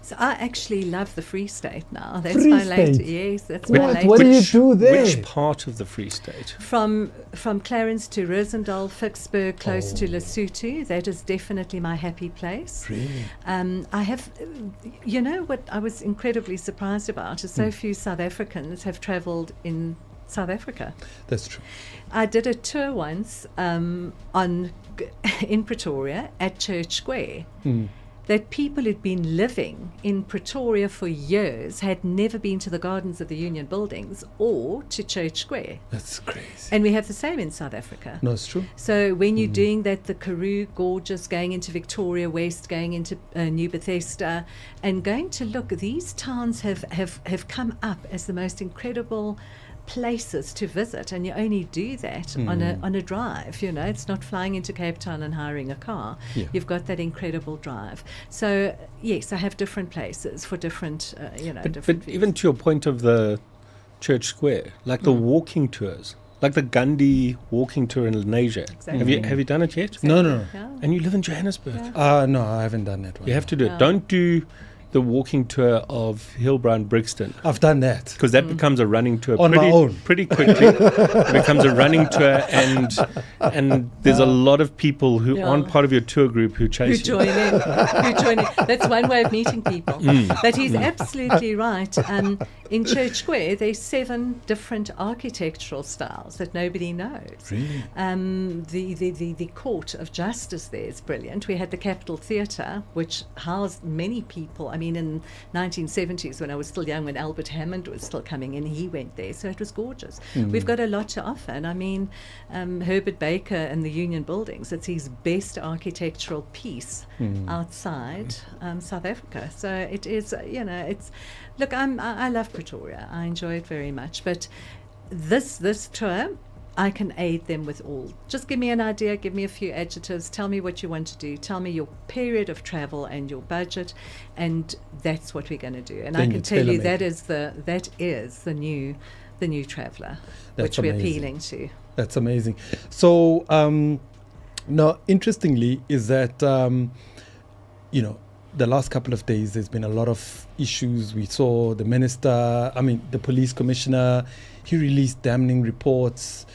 So I actually love the Free State now. That's Free my latest. State? Yes, that's What? my latest. What do you do there? Which part of the Free State? From Clarence to Rosendal, Vicksburg, close to Lesotho. That is definitely my happy place. Really? I have, what I was incredibly surprised about is so few South Africans have travelled in South Africa. That's true. I did a tour once in Pretoria at Church Square. that people who'd been living in Pretoria for years had never been to the gardens of the Union Buildings or to Church Square. That's crazy. And we have the same in South Africa. No, it's true. So when you're doing that, the Karoo, gorgeous, going into Victoria West, going into New Bethesda, and going to look, these towns have come up as the most incredible places to visit, and you only do that on a drive. You know, it's not flying into Cape Town and hiring a car. Yeah. You've got that incredible drive. So yes, I have different places for different But even to your point of the Church Square, like the walking tours, like the Gandhi walking tour in Lenasia. Exactly. Have you done it yet? No. Yeah. And you live in Johannesburg. No, I haven't done that one. You have to do it. No. Don't do the walking tour of Hillbrow and Brixton. I've done that. Because that becomes a running tour On my own. pretty quickly. It becomes a running tour, and there's a lot of people who aren't part of your tour group who chase Who join in. That's one way of meeting people. But he's absolutely right. In Church Square, there's 7 different architectural styles that nobody knows. Really? The Court of Justice there is brilliant. We had the Capitol Theatre, which housed many people. I mean, in 1970s, when I was still young, when Albert Hammond was still coming in, he went there. So it was gorgeous. We've got a lot to offer. And I mean, Herbert Baker and the Union Buildings, it's his best architectural piece outside South Africa. So it is, it's... Look, I love Pretoria. I enjoy it very much. But this tour, I can aid them with all. Just give me an idea, give me a few adjectives, tell me what you want to do, tell me your period of travel and your budget, and that's what we're going to do. And Then I can tell you tailor-make. that is the new traveller, That's which we're amazing. appealing to. That's amazing. So, now, interestingly, is that, the last couple of days, there's been a lot of issues. We saw the police commissioner, he released damning reports.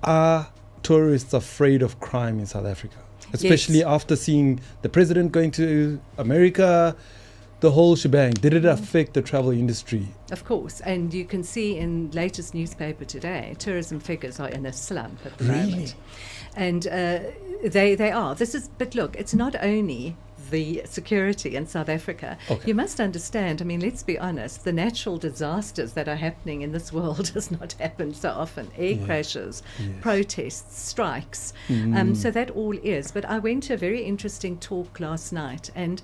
Are tourists afraid of crime in South Africa? Especially after seeing the president going to America, the whole shebang. Did it affect the travel industry? Of course, and you can see in latest newspaper today, tourism figures are in a slump at the moment. And they are. But look, it's not only the security in South Africa. Okay. You must understand, I mean, let's be honest, the natural disasters that are happening in this world does not happen so often. Air crashes, protests, strikes. So that all is. But I went to a very interesting talk last night, and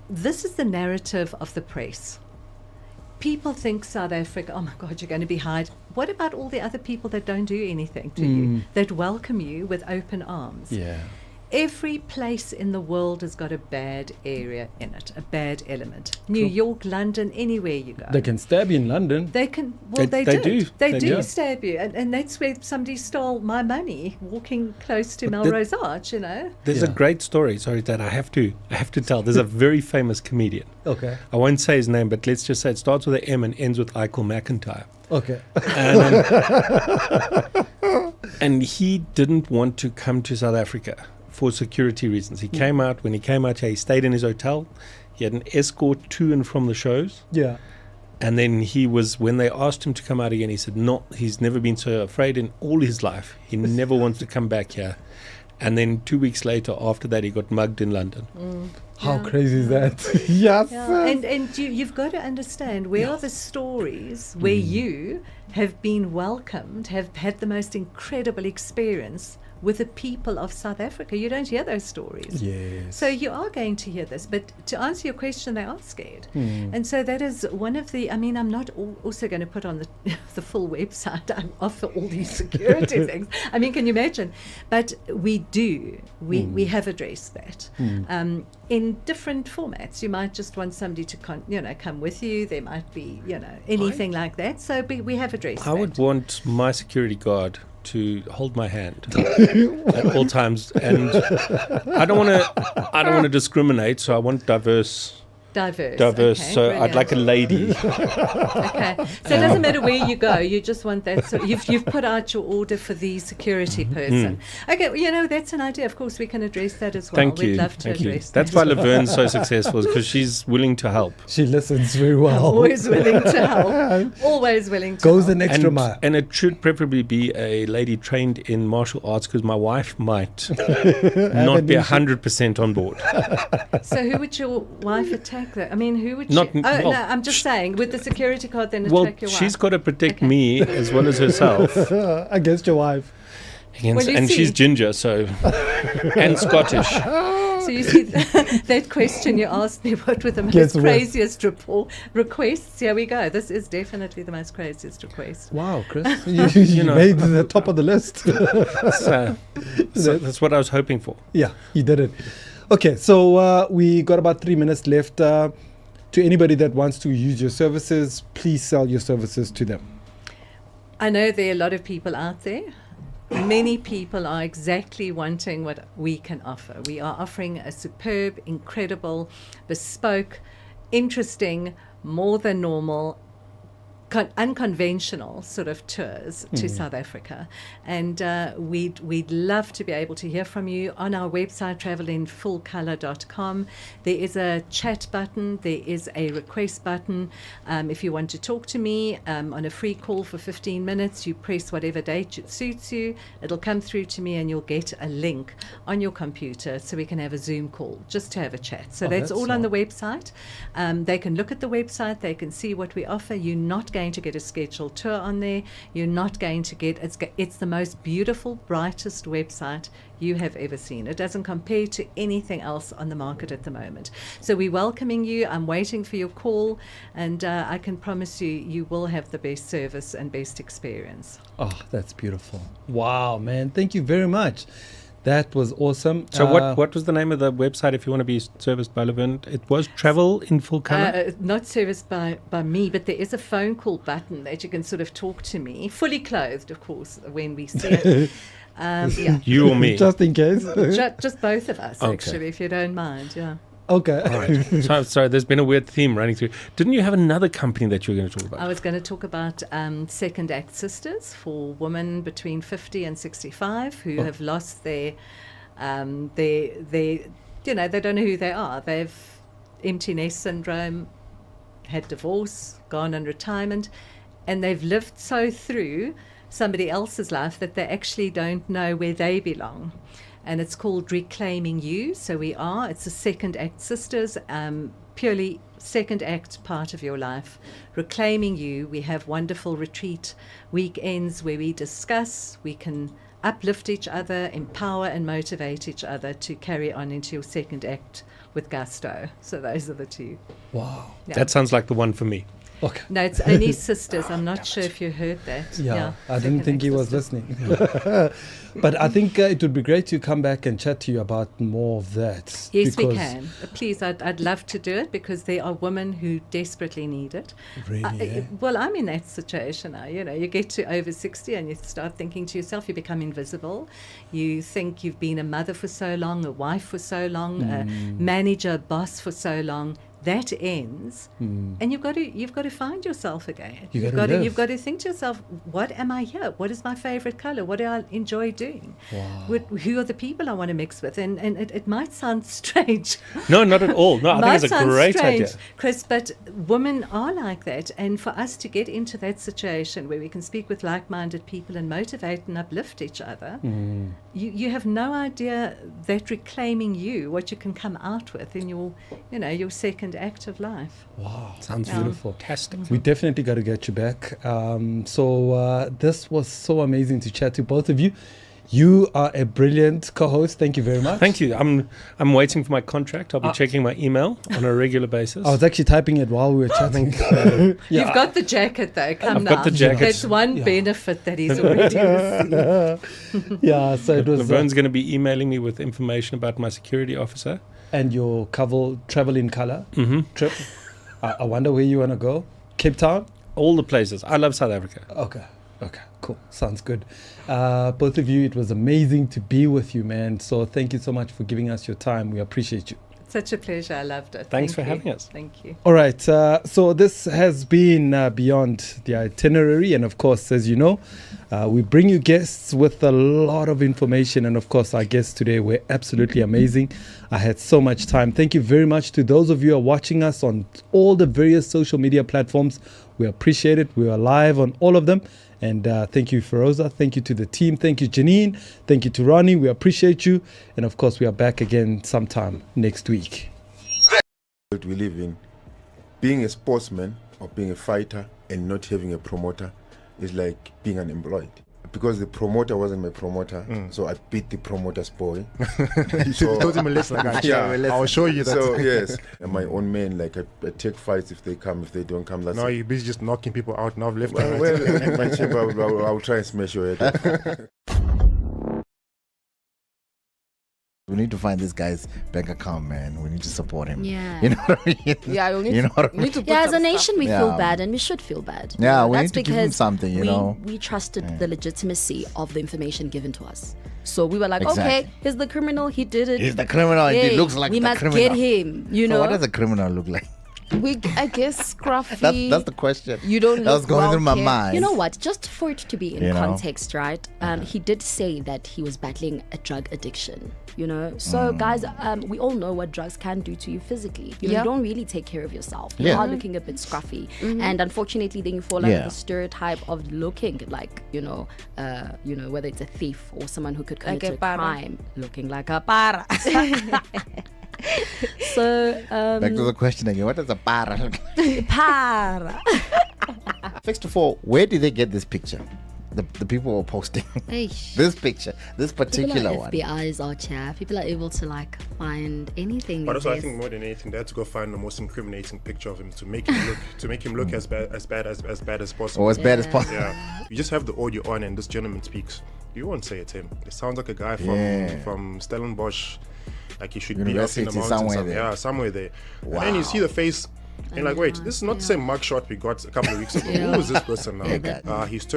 this is the narrative of the press. People think South Africa, oh my God, you're going to be hide. What about all the other people that don't do anything to you, that welcome you with open arms? Yeah. Every place in the world has got a bad area in it, a bad element. New York, London, anywhere you go. They can stab you in London. They can. Well, they do. They do stab you, and that's where somebody stole my money walking close to Melrose Arch. There's a great story. Sorry, that I have to tell. There's a very famous comedian. Okay. I won't say his name, but let's just say it starts with an M and ends with Eichel McIntyre. Okay. And he didn't want to come to South Africa for security reasons. When he came out here, he stayed in his hotel. He had an escort to and from the shows. Yeah. And then when they asked him to come out again, he said, no, he's never been so afraid in all his life. He never wants to come back here. And then 2 weeks later, after that, he got mugged in London. How crazy is that? Yes. Yeah. And you've got to understand, where are the stories where you have been welcomed, have had the most incredible experience with the people of South Africa? You don't hear those stories. Yes. So you are going to hear this. But to answer your question, they are scared. And so that is one of the, I mean, I'm not also going to put on the full website. I offer all these security things. I mean, can you imagine? But we do. We have addressed that. In different formats. You might just want somebody to come with you. There might be, anything like that. So we have addressed that. I would want my security guard to hold my hand at all times, and I don't want to discriminate, so I want diverse Diverse. Okay, So I'd like a lady. Okay. So it doesn't matter where you go. You just want that. So you've put out your order for the security person. Okay. Well, you know, that's an idea. Of course, we can address that as well. Thank you. We'd love to Thank you. address That's that. why Lavonne's so successful, because she's willing to help. She listens very well. Always willing to help. Always willing to Goes help. an extra mile. And it should preferably be a lady trained in martial arts, because my wife might not be 100% on board. So who would your wife attack though? I mean, who would Not she? m- Oh, well, no, I'm just saying, with the security card, then Well, attack your wife. she's got to protect me as well as herself. Against your wife. Against, Well, you and see- she's ginger, so and Scottish. So you see, that question you asked me, what were the Gets most worse. craziest requests? Here we go. This is definitely the most craziest request. Wow, Chris. You know. made the top of the list. So that's what I was hoping for. Yeah, you did it. Okay, so we got about 3 minutes left. To anybody that wants to use your services, please sell your services to them. I know there are a lot of people out there. Many people are exactly wanting what we can offer. We are offering a superb, incredible, bespoke, interesting, more than normal, unconventional sort of tours to South Africa, and we'd love to be able to hear from you. On our website, travelinfullcolor.com, there is a chat button, there is a request button. If you want to talk to me on a free call for 15 minutes, you press whatever date it suits you, it'll come through to me and you'll get a link on your computer so we can have a Zoom call just to have a chat. So that's all on the website. They can look at the website, they can see what we offer. You're not going to get a scheduled tour on there. You're not going to get, it's the most beautiful, brightest website you have ever seen. It doesn't compare to anything else on the market at the moment. So we're welcoming you. I'm waiting for your call, and I can promise you, you will have the best service and best experience. Oh, that's beautiful. Wow, man. Thank you very much. That was awesome. So what was the name of the website if you want to be serviced by Lavonne? It was Travel in Full Color? Not serviced by me, but there is a phone call button that you can sort of talk to me, fully clothed, of course, when we see it. Yeah. You or me? Just in case. Just both of us, actually, if you don't mind, yeah. Okay. All right. Sorry, there's been a weird theme running through. Didn't you have another company that you were going to talk about? I was going to talk about Second Act Sisters for women between 50 and 65 who have lost their, they don't know who they are. They've empty nest syndrome, had divorce, gone on retirement, and they've lived so through somebody else's life that they actually don't know where they belong. And it's called Reclaiming You. So it's a Second Act Sisters, purely second act part of your life. Reclaiming You. We have wonderful retreat weekends where we discuss, we can uplift each other, empower and motivate each other to carry on into your second act with gusto. So those are the two. Wow. Yeah. That sounds like the one for me. Okay. No, it's only sisters. I'm not sure if you heard that. Yeah, I didn't think he was listening. But I think it would be great to come back and chat to you about more of that. Yes, we can. Please, I'd love to do it because there are women who desperately need it. Really? Well, I'm in that situation now. You get to over 60 and you start thinking to yourself, you become invisible. You think you've been a mother for so long, a wife for so long, a manager, boss for so long. That ends, and you've got to find yourself again. You've got to think to yourself, what am I here? What is my favorite color? What do I enjoy doing? Wow. Who are the people I want to mix with? And it might sound strange. No, not at all. No, I think it's a great idea, Chris. But women are like that, and for us to get into that situation where we can speak with like-minded people and motivate and uplift each other, you have no idea that reclaiming you, what you can come out with in your second act of life. Wow, sounds beautiful. Fantastic. We definitely got to get you back. So this was so amazing to chat to both of you. You are a brilliant co-host. Thank you very much. Thank you. I'm waiting for my contract. I'll be checking my email on a regular basis. I was actually typing it while we were chatting. You've got the jacket though. I've got the jacket. That's one benefit that he's already received. Yeah, so it was. Lavonne's going to be emailing me with information about my security officer and your travel in color trip. I wonder where you want to go. Cape Town? All the places. I love South Africa. Okay, cool. Sounds good. Both of you, it was amazing to be with you, man. So thank you so much for giving us your time. We appreciate you. Such a pleasure. I loved it. Thanks for you. having us. Thank you. All right. So this has been Beyond the Itinerary. And of course, as you know, we bring you guests with a lot of information. And of course, our guests today were absolutely amazing. I had so much time. Thank you very much to those of you who are watching us on all the various social media platforms. We appreciate it. We are live on all of them. And thank you, Feroza. Thank you to the team. Thank you, Janine. Thank you to Ronnie. We appreciate you. And of course, we are back again sometime next week. We live in, being a sportsman or being a fighter and not having a promoter is like being unemployed. Because the promoter wasn't my promoter, so I beat the promoter's boy. You should have told him a lesson. I'll show you that. So yes, and my own men, like I take fights if they come, if they don't come. That's now you're busy just knocking people out. Now left. Well, in my chamber, I'll try and smash your head off. We need to find this guy's bank account, man. We need to support him. Yeah. You know what I mean? Yeah, we'll need you know what I need mean? to as a nation, we feel Yeah. bad, and we should feel bad. Yeah, we That's need to give him because something, you know. We trusted the legitimacy of the information given to us. So we were like, Exactly. okay, here's the criminal. He did it. He's the criminal. And he Yay, looks like we the must criminal. get him. You So know. what does a criminal look like? I guess scruffy. That's the question. You don't That was look going through my well-kept. mind. You know what? Just for it to be in You know? context, right? He did say that he was battling a drug addiction. You know, so guys, we all know what drugs can do to you physically. You know, Yeah. you don't really take care of yourself. You Yeah. are looking a bit scruffy, Mhm. and unfortunately, then you fall under Yeah. the stereotype of looking like you know, whether it's a thief or someone who could commit Like a a para. crime, looking like a para. So Back to the question again. What is a para look like? para. First of all, where did they get this picture? The people were posting Eish. this picture, this particular People are one. FBI's are chair. People are able to like find anything. But these also, I days. think more than anything, they had to go find the most incriminating picture of him to make him look as bad as possible. Or as bad as possible. Yeah, you just have the audio on, and this gentleman speaks. You won't say it's him. It sounds like a guy from Stellenbosch. Like he should be up in the University, mountains. somewhere there. Yeah, somewhere there. And then you see the face, and like, wait, this is not the same mugshot we got a couple of weeks ago. Who is this person now? He's turned